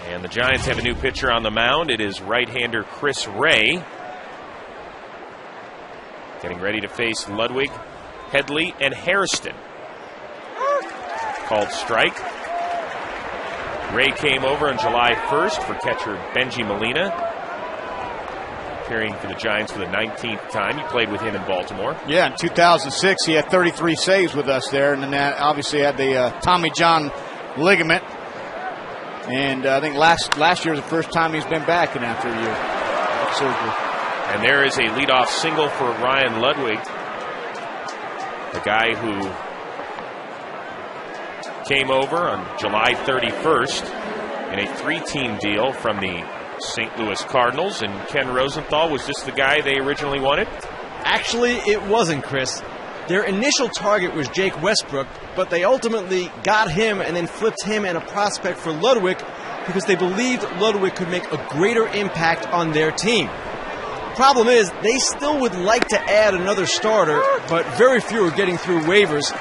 And the Giants have a new pitcher on the mound. It is right-hander Chris Ray. Getting ready to face Ludwig, Headley, and Hairston. Called strike. Ray came over on July 1st for catcher Benji Molina. Appearing for the Giants for the 19th time. You played with him in Baltimore. Yeah, in 2006 he had 33 saves with us there, and then that obviously had the Tommy John ligament. And I think last year was the first time he's been back in after a year of surgery. And there is a leadoff single for Ryan Ludwig, the guy who came over on July 31st in a 3-team deal from the St. Louis Cardinals, and Ken Rosenthal, was this the guy they originally wanted? Actually, it wasn't, Chris. Their initial target was Jake Westbrook, but they ultimately got him and then flipped him and a prospect for Ludwig because they believed Ludwig could make a greater impact on their team. Problem is, they still would like to add another starter, but very few are getting through waivers.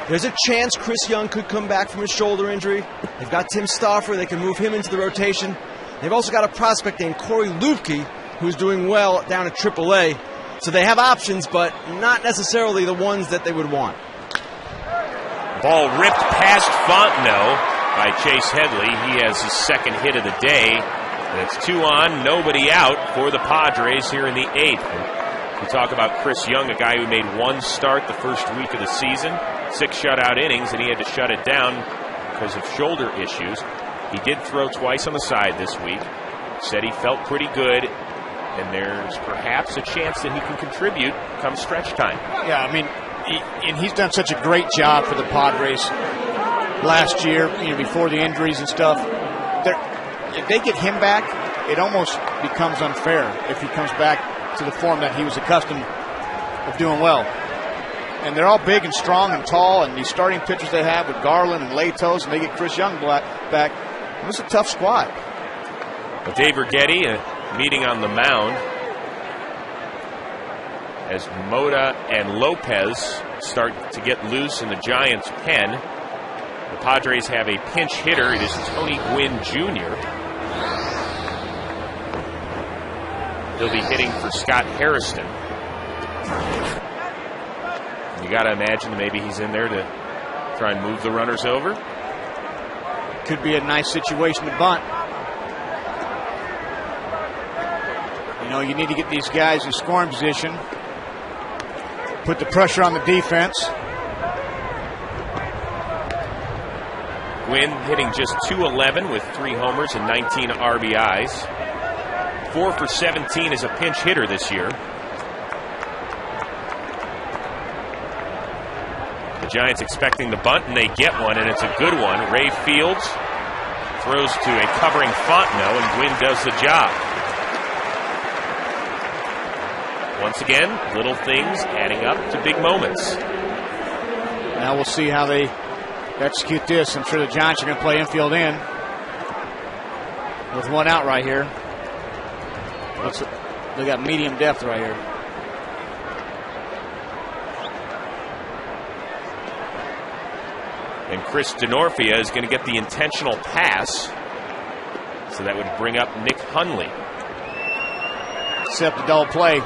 There's a chance Chris Young could come back from his shoulder injury. They've got Tim Stauffer. They can move him into the rotation. They've also got a prospect named Corey Lupke, who's doing well down at AAA. So they have options, but not necessarily the ones that they would want. Ball ripped past Fontenot by Chase Headley. He has his second hit of the day. And it's 2 on, nobody out for the Padres here in the 8th. We talk about Chris Young, a guy who made 1 start the first week of the season, 6 shutout innings, and he had to shut it down because of shoulder issues. He did throw twice on the side this week. Said he felt pretty good, and there's perhaps a chance that he can contribute come stretch time. Yeah, I mean, he's done such a great job for the Padres last year, before the injuries and stuff. If they get him back, it almost becomes unfair if he comes back to the form that he was accustomed of doing well. And they're all big and strong and tall, and these starting pitchers they have with Garland and Latos, and they get Chris Young back. It was a tough squad. Well, Dave Righetti, a meeting on the mound as Mota and Lopez start to get loose in the Giants' pen. The Padres have a pinch hitter. It is Tony Gwynn Jr. He'll be hitting for Scott Hairston. You got to imagine that maybe he's in there to try and move the runners over. Could be a nice situation to bunt. You need to get these guys in scoring position, put the pressure on the defense. Gwynn hitting just .211 with 3 homers and 19 RBIs. 4 for 17 as a pinch hitter this year. The Giants expecting the bunt, and they get one, and it's a good one. Ray Fields throws to a covering Fontenot, and Gwynn does the job. Once again, little things adding up to big moments. Now we'll see how they execute this. I'm sure the Giants are going to play infield in with 1 out right here. They got medium depth right here. And Chris Denorfia is going to get the intentional pass. So that would bring up Nick Hundley. Set up the double play.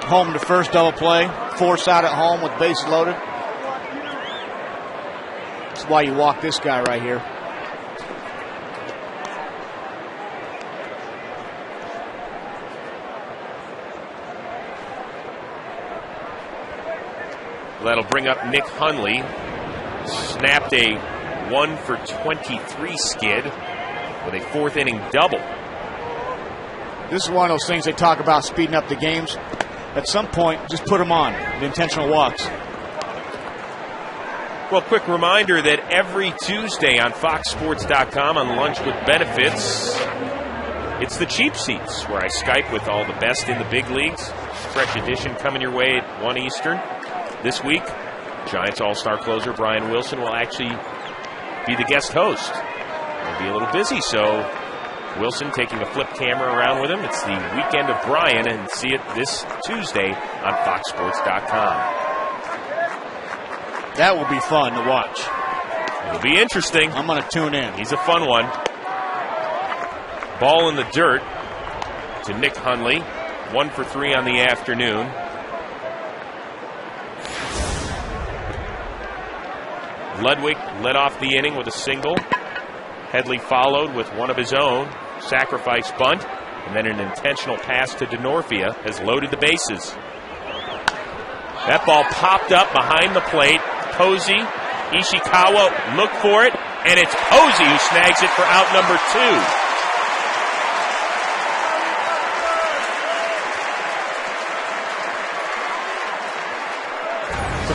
Home to first double play. Force out at home with bases loaded. That's why you walk this guy right here. That'll bring up Nick Hundley. Snapped a 1 for 23 skid with a 4th inning double. This is one of those things they talk about speeding up the games. At some point, just put them on, the intentional walks. Well, quick reminder that every Tuesday on FoxSports.com on Lunch with Benefits, it's the cheap seats where I Skype with all the best in the big leagues. Fresh edition coming your way at 1 Eastern. This week, Giants All-Star closer Brian Wilson will actually be the guest host. He'll be a little busy, so Wilson taking a flip camera around with him. It's the weekend of Brian, and see it this Tuesday on FoxSports.com. That will be fun to watch. It'll be interesting. I'm going to tune in. He's a fun one. Ball in the dirt to Nick Hundley. 1 for 3 on the afternoon. Ludwig led off the inning with a single. Headley followed with one of his own. Sacrifice bunt. And then an intentional pass to DeNorfia has loaded the bases. That ball popped up behind the plate. Posey, Ishikawa looked for it. And it's Posey who snags it for out number 2.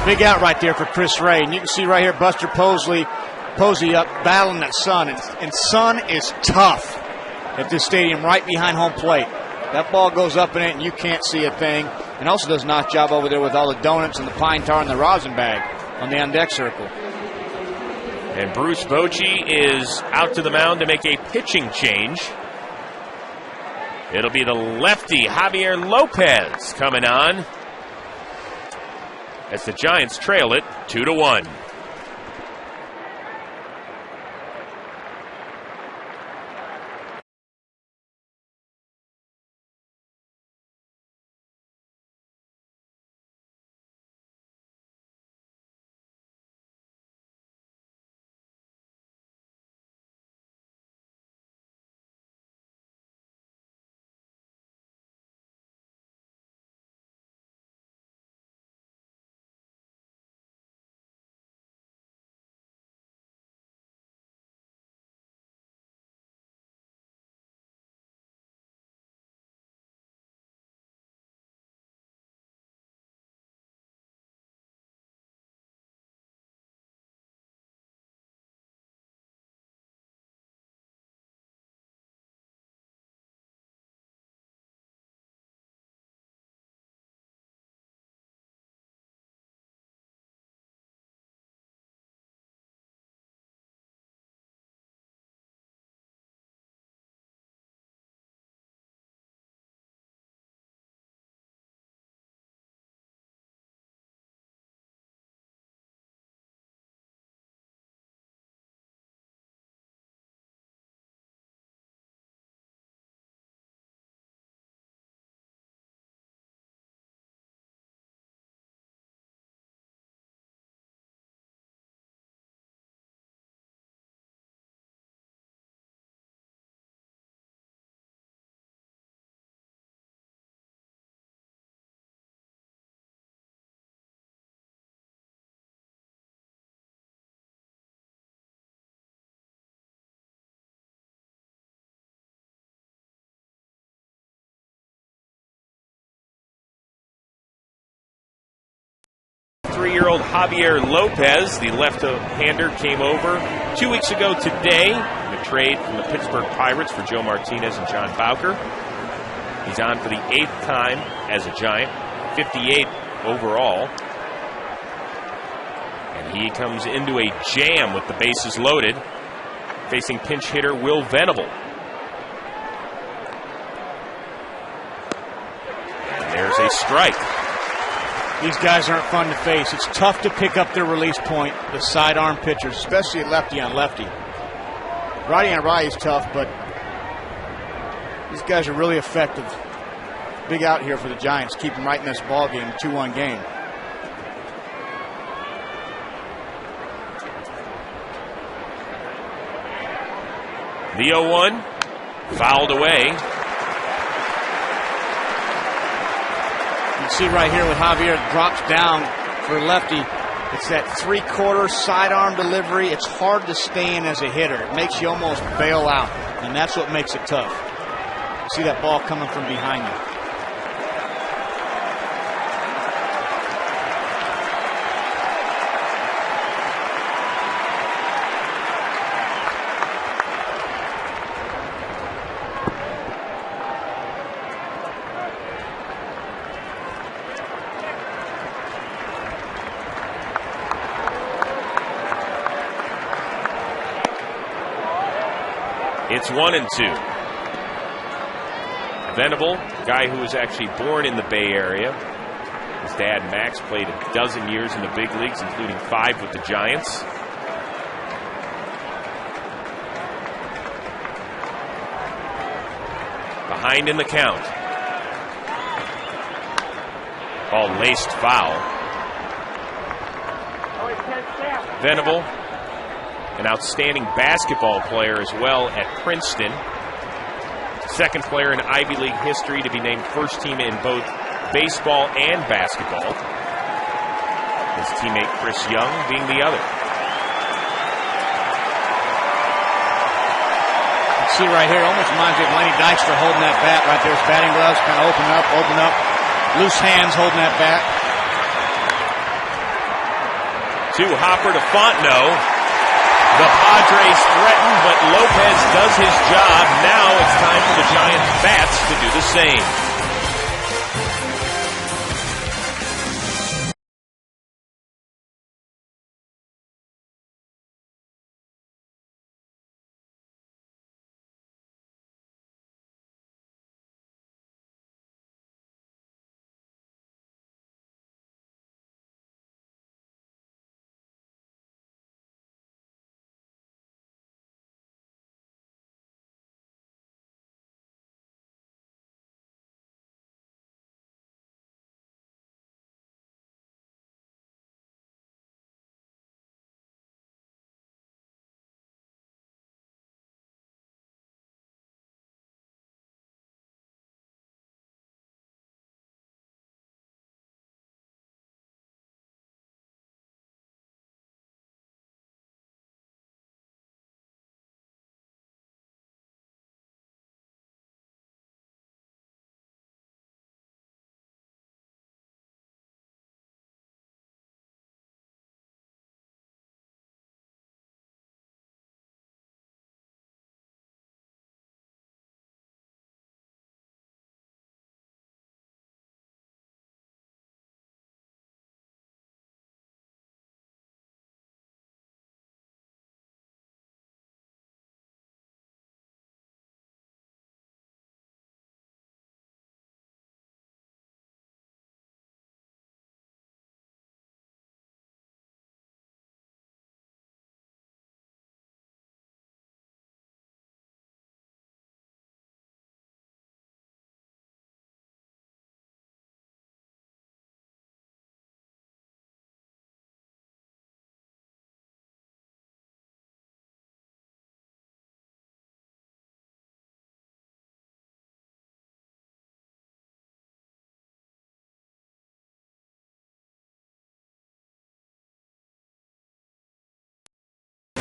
Big out right there for Chris Ray. And you can see right here Buster Posey up battling that Sun. And Sun is tough at this stadium right behind home plate. That ball goes up in it and you can't see a thing. And also does a nice job over there with all the donuts and the pine tar and the rosin bag on the on-deck circle. And Bruce Bochy is out to the mound to make a pitching change. It'll be the lefty Javier Lopez coming on, as the Giants trail it 2-1. Three-year-old Javier Lopez, the left-hander, came over 2 weeks ago today in a trade from the Pittsburgh Pirates for Joe Martinez and John Bowker. He's on for the 8th time as a Giant, 58 overall. And he comes into a jam with the bases loaded, facing pinch hitter Will Venable. And there's a strike. These guys aren't fun to face. It's tough to pick up their release point, the sidearm pitchers, especially lefty on lefty. Righty on righty is tough, but these guys are really effective. Big out here for the Giants. Keep them right in this ball game, 2-1 game. The 0-1 fouled away. You see right here with Javier drops down for lefty. It's that three-quarter sidearm delivery. It's hard to stay in as a hitter. It makes you almost bail out, and that's what makes it tough. You see that ball coming from behind you. It's 1-2. Venable, a guy who was actually born in the Bay Area. His dad, Max, played a dozen years in the big leagues, including 5 with the Giants. behind in the count. Ball laced foul. Venable, an outstanding basketball player as well at Princeton. Second player in Ivy League history to be named first team in both baseball and basketball. His teammate Chris Young being the other. You see right here, almost reminds me of Lenny Dykstra holding that bat right there. His batting gloves kind of open up. Loose hands holding that bat. To Hopper to Fontenot. The Padres threaten, but Lopez does his job. Now it's time for the Giants' bats to do the same.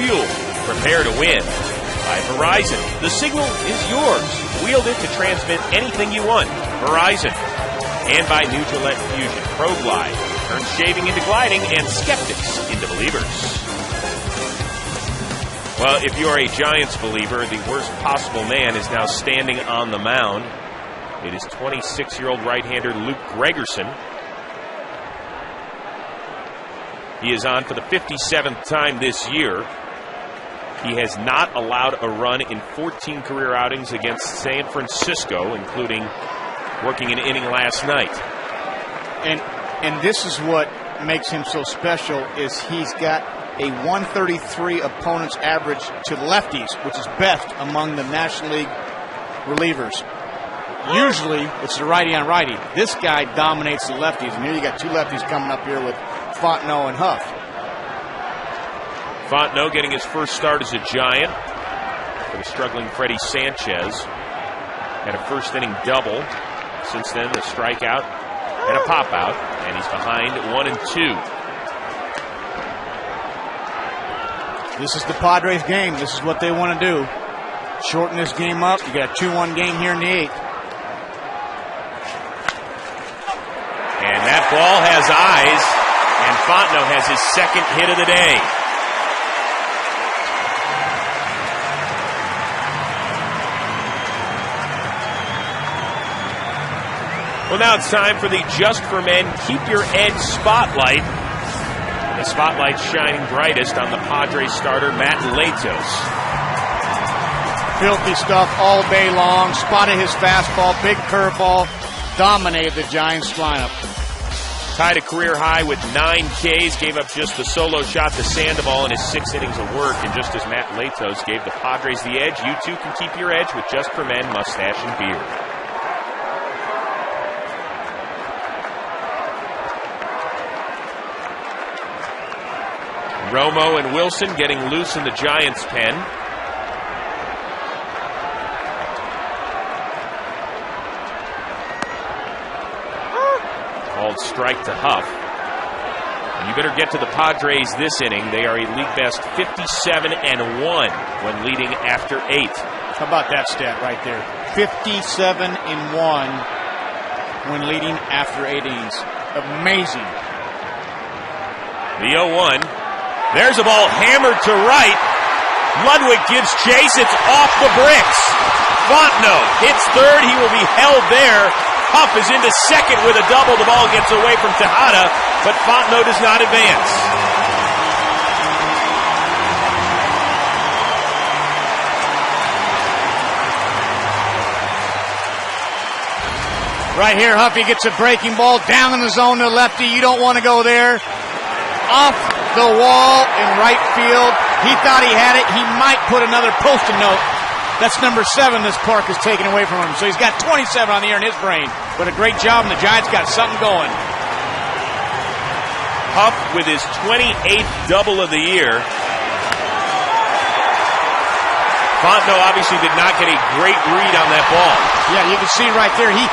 Fuel. Prepare to win. By Verizon. The signal is yours. Wield it to transmit anything you want. Verizon. And by New Gillette Fusion Pro Glide. Turn shaving into gliding and skeptics into believers. Well, if you are a Giants believer, the worst possible man is now standing on the mound. It is 26-year-old right-hander Luke Gregerson. He is on for the 57th time this year. He has not allowed a run in 14 career outings against San Francisco, including working an inning last night. And this is what makes him so special is he's got a 133 opponent's average to lefties, which is best among the National League relievers. Usually, it's the righty on righty. This guy dominates the lefties, and here you got two lefties coming up here with Fontenot and Huff. Fontenot getting his first start as a Giant for the struggling Freddie Sanchez. Had a first inning double. Since then, a strikeout and a pop-out, and he's behind 1-2. This is the Padres game. This is what they want to do. Shorten this game up. You got a 2-1 game here in the 8th. And that ball has eyes, and Fontenot has his second hit of the day. Well, now it's time for the Just for Men Keep Your Edge Spotlight. And the spotlight's shining brightest on the Padres starter, Matt Latos. Filthy stuff all day long. Spotted his fastball, big curveball. Dominated the Giants lineup. Tied a career high with 9 Ks. Gave up just the solo shot to Sandoval in his 6 innings of work. And just as Matt Latos gave the Padres the edge, you too can keep your edge with Just for Men Mustache and Beard. Romo and Wilson getting loose in the Giants' pen. Called strike to Huff. And you better get to the Padres this inning. They are a league best 57-1 when leading after 8. How about that stat right there? 57-1 when leading after 8 innings. Amazing. The 0-1. There's a ball hammered to right. Ludwig gives chase. It's off the bricks. Fontenot hits third. He will be held there. Huff is into second with a double. The ball gets away from Tejada, but Fontenot does not advance. Right here, Huffy gets a breaking ball down in the zone to lefty. You don't want to go there. Off the wall in right field. He thought he had it. He might put another post-it note. That's number 7 this park is taken away from him. So he's got 27 on the year in his brain. But a great job, and the Giants got something going. Huff with his 28th double of the year. Fontenot obviously did not get a great read on that ball. Yeah, you can see right there. You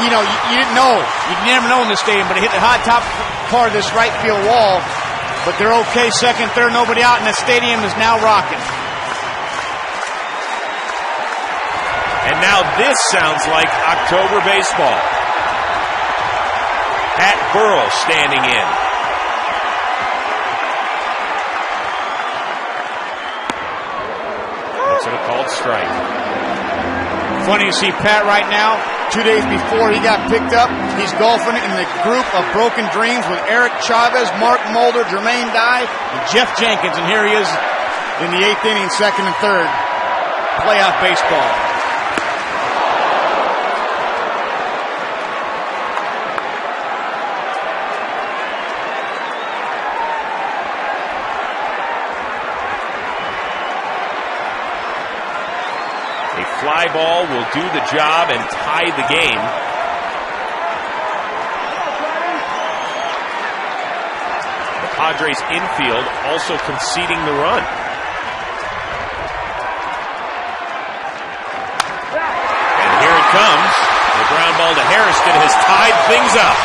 didn't know. You never know in this stadium, but it hit the hot top part of this right field wall. But they're okay, second, third, nobody out, and the stadium is now rocking. And now this sounds like October baseball. Pat Brawls standing in. That's a called strike. Funny to see Pat right now. 2 days before he got picked up, he's golfing in the group of Broken Dreams with Eric Chavez, Mark Mulder, Jermaine Dye, and Jeff Jenkins. And here he is in the 8th inning, second and third. Playoff baseball. Fly ball will do the job and tie the game. The Padres infield also conceding the run. And here it comes. The ground ball to Harrison has tied things up.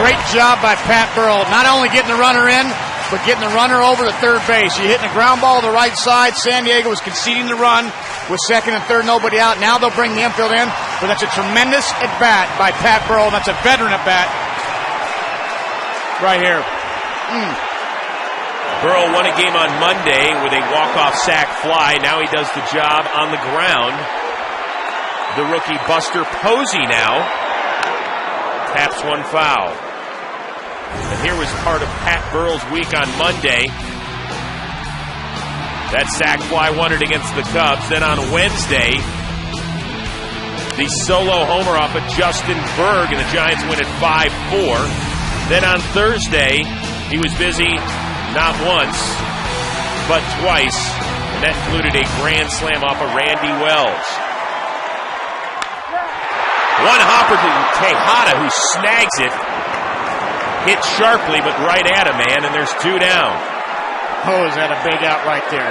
Great job by Pat Brawls. Not only getting the runner in, but getting the runner over to third base. You're hitting the ground ball to the right side. San Diego was conceding the run with second and third, nobody out. Now they'll bring the infield in, but that's a tremendous at-bat by Pat Brawls. That's a veteran at-bat right here. Burrow won a game on Monday with a walk-off sac fly. Now he does the job on the ground. The rookie Buster Posey now taps one foul. And here was part of Pat Burrell's week on Monday. That sac fly won it against the Cubs. Then on Wednesday, the solo homer off of Justin Berg, and the Giants win at 5-4. Then on Thursday, he was busy not once, but twice. And that included a grand slam off of Randy Wells. One hopper to Tejada, who snags it. Hit sharply, but right at a man, and there's 2 down. Oh, is that a big out right there?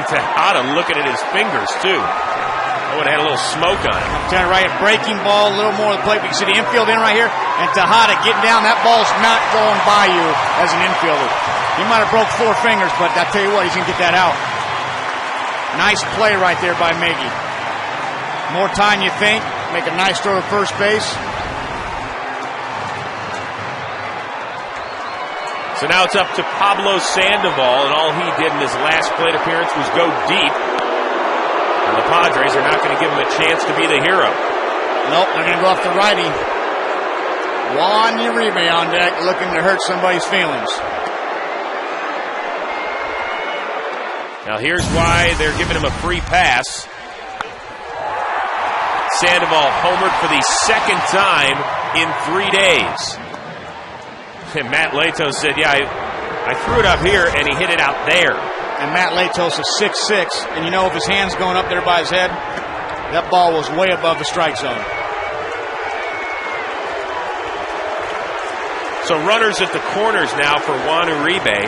And Tejada looking at his fingers, too. Oh, it had a little smoke on it. I'm telling you right, a breaking ball, a little more of the plate. But you see the infield in right here, and Tejada getting down. That ball's not going by you as an infielder. He might have broke 4 fingers, but I tell you what, he's going to get that out. Nice play right there by Miggy. More time, you think. Make a nice throw to first base. So now it's up to Pablo Sandoval, and all he did in his last plate appearance was go deep. And the Padres are not going to give him a chance to be the hero. Nope, they're going to go off the righty. Juan Uribe on deck, looking to hurt somebody's feelings. Now here's why they're giving him a free pass. Sandoval homered for the second time in 3 days. And Matt Latos said, yeah, I threw it up here, and he hit it out there. And Matt Latos is 6'6", and you know if his hand's going up there by his head, that ball was way above the strike zone. So runners at the corners now for Juan Uribe,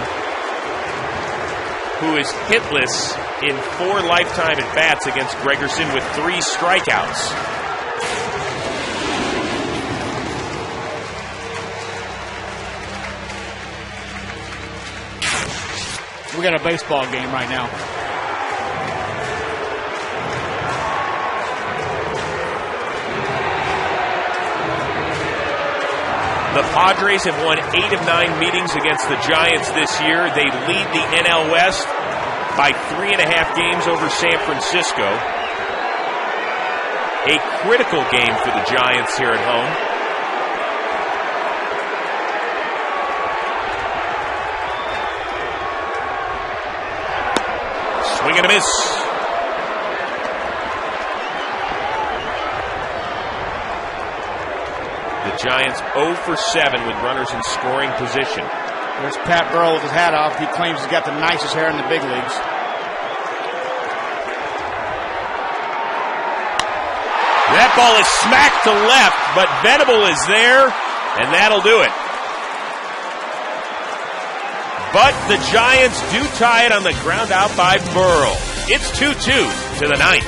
who is hitless in 4 lifetime at-bats against Gregerson with 3 strikeouts. We got a baseball game right now. The Padres have won 8 of 9 meetings against the Giants this year. They lead the NL West by 3.5 games over San Francisco. A critical game for the Giants here at home. Swing and a miss. The Giants 0 for 7 with runners in scoring position. There's Pat Burrell with his hat off. He claims he's got the nicest hair in the big leagues. That ball is smacked to left, but Venable is there, and that'll do it. But the Giants do tie it on the ground out by Burrell. It's 2-2 to the 9th.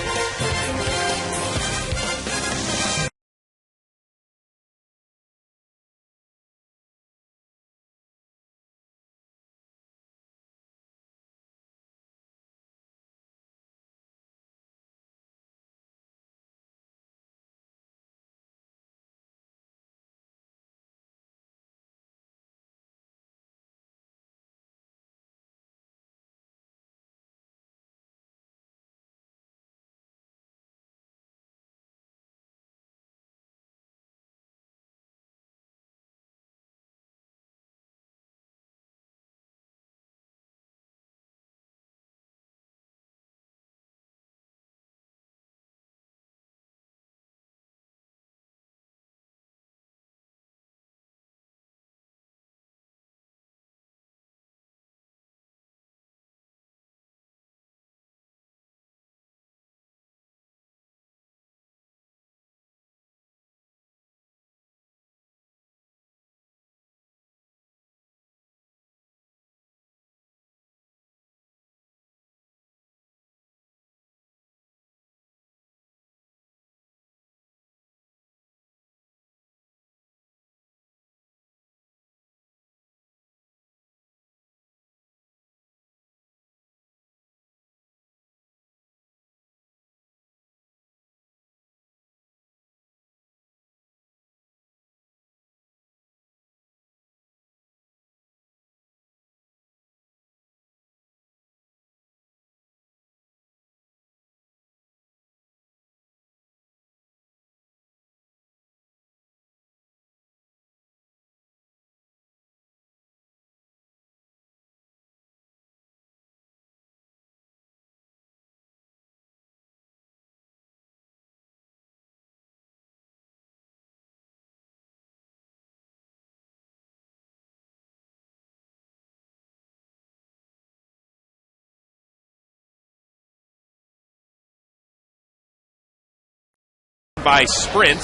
By Sprint.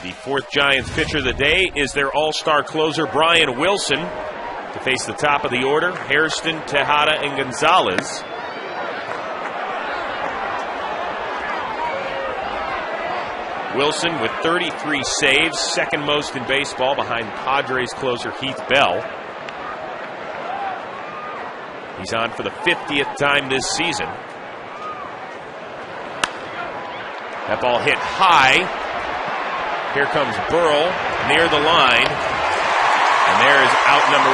The 4th Giants pitcher of the day is their all-star closer, Brian Wilson, to face the top of the order, Hairston, Tejada, and Gonzalez. Wilson with 33 saves, second most in baseball behind Padres closer Heath Bell. He's on for the 50th time this season. That ball hit high. Here comes Burrell near the line. And there is out number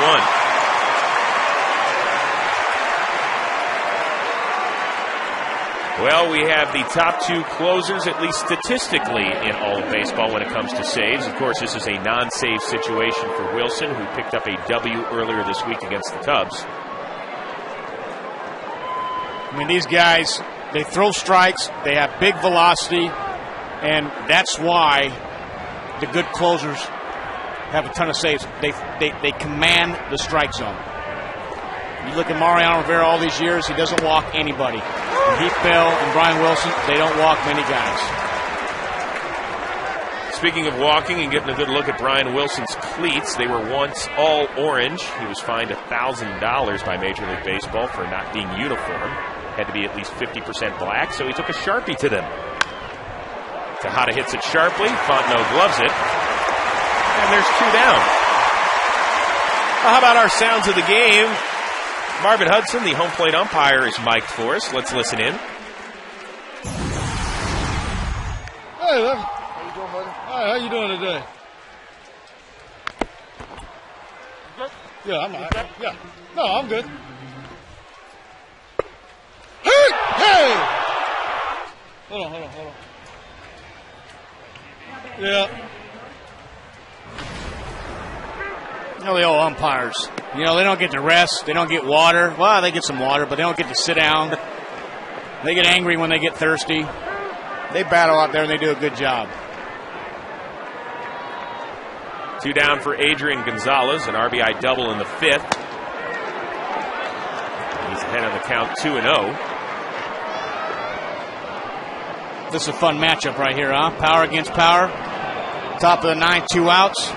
1. Well, we have the top 2 closers, at least statistically, in all of baseball when it comes to saves. Of course, this is a non-save situation for Wilson, who picked up a W earlier this week against the Cubs. I mean, these guys, they throw strikes, they have big velocity, and that's why the good closers have a ton of saves. They command the strike zone. You look at Mariano Rivera all these years, he doesn't walk anybody. And Heath Bell and Brian Wilson, they don't walk many guys. Speaking of walking and getting a good look at Brian Wilson's cleats, they were once all orange. He was fined $1,000 by Major League Baseball for not being uniform. Had to be at least 50% black, so he took a Sharpie to them. Tejada hits it sharply. Fontenot gloves it. And there's 2 down. Well, how about our sounds of the game? Marvin Hudson, the home plate umpire, is mic'd for us. Let's listen in. Hey, how you doing, buddy? Hi, how you doing today? Good? Yeah, I'm all right. Yeah. No, I'm good. Hey! Hold on. Yeah. You know, the old umpires. You know, they don't get to rest. They don't get water. Well, they get some water, but they don't get to sit down. They get angry when they get thirsty. They battle out there, and they do a good job. 2 down for Adrian Gonzalez, an RBI double in the 5th. He's ahead on the count 2-0. This is a fun matchup right here, huh? Power against power. Top of the 9th, 2 outs.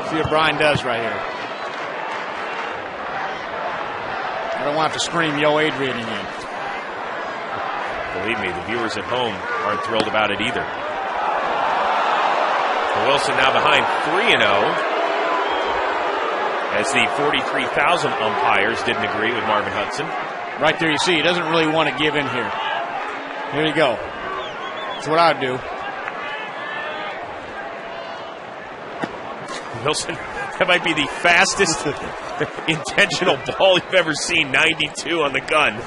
See what Brian does right here. I don't want to scream, yo, Adrian again. Believe me, the viewers at home aren't thrilled about it either. Wilson now behind 3-0. As the 43,000 umpires didn't agree with Marvin Hudson. Right there you see, he doesn't really want to give in here. Here you go. That's what I would do. Wilson, that might be the fastest intentional ball you've ever seen, 92 on the gun.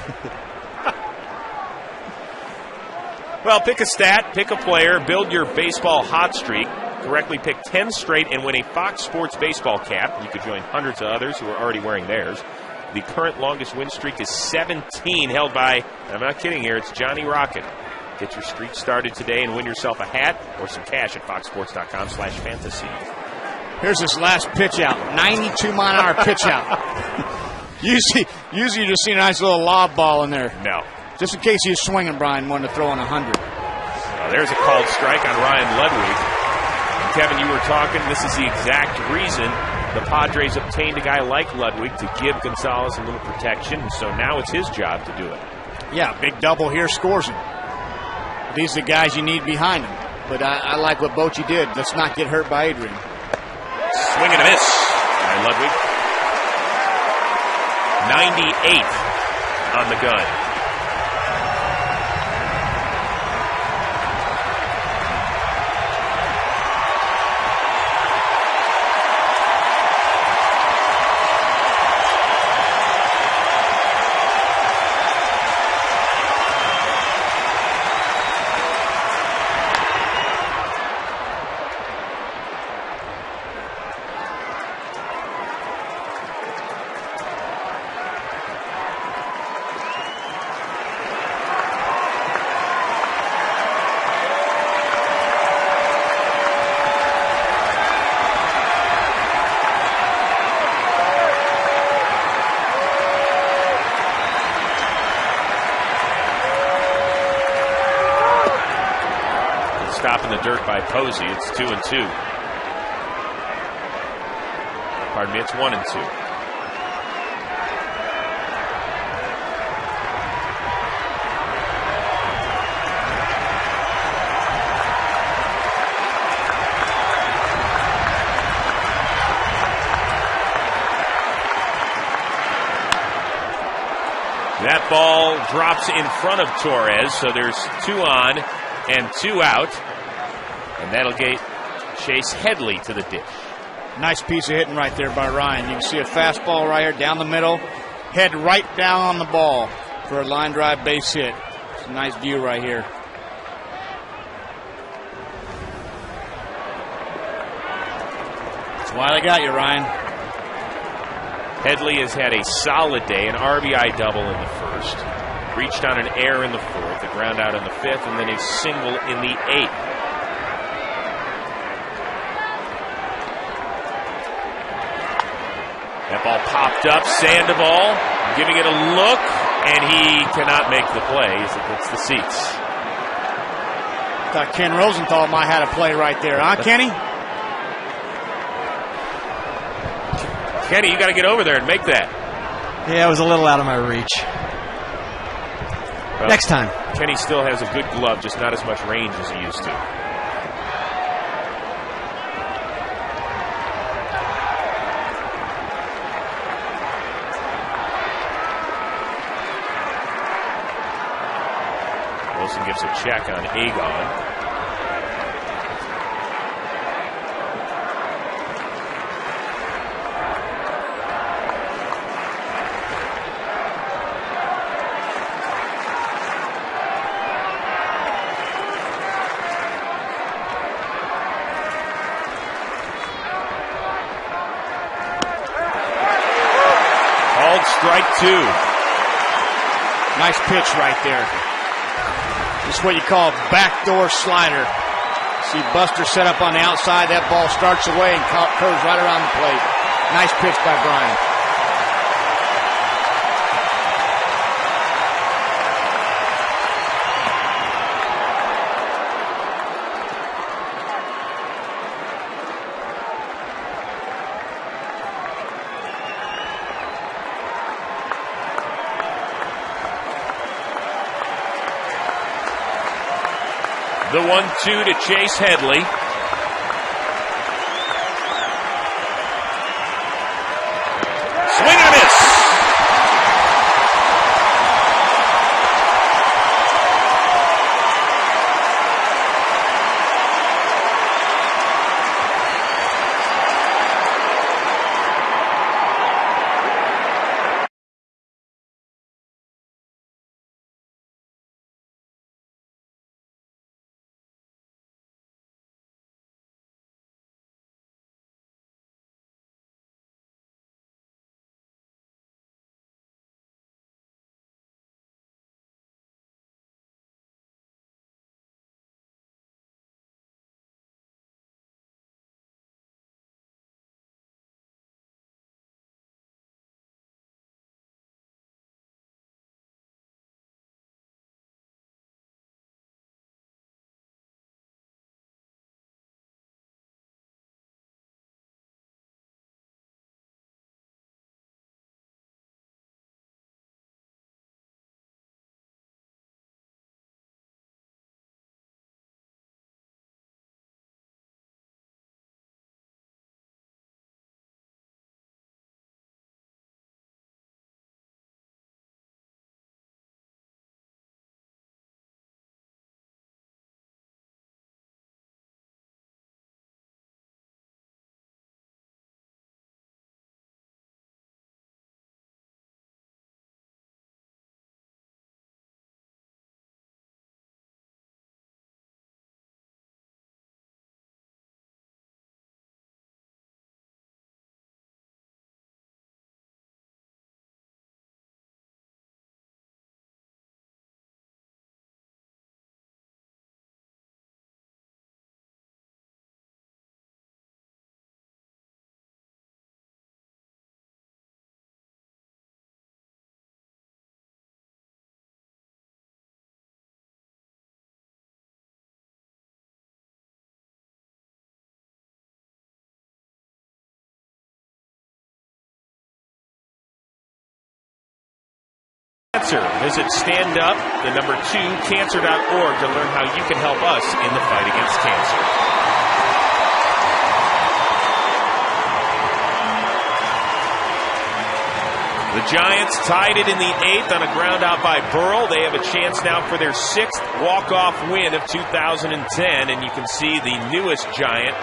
Well, pick a stat, pick a player, build your baseball hot streak, correctly pick 10 straight, and win a Fox Sports baseball cap. You could join hundreds of others who are already wearing theirs. The current longest win streak is 17, held by, and I'm not kidding here, it's Johnny Rocket. Get your streak started today and win yourself a hat or some cash at foxsports.com/fantasy. Here's this last pitch out. 92-mile-an-hour pitch out. Usually you just see a nice little lob ball in there. No. Just in case he was swinging, Brian wanted to throw on 100. There's a called strike on Ryan Ludwig. And Kevin, you were talking, this is the exact reason the Padres obtained a guy like Ludwig to give Gonzalez a little protection. So now it's his job to do it. Yeah, big double here scores him. These are the guys you need behind him. But I like what Bochy did. Let's not get hurt by Adrian. Swing and a miss by Ludwig. 98th on the gun. Stop in the dirt by Posey. It's 2-2. Pardon me, it's 1-2. That ball drops in front of Torres, so there's 2 on and 2 out. And that'll get Chase Headley to the dish. Nice piece of hitting right there by Ryan. You can see a fastball right here down the middle. Head right down on the ball for a line drive base hit. It's a nice view right here. That's why they got you, Ryan. Headley has had a solid day, an RBI double in the first. Reached on an error in the fourth, a ground out in the fifth, and then a single in the eighth. That ball popped up. Sandoval giving it a look, and he cannot make the play as it hits the seats. Thought Ken Rosenthal might have had a play right there, huh, Kenny? Kenny, you got to get over there and make that. Yeah, it was a little out of my reach. Well, next time. Kenny still has a good glove, just not as much range as he used to. Wilson gives a check on Agon. Strike two. Nice pitch right there. This is what you call a backdoor slider. See Buster set up on the outside. That ball starts away and curves right around the plate. Nice pitch by Brian. The 1-2 to Chase Headley. Swing and a miss. Visit Stand Up, the number 2, cancer.org to learn how you can help us in the fight against cancer. The Giants tied it in the 8th on a ground out by Burrell. They have a chance now for their 6th walk-off win of 2010, and you can see the newest Giant,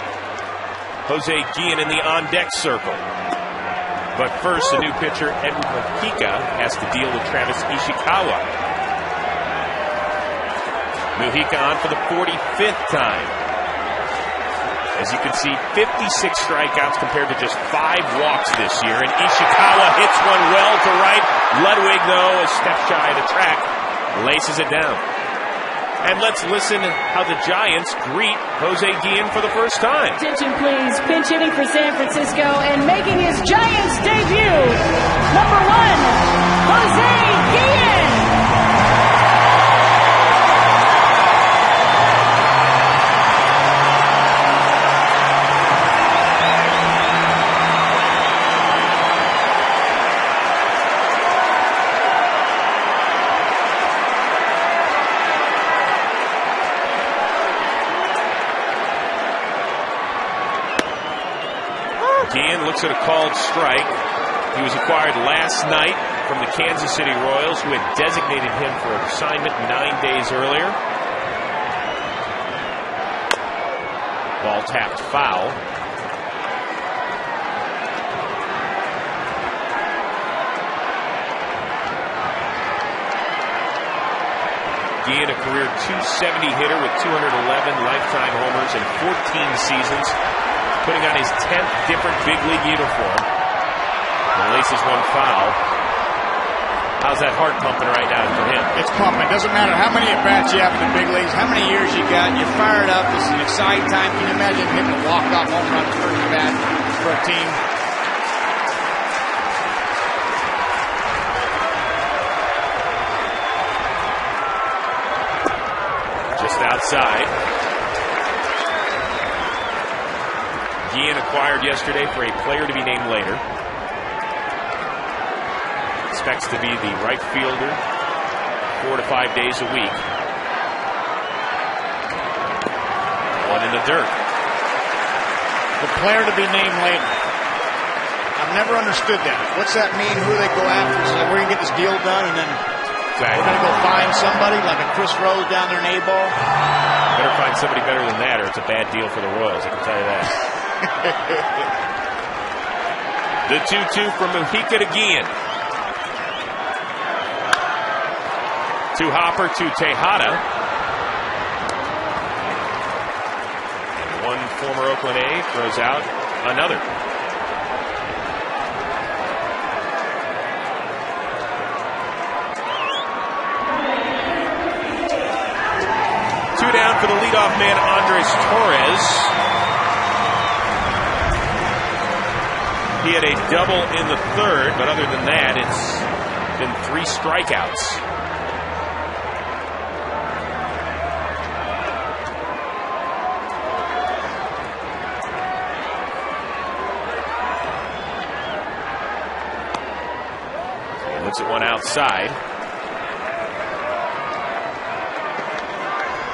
Jose Guillen, in the on-deck circle. But first, the new pitcher, Edward Mujica, has to deal with Travis Ishikawa. Mujica on for the 45th time. As you can see, 56 strikeouts compared to just 5 walks this year. And Ishikawa hits one well to right. Ludwig, though, a step shy of the track, laces it down. And let's listen how the Giants greet Jose Guillen for the first time. Attention, please. Pinch hitting for San Francisco and making his Giants debut, number 1, Jose Guillen. Guillen looks at a called strike. He was acquired last night from the Kansas City Royals, who had designated him for assignment 9 days earlier. Ball tapped foul. Guillen, a career .270 hitter with 211 lifetime homers in 14 seasons, putting on his 10th different big league uniform. The laces one foul. How's that heart pumping right now for him? It's pumping. Doesn't matter how many at-bats you have in the big leagues, how many years you got, you're fired up. This is an exciting time. Can you imagine hitting a walk-off home run first bat for a team? Just outside. Guillen acquired yesterday for a player to be named later. Expects to be the right fielder 4 to 5 days a week. One in the dirt. The player to be named later. I've never understood that. What's that mean? Who do they go after? So we're going to get this deal done, and then we're going to go find somebody like a Chris Rose down there in A-ball? Better find somebody better than that, or it's a bad deal for the Royals, I can tell you that. The 2-2 from Mujica to Guillen. To Hopper, to Tejada. And one former Oakland A throws out another. Two down for the leadoff man, Andres Torres. He had a double in the third, but other than that, it's been 3 strikeouts. He looks at one outside.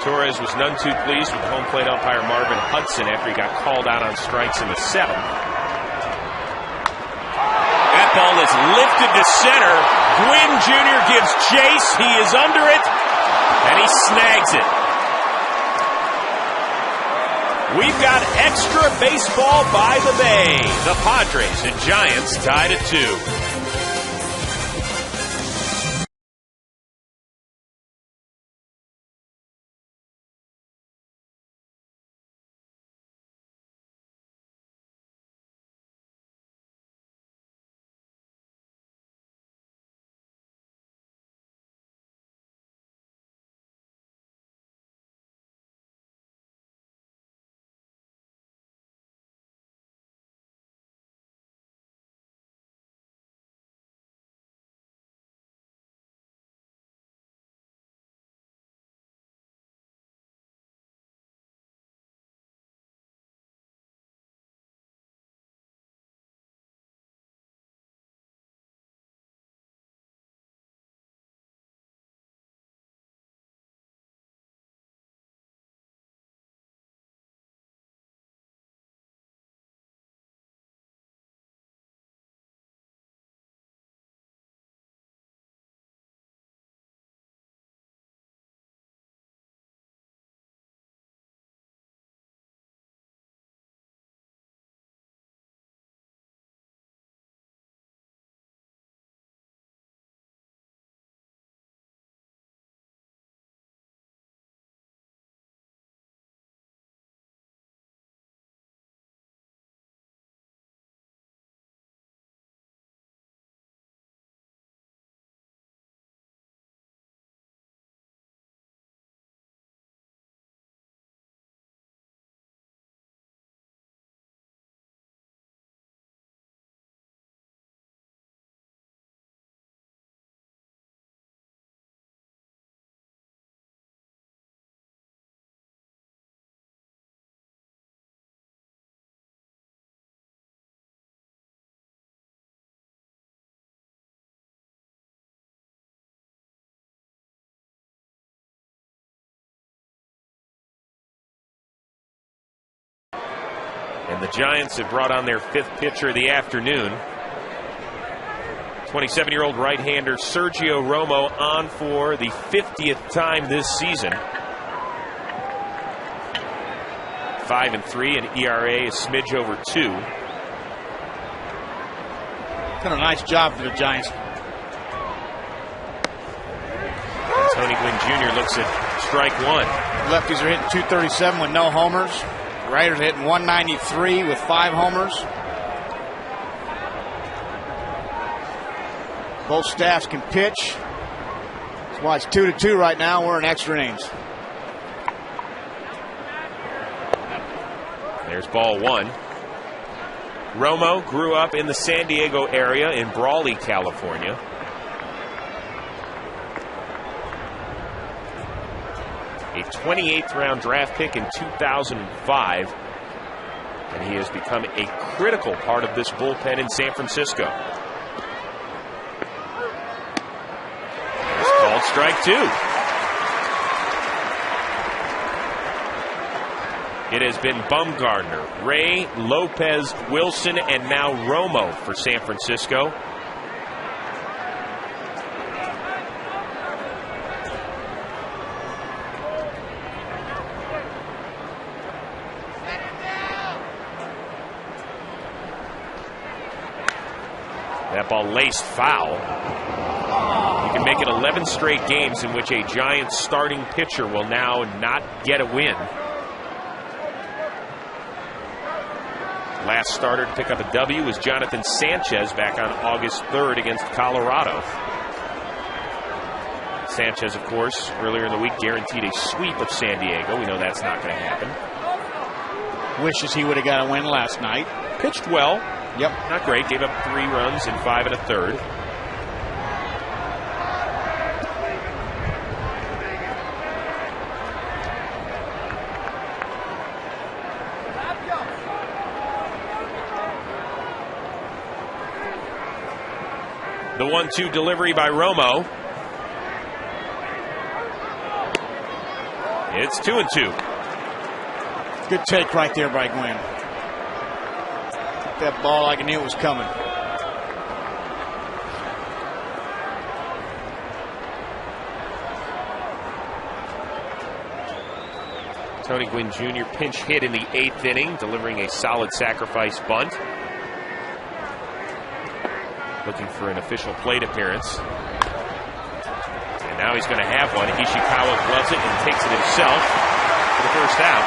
Torres was none too pleased with home plate umpire Marvin Hudson after he got called out on strikes in the 7th. That ball is lifted to center. Guillen Jr. gives chase. He is under it, and he snags it. We've got extra baseball by the Bay. The Padres and Giants tied at 2. And the Giants have brought on their 5th pitcher of the afternoon. 27-year-old right-hander Sergio Romo on for the 50th time this season. 5-3, and ERA a smidge over 2. Done a nice job for the Giants. And Tony Gwynn Jr. looks at strike 1. Lefties are hitting 237 with no homers. Raiders are hitting 193 with 5 homers. Both staffs can pitch. That's why it's 2-2 right now. We're in extra innings. There's ball 1. Romo grew up in the San Diego area in Brawley, California. A 28th round draft pick in 2005. And he has become a critical part of this bullpen in San Francisco. It's called strike 2. It has been Bumgarner, Ray, Lopez, Wilson, and now Romo for San Francisco. That ball laced foul. You can make it 11 straight games in which a Giants starting pitcher will now not get a win. Last starter to pick up a W was Jonathan Sanchez back on August 3rd against Colorado. Sanchez, of course, earlier in the week guaranteed a sweep of San Diego. We know that's not going to happen. Wishes he would have got a win last night. Pitched well. Yep. Not great. Gave up 3 runs in 5 1/3. The 1-2 delivery by Romo. It's 2-2. Good take right there by Gwynn. Took that ball like I knew it was coming. Tony Gwynn Jr. pinch hit in the 8th inning, delivering a solid sacrifice bunt. Looking for an official plate appearance. And now he's going to have one. Ishikawa gloves it and takes it himself for the first out.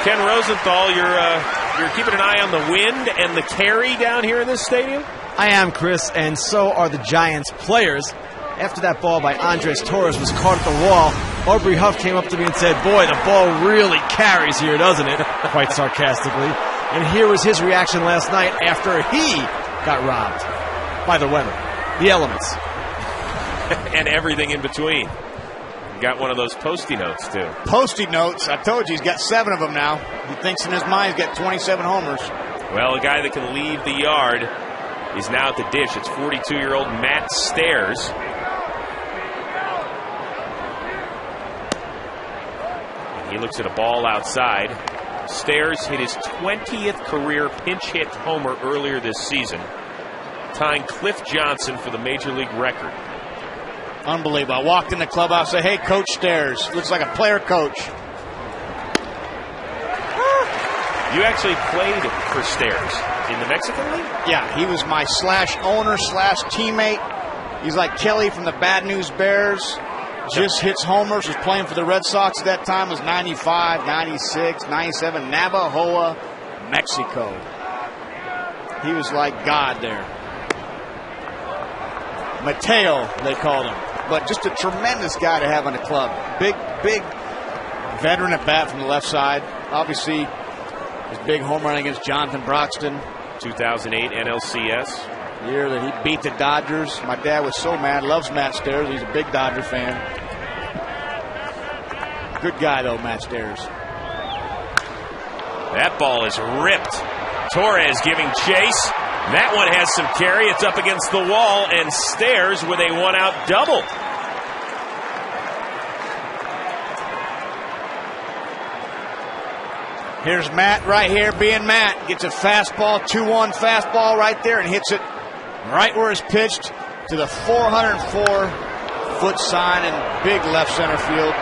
Ken Rosenthal, you're keeping an eye on the wind and the carry down here in this stadium? I am, Chris, and so are the Giants players. After that ball by Andres Torres was caught at the wall, Aubrey Huff came up to me and said, "Boy, the ball really carries here, doesn't it?" Quite sarcastically. And here was his reaction last night after he got robbed by the weather, the elements, and everything in between. Got one of those Posty notes, too. Posty notes? I told you, he's got 7 of them now. He thinks in his mind he's got 27 homers. Well, a guy that can leave the yard is now at the dish. It's 42-year-old Matt Stairs. And he looks at a ball outside. Stairs hit his 20th career pinch hit homer earlier this season, tying Cliff Johnson for the Major League record. Unbelievable. I walked in the clubhouse, said, "Hey, Coach Stairs." Looks like a player coach. You actually played for Stairs in the Mexican League? Yeah, he was my /owner/teammate. He's like Kelly from the Bad News Bears. Just hits homers, was playing for the Red Sox at that time, was 95, 96, 97, Navajoa, Mexico. He was like God there. Mateo, they called him. But just a tremendous guy to have on the club. Big veteran at bat from the left side. Obviously, his big home run against Jonathan Broxton. 2008 NLCS. Year that he beat the Dodgers. My dad was so mad. Loves Matt Stairs. He's a big Dodger fan. Good guy, though, Matt Stairs. That ball is ripped. Torres giving chase. That one has some carry. It's up against the wall, and Stairs with a one-out double. Here's Matt right here being Matt. Gets a fastball, 2-1 fastball right there and hits it right where it's pitched to the 404-foot sign in big left center field.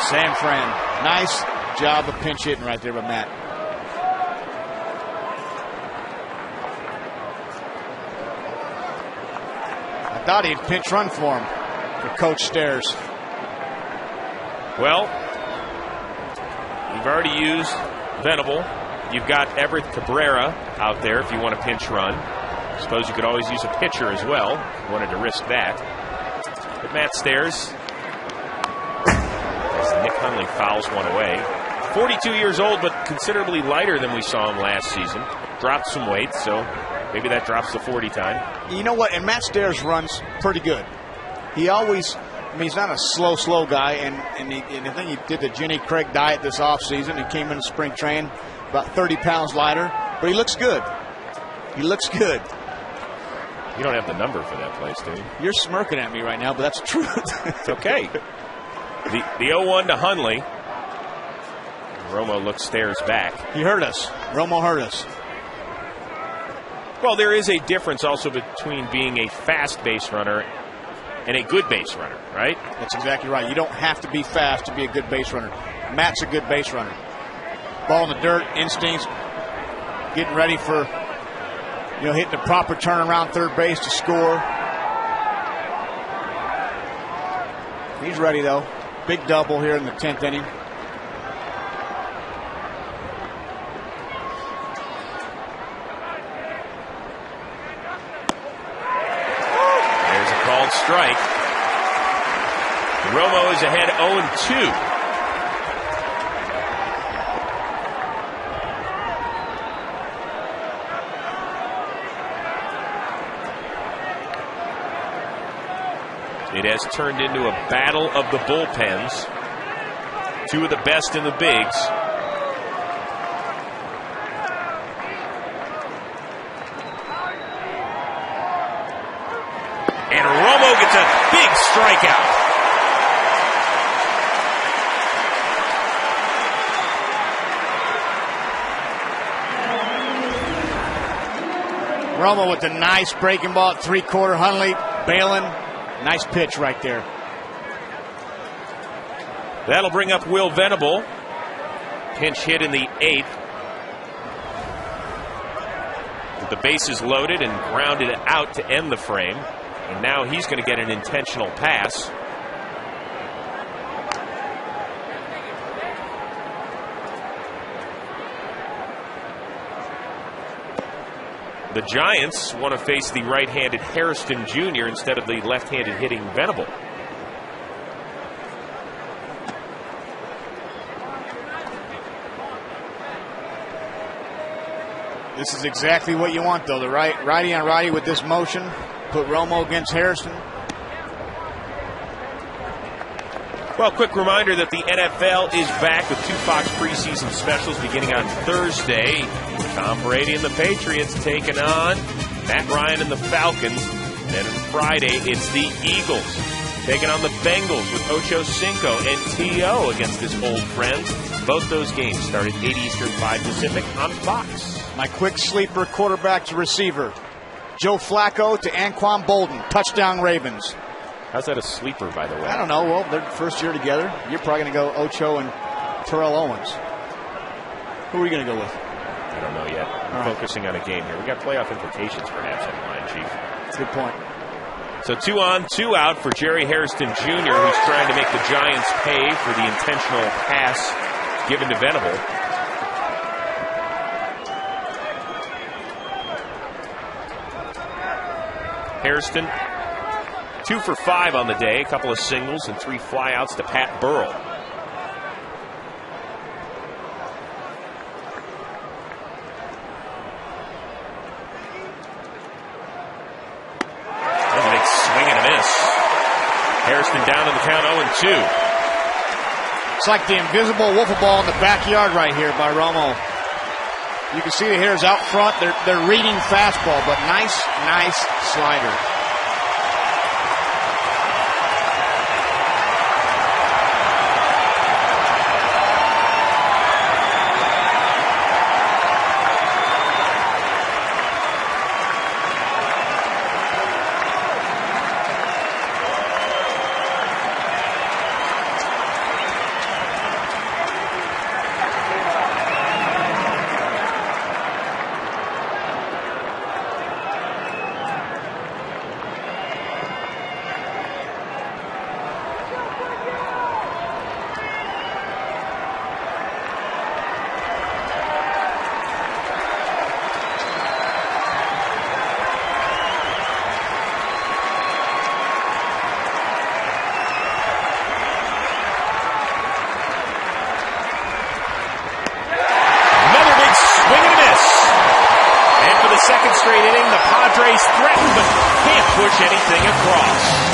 San Fran. Nice job of pinch hitting right there by Matt. I thought he'd pinch run for him, for Coach Stairs. Well, you've already used Venable. You've got Everett Cabrera out there if you want to pinch run. I suppose you could always use a pitcher as well if you wanted to risk that. But Matt Stairs, as Nick Hundley fouls one away. 42 years old, but considerably lighter than we saw him last season. Dropped some weight, so maybe that drops the 40 time. You know what? And Matt Stairs runs pretty good. He always, he's not a slow guy. And I think he did the Jenny Craig diet this offseason. He came into spring training about 30 pounds lighter. But he looks good. He looks good. You don't have the number for that place, do you? You're smirking at me right now, but that's the truth. It's okay. The 0-1 to Hundley. Romo looks Stairs back. He hurt us. Romo hurt us. Well, there is a difference also between being a fast base runner and a good base runner, right? That's exactly right. You don't have to be fast to be a good base runner. Matt's a good base runner. Ball in the dirt, instincts, getting ready for, hitting the proper turnaround third base to score. He's ready, though. Big double here in the 10th inning. Strike. Romo is ahead 0-2. It has turned into a battle of the bullpens. Two of the best in the bigs. And Romo gets a big strikeout. Romo with a nice breaking ball at 3/4. Hundley bailing. Nice pitch right there. That'll bring up Will Venable. Pinch hit in the 8th. With the bases loaded and grounded out to end the frame. And now he's going to get an intentional pass. The Giants want to face the right-handed Hairston Jr. instead of the left-handed hitting Venable. This is exactly what you want, though. The righty on righty with this motion. Put Romo against Hairston. Well, quick reminder that the NFL is back with 2 Fox preseason specials beginning on Thursday. Tom Brady and the Patriots taking on Matt Ryan and the Falcons. Then on Friday, it's the Eagles taking on the Bengals with Ocho Cinco and T.O. against his old friends. Both those games start at 8 Eastern, 5 Pacific on Fox. My quick sleeper quarterback to receiver. Joe Flacco to Anquan Bolden. Touchdown Ravens. How's that a sleeper, by the way? I don't know. Well, they're first year together. You're probably going to go Ocho and Terrell Owens. Who are you going to go with? I don't know yet. I'm focusing on a game here. We got playoff implications perhaps on the line, Chief. Good point. So 2 on, 2 out for Jerry Hairston Jr., who's trying to make the Giants pay for the intentional pass given to Venable. Hairston, 2 for 5 on the day, a couple of singles and 3 flyouts to Pat Burrell. There's a big swing and a miss. Hairston down in the count 0-2. It's like the invisible wiffle ball in the backyard right here by Romo. You can see the hitters out front. They're reading fastball, but nice slider. push anything across.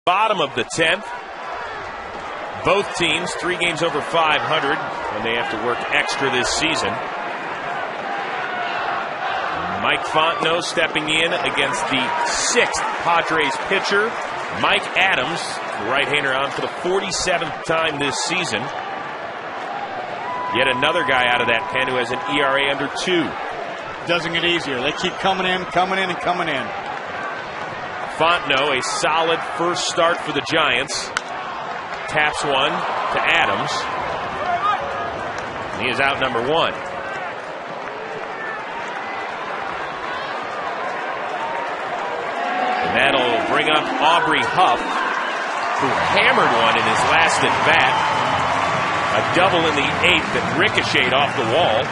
Bottom of the 10th. Both teams 3 games over 500, and they have to work extra this season. Mike Fontenot stepping in against the 6th Padres pitcher, Mike Adams, the right-hander, on for the 47th time this season. Yet another guy out of that pen who has an ERA under 2. Doesn't get easier. They keep coming in, and coming in. Fontenot, a solid first start for the Giants. Taps one to Adams. And he is out number 1. And that'll bring up Aubrey Huff, who hammered one in his last at bat. A double in the 8th that ricocheted off the wall.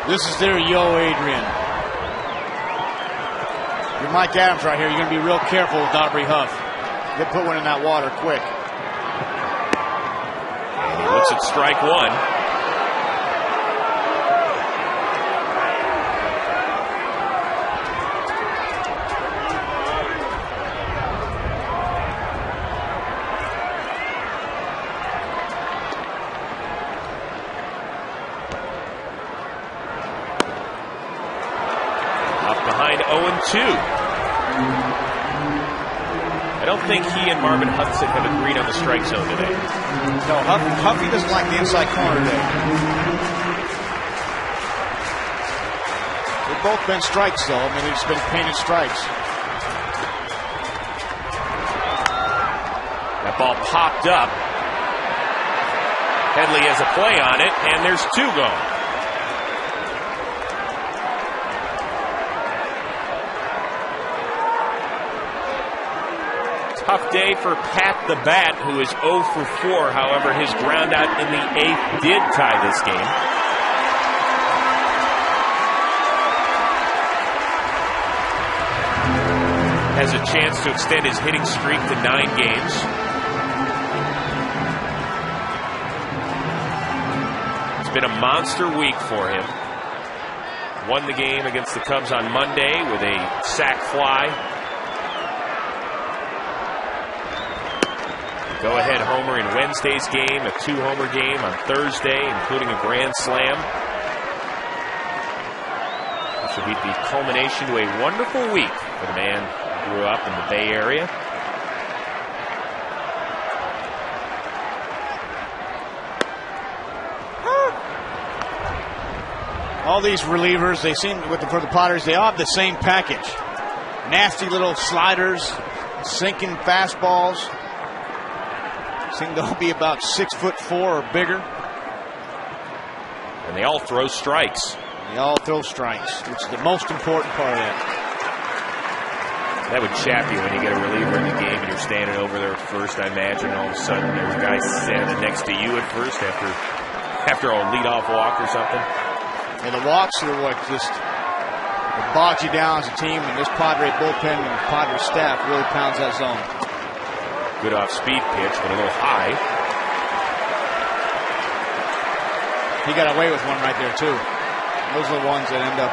This is their yo, Adrian. You're Mike Adams right here. You're going to be real careful with Aubrey Huff. They put one in that water quick. And he looks at strike 1. Behind 0-2. I don't think he and Marvin Hudson have agreed on the strike zone today. No, Huffy doesn't like the inside corner today. They've both been strikes, though. I mean, they've just been painted strikes. That ball popped up. Headley has a play on it, and there's 2 gone. Tough day for Pat the Bat, who is 0 for 4. However, his ground out in the 8th did tie this game. Has a chance to extend his hitting streak to 9 games. It's been a monster week for him. won the game against the Cubs on Monday with a sac fly. Go-ahead homer in Wednesday's game, a 2-homer game on Thursday, including a grand slam. This will be the culmination to a wonderful week for the man who grew up in the Bay Area. All these relievers, they seem, for the Padres, they all have the same package. Nasty little sliders, sinking fastballs. Seem to all be about 6'4" or bigger. And they all throw strikes. They all throw strikes, which is the most important part of that. That would chap you when you get a reliever in the game and you're standing over there at first, I imagine. All of a sudden, there's a guy standing next to you at first after a leadoff walk or something. And the walks are what just bogs you down as a team, and this Padre bullpen and Padre staff really pounds that zone. Good off-speed pitch, but a little high. He got away with one right there, too. Those are the ones that end up,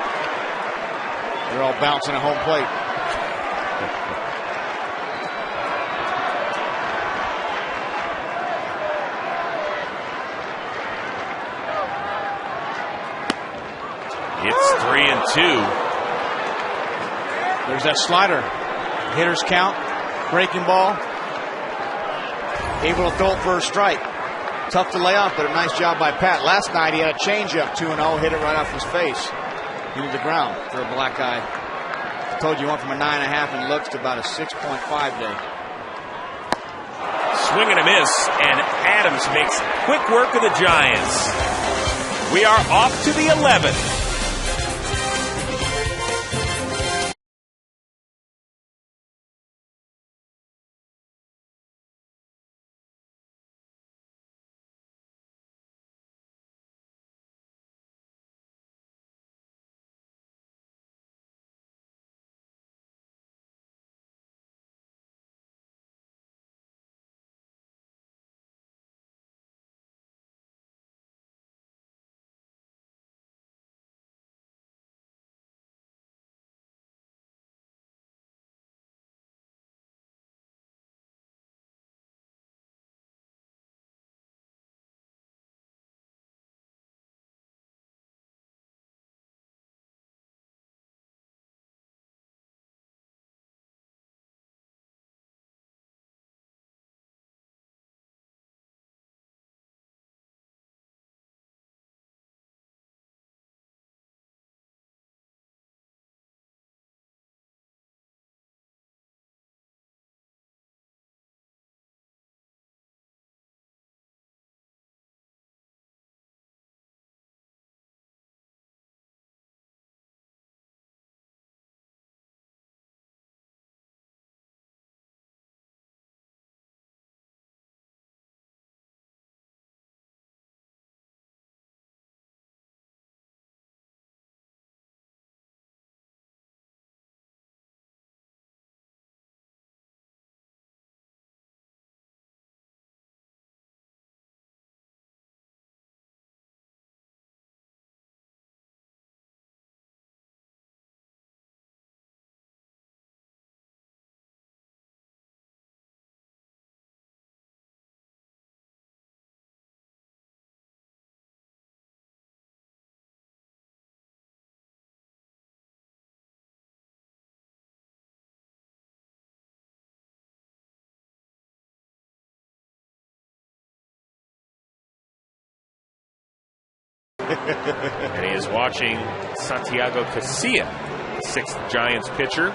they're all bouncing at home plate. It's 3-2. There's that slider. Hitters count. Breaking ball. Able to throw it for a strike. Tough to lay off, but a nice job by Pat. Last night he had a changeup, 2-0, hit it right off his face. Into the ground for a black guy. I told you, went from a 9.5 and looks to about a 6.5 day. Swing and a miss, and Adams makes quick work of the Giants. We are off to the 11th. And he is watching Santiago Casilla, sixth Giants pitcher.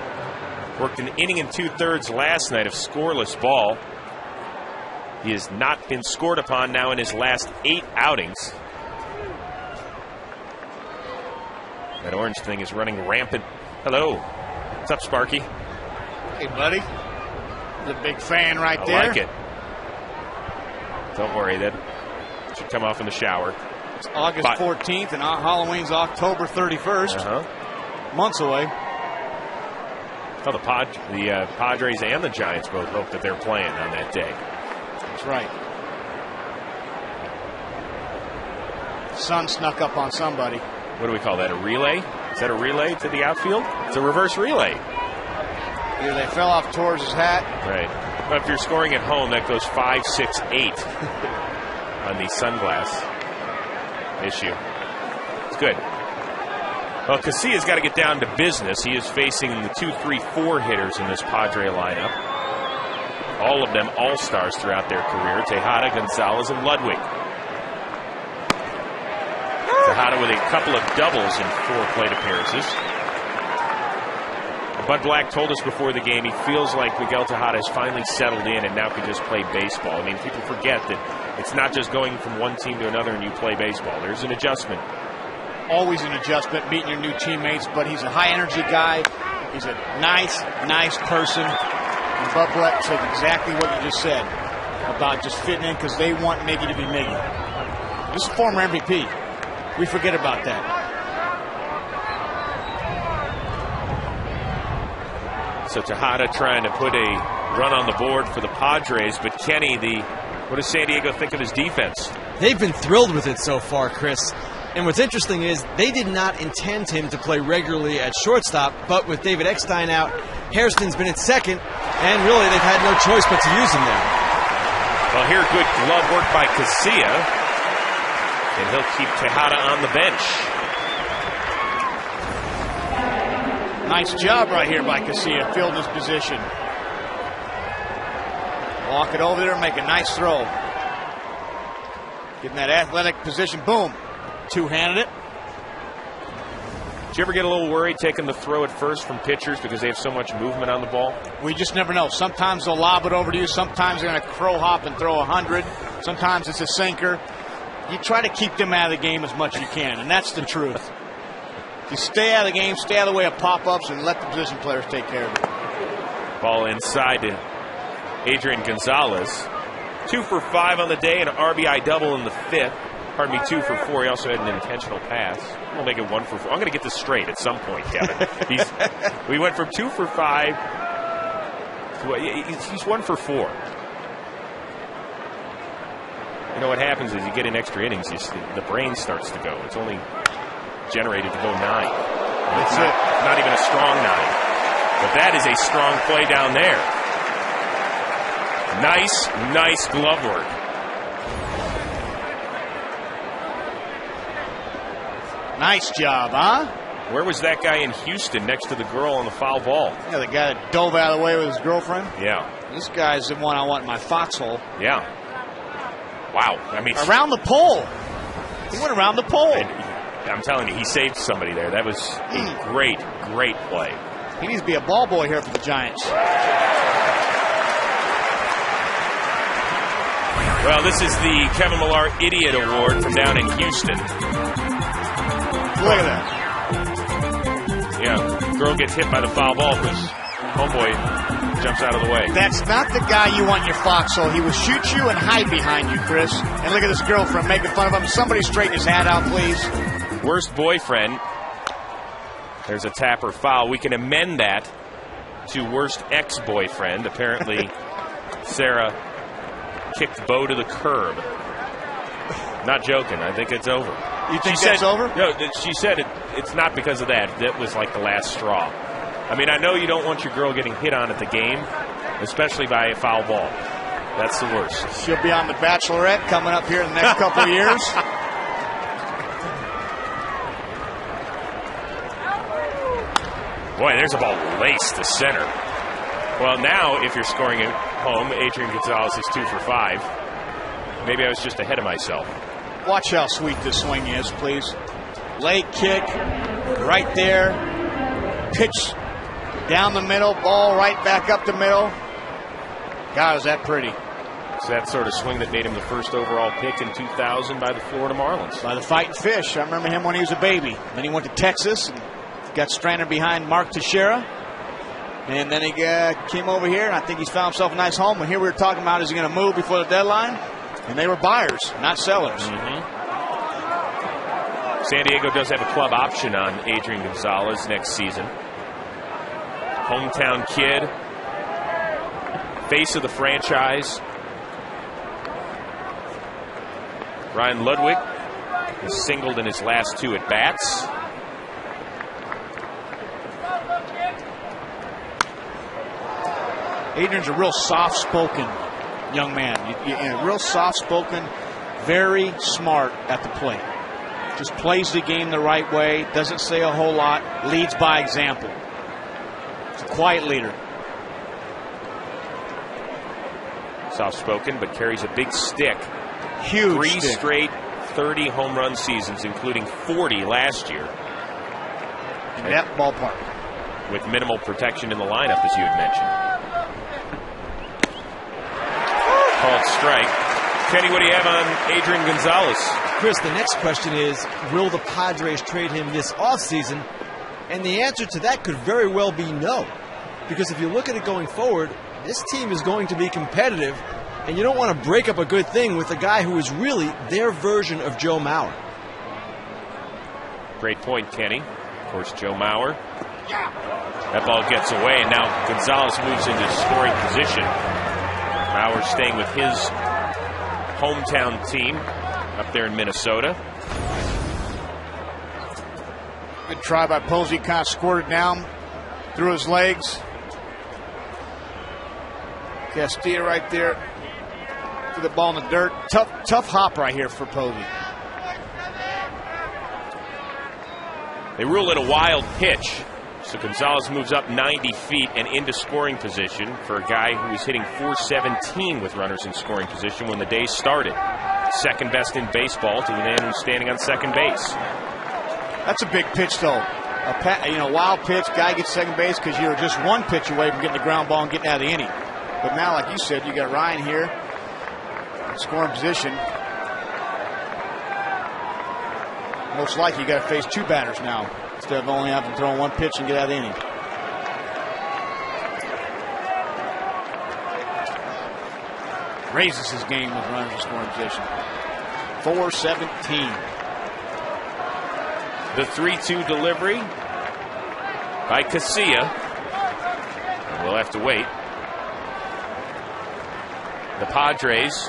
Worked an inning and 2/3 last night of scoreless ball. He has not been scored upon now in his last 8 outings. That orange thing is running rampant. Hello. What's up, Sparky? Hey, buddy. The big fan right there. I like it. Don't worry, that should come off in the shower. It's August 14th, and Halloween's October 31st. Months away. Oh, the Padres and the Giants both hope that they're playing on that day. That's right. The sun snuck up on somebody. What do we call that, a relay? Is that a relay to the outfield? It's a reverse relay. Either they fell off towards his hat. Right. Well, if you're scoring at home, that goes 5, 6, 8 on the sunglass issue. It's good. Well, Casillas got to get down to business. He is facing the 2, 3, 4 hitters in this Padre lineup. All of them all-stars throughout their career. Tejada, Gonzalez, and Ludwig. Tejada with a couple of doubles in 4 plate appearances. Bud Black told us before the game he feels like Miguel Tejada has finally settled in and now can just play baseball. I mean, people forget that it's not just going from one team to another and you play baseball. There's an adjustment. Always an adjustment, meeting your new teammates, but he's a high-energy guy. He's a nice person. And Bud Black said exactly what you just said about just fitting in because they want Miggy to be Miggy. This is a former MVP. We forget about that. So Tejada trying to put a run on the board for the Padres, but Kenny, what does San Diego think of his defense? They've been thrilled with it so far, Chris. And what's interesting is they did not intend him to play regularly at shortstop, but with David Eckstein out, Hairston's been at second, and really they've had no choice but to use him there. Well, here, good glove work by Casillas, and he'll keep Tejada on the bench. Nice job right here by Casillas, fielding his position. Walk it over there and make a nice throw. Getting that athletic position, boom. Two-handed it. Did you ever get a little worried taking the throw at first from pitchers because they have so much movement on the ball? We just never know. Sometimes they'll lob it over to you. Sometimes they're going to crow hop and throw 100. Sometimes it's a sinker. You try to keep them out of the game as much as you can, and that's the truth. You stay out of the game, stay out of the way of pop-ups, and let the position players take care of it. Ball inside to Adrian Gonzalez. 2 for 5 on the day, and an RBI double in the 5th. Pardon me, 2 for 4. He also had an intentional pass. We'll make it 1 for 4. I'm going to get this straight at some point, Kevin. We went from 2 for 5 to he's 1 for 4. You know what happens is you get in extra innings, the brain starts to go. It's only generated to go 9. It's not even a strong 9. But that is a strong play down there. Nice glove work. Nice job, huh? Where was that guy in Houston next to the girl on the foul ball? Yeah, the guy that dove out of the way with his girlfriend? Yeah. This guy's the one I want in my foxhole. Yeah. Wow. I mean, around the pole. He went around the pole. I'm telling you, he saved somebody there. That was a great play. He needs to be a ball boy here for the Giants. Well, this is the Kevin Millar Idiot Award from down in Houston. Look at that. Yeah, girl gets hit by the foul ball because homeboy jumps out of the way. That's not the guy you want in your foxhole. He will shoot you and hide behind you, Chris. And look at this girlfriend making fun of him. Somebody straighten his hat out, please. Worst boyfriend. There's a tapper foul. We can amend that to worst ex-boyfriend. Apparently, Sarah kicked Bo to the curb. Not joking. I think it's over. You think that's over? No, she said it's not because of that. That was like the last straw. I mean, I know you don't want your girl getting hit on at the game, especially by a foul ball. That's the worst. She'll be on The Bachelorette coming up here in the next couple of years. Boy, there's a ball laced to center. Well, now, if you're scoring at home, Adrian Gonzalez is 2 for 5. Maybe I was just ahead of myself. Watch how sweet this swing is, please. Leg kick, right there. Pitch down the middle, ball right back up the middle. God, is that pretty. It's that sort of swing that made him the first overall pick in 2000 by the Florida Marlins. By the Fighting Fish. I remember him when he was a baby. Then he went to Texas and got stranded behind Mark Teixeira. And then he came over here, and I think he's found himself a nice home. And here we were talking about, is he going to move before the deadline? And they were buyers, not sellers. Mm-hmm. San Diego does have a club option on Adrian Gonzalez next season. Hometown kid. Face of the franchise. Ryan Ludwig has singled in his last 2 at-bats. Adrian's a real soft-spoken young man. Real soft-spoken, very smart at the plate. Just plays the game the right way, doesn't say a whole lot, leads by example. He's a quiet leader. Soft-spoken, but carries a big stick. Huge 3 stick. straight 30 home run seasons, including 40 last year. In that ballpark. With minimal protection in the lineup, as you had mentioned. Called strike. Kenny, what do you have on Adrian Gonzalez? Chris, the next question is, will the Padres trade him this offseason? And the answer to that could very well be no. Because if you look at it going forward, this team is going to be competitive, and you don't want to break up a good thing with a guy who is really their version of Joe Mauer. Great point, Kenny. Of course, Joe Mauer. That ball gets away, and now Gonzalez moves into scoring position. Mauer staying with his hometown team up there in Minnesota. Good try by Posey, kind of squirted down through his legs. Castilla right there to the ball in the dirt. Tough hop right here for Posey. They rule it a wild pitch. So Gonzalez moves up 90 feet and into scoring position for a guy who was hitting .417 with runners in scoring position when the day started. Second best in baseball to the man who's standing on second base. That's a big pitch, though. Wild pitch, guy gets second base because you're just one pitch away from getting the ground ball and getting out of the inning. But now, like you said, you got Ryan here, scoring position. Most likely you got to face 2 batters now instead of only having to throw 1 pitch and get out of the inning. Raises his game with runners in scoring position. .417. The 3-2 delivery by Casilla. We'll have to wait. The Padres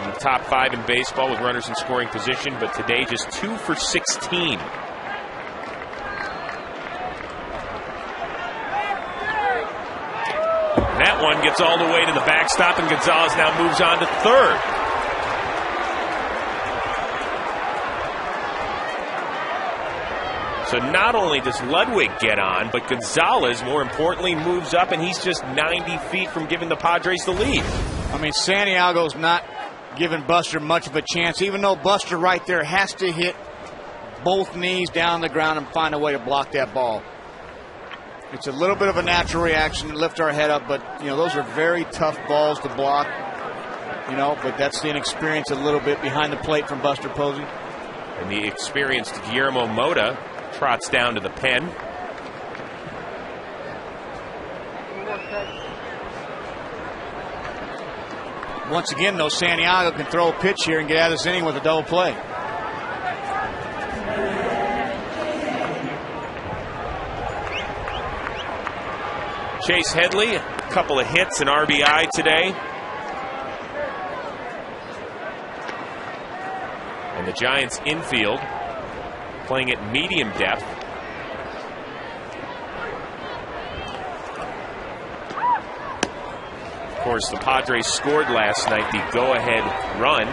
in the top 5 in baseball with runners in scoring position, but today just 2 for 16. That one gets all the way to the backstop, and Gonzalez now moves on to third. So not only does Ludwig get on, but Gonzalez, more importantly, moves up, and he's just 90 feet from giving the Padres the lead. I mean, Santiago's not giving Buster much of a chance, even though Buster right there has to hit both knees down on the ground and find a way to block that ball. It's a little bit of a natural reaction to lift our head up, but, those are very tough balls to block, but that's the inexperience a little bit behind the plate from Buster Posey. And the experienced Guillermo Mota trots down to the pen. Once again, though, Santiago can throw a pitch here and get out of this inning with a double play. Chase Headley, a couple of hits and RBI today. And the Giants infield playing at medium depth. Of course, the Padres scored last night the go-ahead run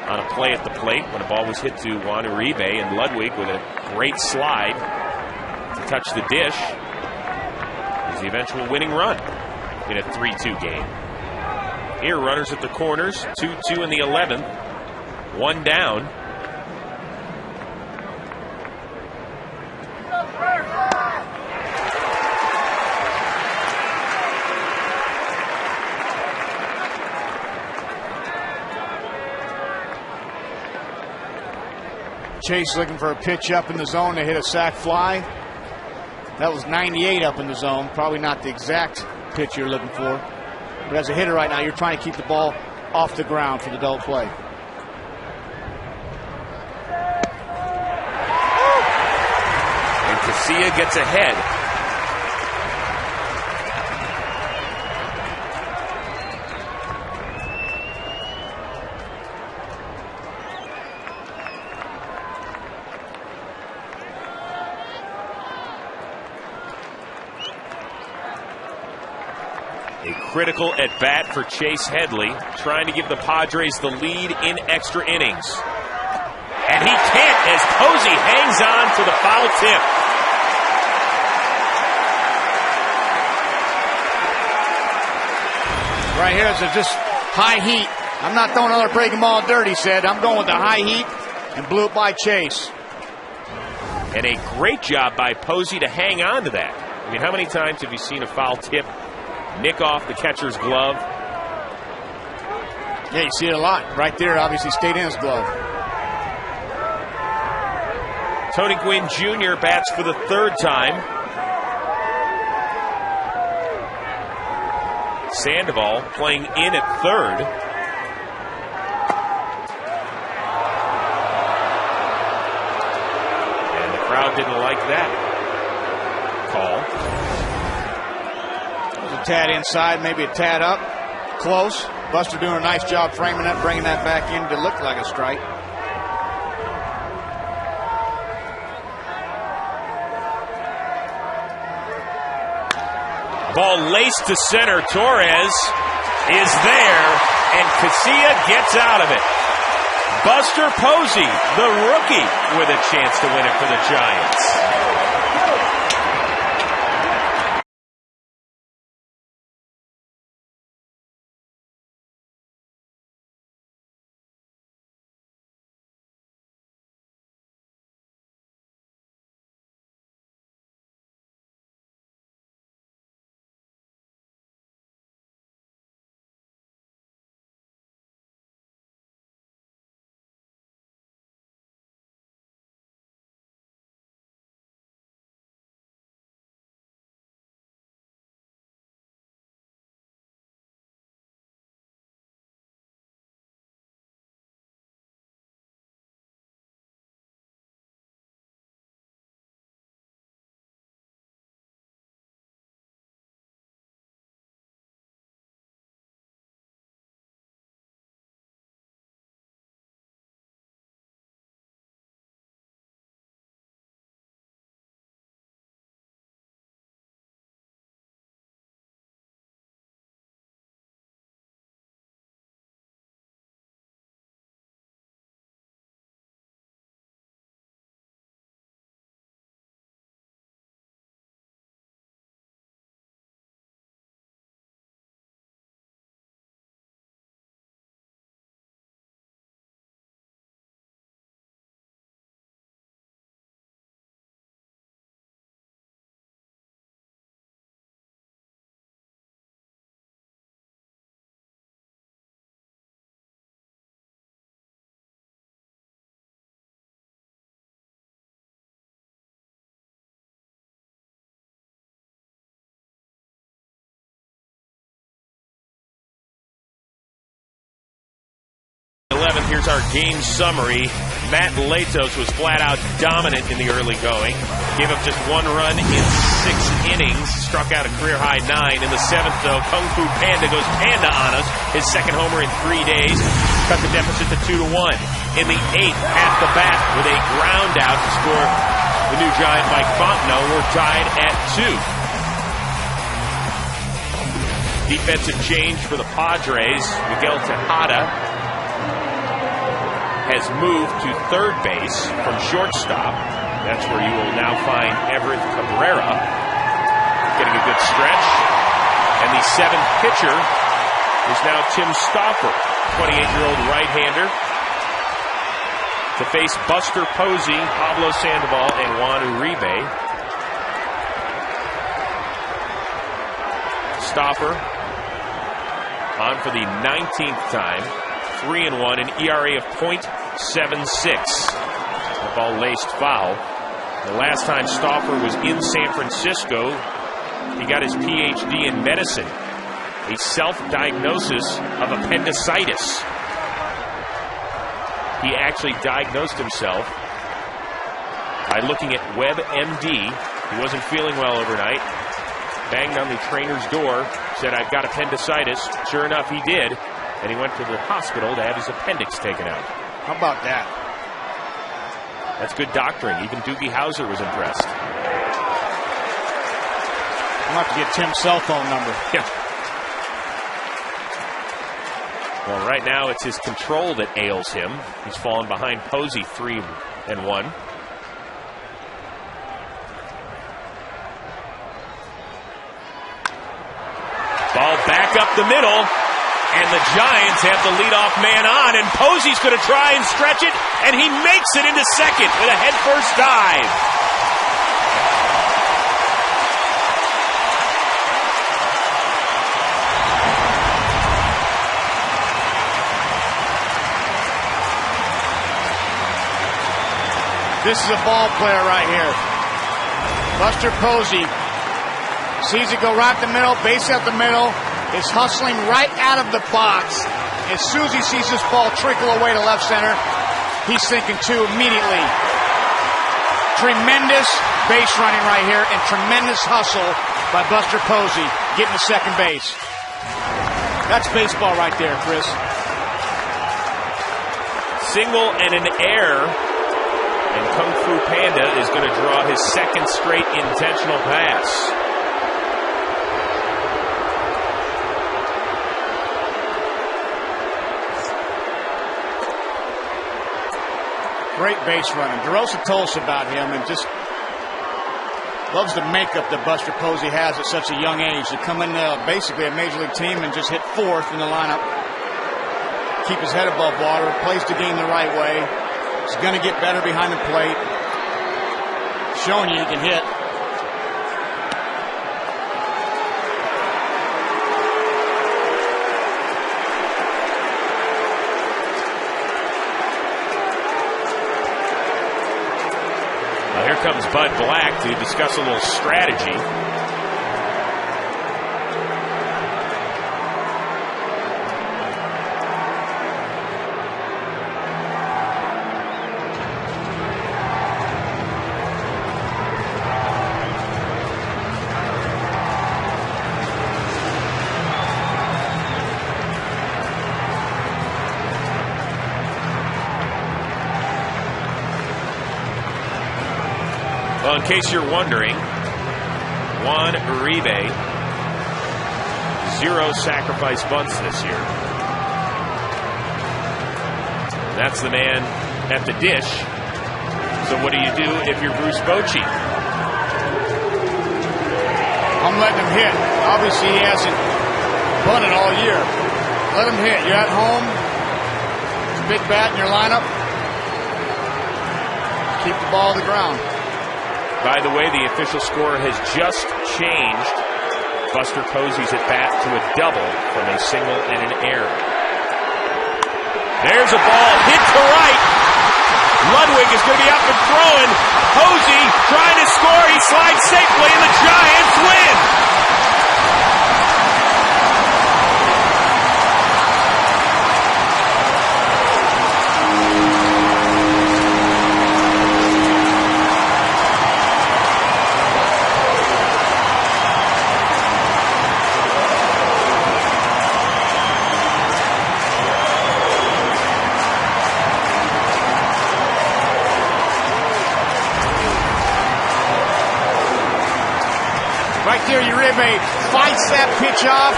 on a play at the plate when a ball was hit to Juan Uribe, and Ludwig with a great slide to touch the dish is the eventual winning run in a 3-2 game. Here, runners at the corners, 2-2 in the 11th, 1 down. Chase looking for a pitch up in the zone to hit a sac fly. That was 98 up in the zone. Probably not the exact pitch you're looking for. But as a hitter right now, you're trying to keep the ball off the ground for the double play. And Casilla gets ahead. A critical at-bat for Chase Headley, trying to give the Padres the lead in extra innings. And he can't as Posey hangs on to the foul tip. Right here is just high heat. I'm not throwing another breaking ball dirt, he said. I'm going with the high heat, and blew it by Chase. And a great job by Posey to hang on to that. I mean, how many times have you seen a foul tip nick off the catcher's glove? Yeah, you see it a lot. Right there, obviously stayed in his glove. Tony Gwynn Jr. bats for the third time. Sandoval playing in at third. And the crowd didn't like that call. It was a tad inside, maybe a tad up. Close. Buster doing a nice job framing that, bringing that back in to look like a strike. Ball laced to center. Torres is there, and Casilla gets out of it. Buster Posey, the rookie, with a chance to win it for the Giants. Here's our game summary. Matt Latos was flat out dominant in the early going. Gave up just one run in 6 innings. Struck out a career high 9. In the 7th, though, Kung Fu Panda goes Panda on us. His second homer in 3 days. Cut the deficit to 2-1. In the 8th, at the bat with a ground out to score the new Giant Mike Fontenot. We're tied at 2. Defensive change for the Padres. Miguel Tejada has moved to third base from shortstop. That's where you will now find Everett Cabrera getting a good stretch. And the 7th pitcher is now Tim Stauffer, 28-year-old right-hander, to face Buster Posey, Pablo Sandoval, and Juan Uribe. Stauffer on for the 19th time. 3-1, an ERA of .76. The ball laced foul. The last time Stauffer was in San Francisco, he got his PhD in medicine. A self-diagnosis of appendicitis. He actually diagnosed himself by looking at WebMD. He wasn't feeling well overnight. Banged on the trainer's door, said, "I've got appendicitis." Sure enough, he did. And he went to the hospital to have his appendix taken out. How about that? That's good doctoring. Even Doogie Howser was impressed. I'll have to get Tim's cell phone number. Yeah. Well, right now it's his control that ails him. He's fallen behind Posey 3-1. Ball back up the middle, and the Giants have the leadoff man on, and Posey's going to try and stretch it, and he makes it into second with a headfirst dive. This is a ball player right here. Buster Posey sees it go right the middle, base up the middle, is hustling right out of the box. As soon as he sees this ball trickle away to left center, he's thinking two immediately. Tremendous base running right here and tremendous hustle by Buster Posey getting to second base. That's baseball right there, Chris. Single and an error, and Kung Fu Panda is going to draw his second straight intentional pass. Great base running. DeRosa told us about him and just loves the makeup that Buster Posey has at such a young age. To come in basically a major league team and just hit fourth in the lineup. Keep his head above water, plays the game the right way. He's going to get better behind the plate. Showing you he can hit. Here comes Bud Black to discuss a little strategy. Well, in case you're wondering, Juan Uribe, 0 sacrifice bunts this year. That's the man at the dish. So what do you do if you're Bruce Bochy? I'm letting him hit. Obviously, he hasn't bunted all year. Let him hit. You're at home. It's a big bat in your lineup. Keep the ball to the ground. By the way, the official score has just changed Buster Posey's at bat to a double from a single and an error. There's a ball hit to right. Ludwig is going to be up and throwing. Posey trying to score. He slides safely, and the Giants win. Right there, Uribe fights that pitch off.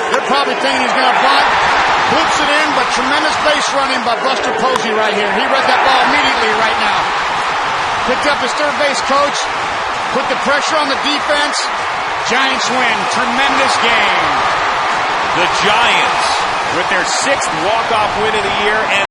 They're probably thinking he's going to bunt. Bloops it in, but tremendous base running by Buster Posey right here. He read that ball immediately right now. Picked up his third base coach. Put the pressure on the defense. Giants win. Tremendous game. The Giants with their 6th walk-off win of the year and